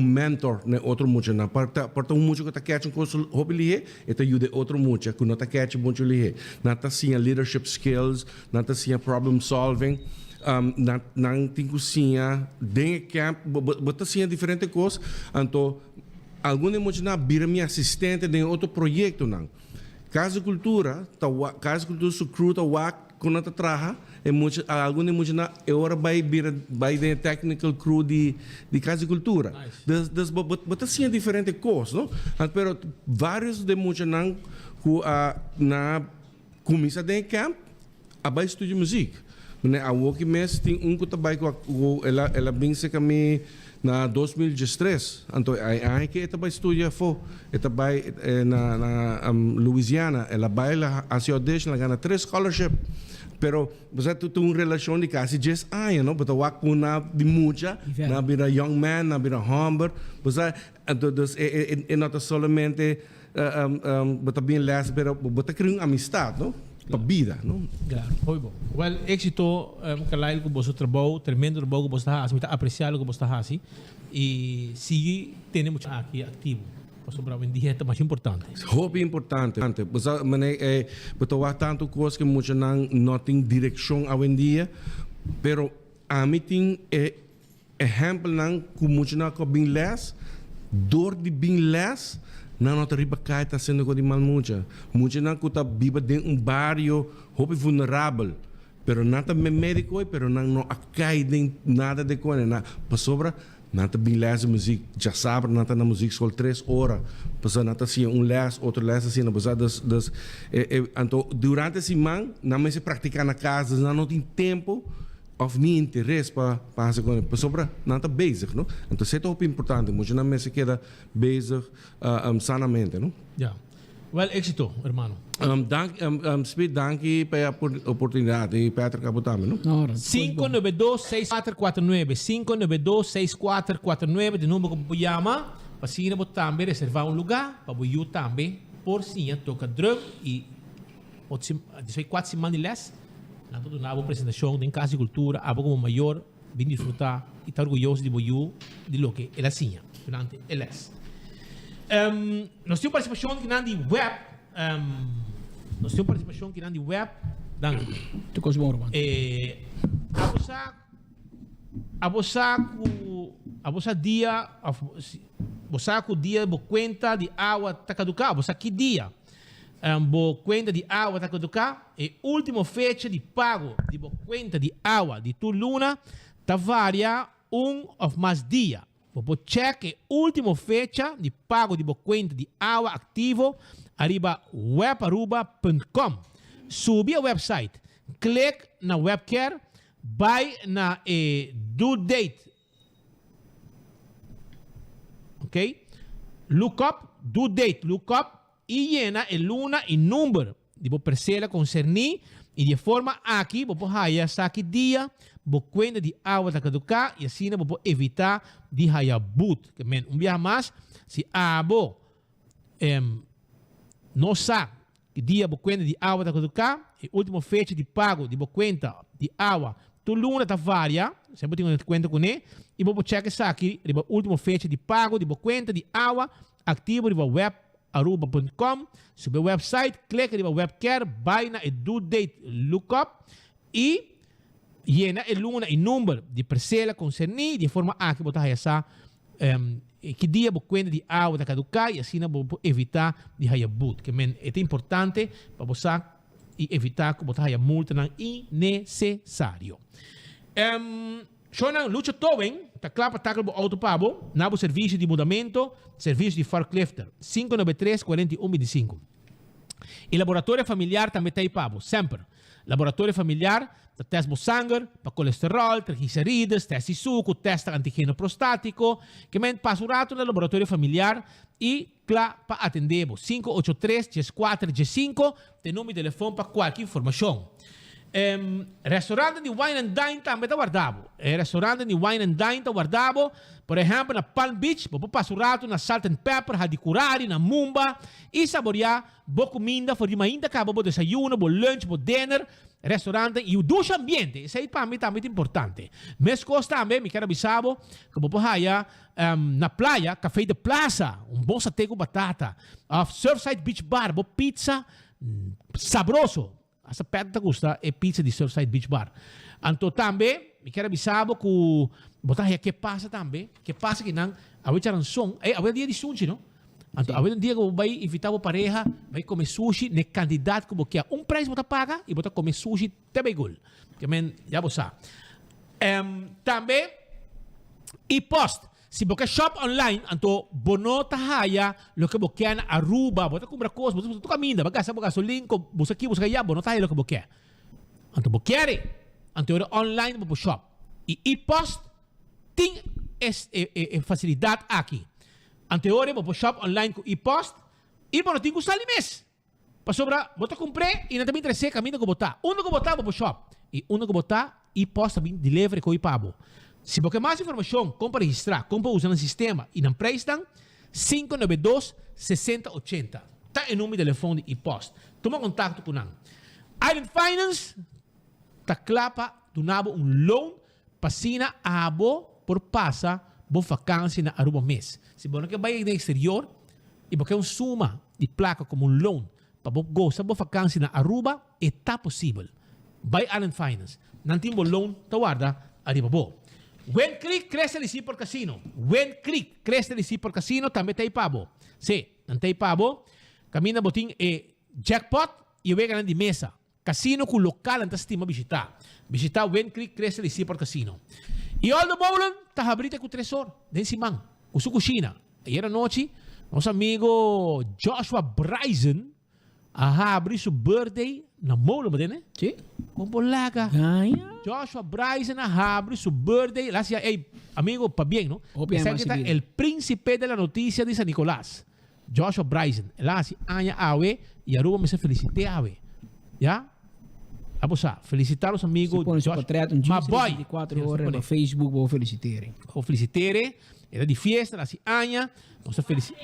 S18: mentor ne outro muitos não. Para muitos que está catching coisas hobby lihe, eta ajuda outro muitos que não está catching muito lihe. Não tinha leadership skills, não tinha problem solving. Não tinha dentro camp, botar tinha diferente coisas. Então, alguns muitos não viram minha assistente em outro projeto não. Casa Cultura Sucru tá wak quando tá traha e muito alguns muitos na agora vai de technical crew de Casa Cultura. Botar sim diferente coisas, não? Pero vários de muitos não na começa de camp abai estúdio música. A Walkie Mess tem que trabalha com ela bem se caminho na 2013. Então, a que ela vai estudar ela vai na Louisiana, ela vai lá a se audition, ela ganha 3 scholarships. Pero você tem uma relação de quase 10 anos, não? Porque o que na de muita, na vida young man, na vida humble, você não somente bota bem les, pero bota criar uma amistade, não? Para a vida, não?
S13: Claro, foi bom. Well, éxito, kalail ko boso trabalho, tremendo trabalho que você está fazendo, apreciado que você está fazendo e sigue temos aqui ativo. Para sobrar o dia é mais importante.
S18: Hobby importante. Você botar tanto coisa que muitos não tem direção ao dia, pero a mim tem exemplo não que muitos não bem les, dor de bem les. Não riba cai está sendo coisa de mal muita não está viva dentro barrio hobby vulnerável, pero não está médico, pero não cai de nada de coisa, na para sobra não está bem les música, já sabe não está na música só 3 horas, para não está assim les, outro les assim, na passada então durante a semana não mais se praticar na casa, não tem tempo of nem interesse para fazer coisa, para sobra não está bezig, não? Então isso é muito importante, mas não se queda bezig sanamente, não?
S13: Já. Well, éxito, hermano.
S18: Speed, danke pela oportunidade e Patrick Abutame, não?
S13: 592-6449 592-6449 de número que você chama para se também reservar lugar para você também por sim toca drum e 4 semanas de les. Na toda uma apresentação em Casa de Cultura, a como maior, bem desfrutar e estar orgulhoso de você, de lo que ela tinha durante eles. Nós temos participação aqui na web, Danke.
S14: Tu coisa bom,
S13: a dia, bo conta de água tá caducar, você que dia? Bo conta de água tá caducar e última fecha de pago de bo conta de água de tu luna tá varia ou mais dia. Bo check última fecha de pago de bo conta de água ativo arriba webaruba.com. Subi a website, click na webcare, vai na due date. Ok? Look up, due date, look up e llena el luna e número de bo parcela concernir e de forma aqui bo haya sa aqui dia bo cuenta de agua da caducar e assim bo evitar de hayabut. Que men viaje mais se abo não sabe que dia bo cuenta de agua da caducar e última fecha de pago de bo cuenta de agua tu luna tá varia, sempre tenho conta com ele e bo check essa aqui de bo última fecha de pago de bo cuenta de agua ativo de bo web aruba.com, sobre o website, clica de webcare, vai na due date lookup e llena el luna e número de parcela concerni de forma a que botar essa que dia bo cuenta de água da caducar e assim bo evitar de hayabut, que men é importante para você e evitar que botar multa não innecessário. Shona Lucha Towing, tá claro para tackle o auto pabo, nabo serviço de mudamento, serviço de forklifter, 593-4125. E laboratório familiar também tem pabo, sempre. Laboratório familiar, tá teste bo sangue, para colesterol, triglicérides, teste de suco, teste antígeno prostático, que men passa o rato no laboratório familiar e claro para atender, 583-14-5, tem número de telefone para qualquer informação. Restaurante de Wine and Dine também está guardado. Restaurante de Wine and Dine está guardado. Por exemplo, na Palm Beach, você passa o rato na Salt and Pepper, Hadikurari, na Mumba e saborear boa comida, for de ainda acaba bo desayuno, bo lunch, bo dinner, restaurante e o ducha ambiente. Isso aí para mim também é importante. Mas costa também, me quero avisar, que você pode na praia, café de plaza, bom satê com batata, Surfside Beach Bar, bo pizza sabroso. Essa pedra gusta é pizza de Surfside Beach Bar. Então também, me quero avisar que botar aí que passa também, que passa que não, a vezes um som, a vezes dia de sushi, não? Então, a vezes dia que vai invitar a pareja, vai comer sushi, ne candidato que você quer preço você paga e você comer sushi também gol. Que men já você. Também e post. Se você shop online, então bonota haya lo que você quer na Aruba, você compra coisas, você caminha, você gasta gasolina, você aqui, você allá, bonota haya lo que você quer. Então você quer, então online você shop. E post tem facilidade aqui. Anteori você shop online com e-post e você tem que usar mês. Para sobra, você compra e não também interessa caminho que botar. Que botar você shop e que botar e-post também delivery com e-pabo. Se você quer mais informação, compra registrar, compra usando o sistema e não prestam 592-6080. Está em número de telefone e post. Toma contato com nós. Island Finance está clapa do nabo loan para abo por passa boa vacância na Aruba mês. Se você quer ir no exterior e você quer suma de placa como loan para você gostar boa vacância na Aruba, está possível. By Island Finance. Não tem loan, tá guarda, arriba bo. Wen Creek cresce ali por casino. Wen Creek cresce ali por casino também tem pabo. Sim, não tem pabo. Camina botin jackpot e vega na de mesa. Casino com local antes estima visitar. Visitar Wen Creek cresce ali por casino. E all the bowling tá abrindo com tresor. Den simang. Com sua cozinha. Ayer noite, nosso amigo Joshua Bryson abre seu birthday na mola, né?
S14: Sim.
S13: Com bolaga. Joshua Bryson abre su birthday. La decía, hey, amigo, pa bien, ¿no? Esa que está el príncipe de la noticia de San Nicolás. Joshua Bryson. La decía, aña ave, y Aruba me se felicité ave. ¿Ya? Vamos a felicitar a los amigos.
S14: Joshua. Ma boy. 24 horas no Facebook, vou felicitar.
S13: Vou felicitar. Era de fiesta, la decía, aña. No se felicita.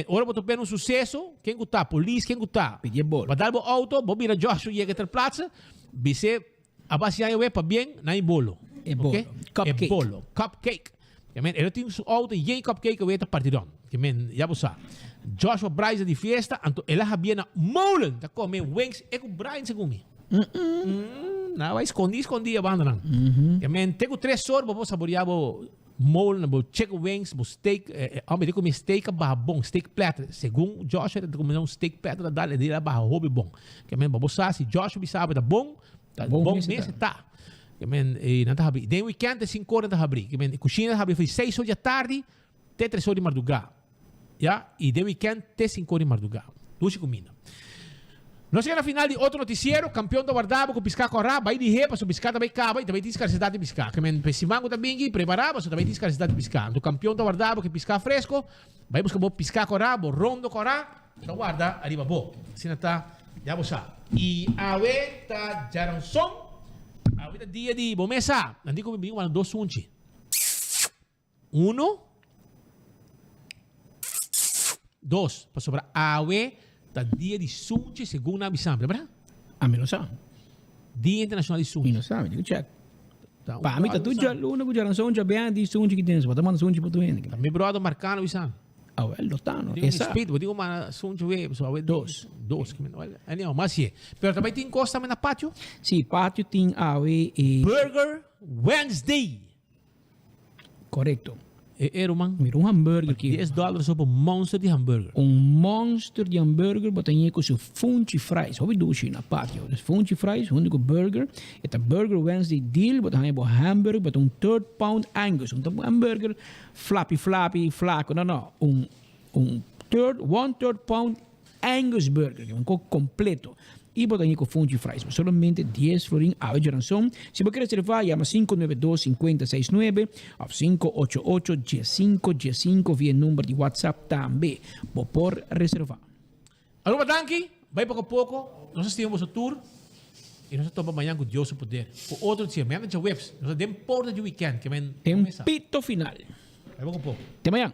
S13: Ora você tem sucesso, quem está? Polícia, quem está?
S14: Pedir bolo.
S13: Vai dar o auto, vou vir a Joshua e ter plaza, você abaixar o para bem, não bolo.
S14: É bolo.
S13: Okay?
S14: Cupcake.
S13: É bolo. Cupcake. Ele tem seu auto e em cupcake vai estar partidão. Já você sabe. Joshua Bryce de festa, então ele havia na molen, tá comendo wings, e com Brian segundo. Não, vai escondir a banda não. Tenho 3 horas, vou saborear o mole, bo chicken wings, bo steak, me comer steak bah bom, steak platter. Segundo Joshua, ele comeu steak platter da ele lá bah hobby bom. Que men bo se Joshua bi sabe da bom mês tá. Que men não tá abri. Den weekend de 5 horas tá abri. Que men cozinha tá abri foi 6 horas da tarde, até 3 horas de madrugada. Já? E de weekend até 5 horas de madrugada. Duas comida. Nós chegamos na final de outro noticiero, campeão do guardado com piscar corrá, vai de ré, para o piscar também acaba e também tem escassez de piscar. Que men pesimango também preparava, também tem escassez de piscar. Do campeão do guardado que piscar fresco, vai buscar bo piscar corrá, bo rondo corrá, então guarda, arriba bo. Assim está, já você sabe. E a tá já um som, Ahorita dia di bomesa. Nanti ko bibigyan ko ng 2 sunchi. 1, 2. Pa sobra awe ta dia di sunchi según na bisam, ¿verdad?
S14: A mí lo sabe.
S13: Dia Internacional di Sunchi.
S14: Não sabe, digo check. Para mim tá tudo já, luna que já não já bem de sunchi que tem, bota mano sunchi puto ainda.
S13: Também brother marcano bisam.
S14: Ah, well, lo tá, no.
S13: Digo
S14: Esa.
S13: speed, digo mana sunchi we, so awe 2 que me well. Ano, mas ye. Pero também tem costa na patio.
S14: Sim, patio tem awe e
S13: Burger Wednesday.
S14: correto.
S13: Era man.
S14: Mira um hambúrguer aqui.
S13: $10 op een monster de hamburger.
S14: Monster de hambúrguer, bota aí com seu funchi fries. Hobby do na patio. Dus funchi fries, único burger. É Burger Wednesday deal, bota aí hambúrguer, bota 3rd pound Angus. Hambúrguer flappy, flaco. Não. 1/3 pound Angus burger, um coco completo. E bota aí com funchi fries. Solamente 10 florin a geração. Se você quer reservar, chama 592-5069 ou 588-1515 via número de WhatsApp também. Vou por reservar.
S13: Aruba Danki, vai pouco a pouco. Nós estivemos no tour. E nós estamos amanhã com Deus o poder. O outro dia, amanhã tem webs. Nós temos porta de weekend. Que
S14: Tem um pito final.
S13: Vai pouco a pouco.
S14: Até amanhã.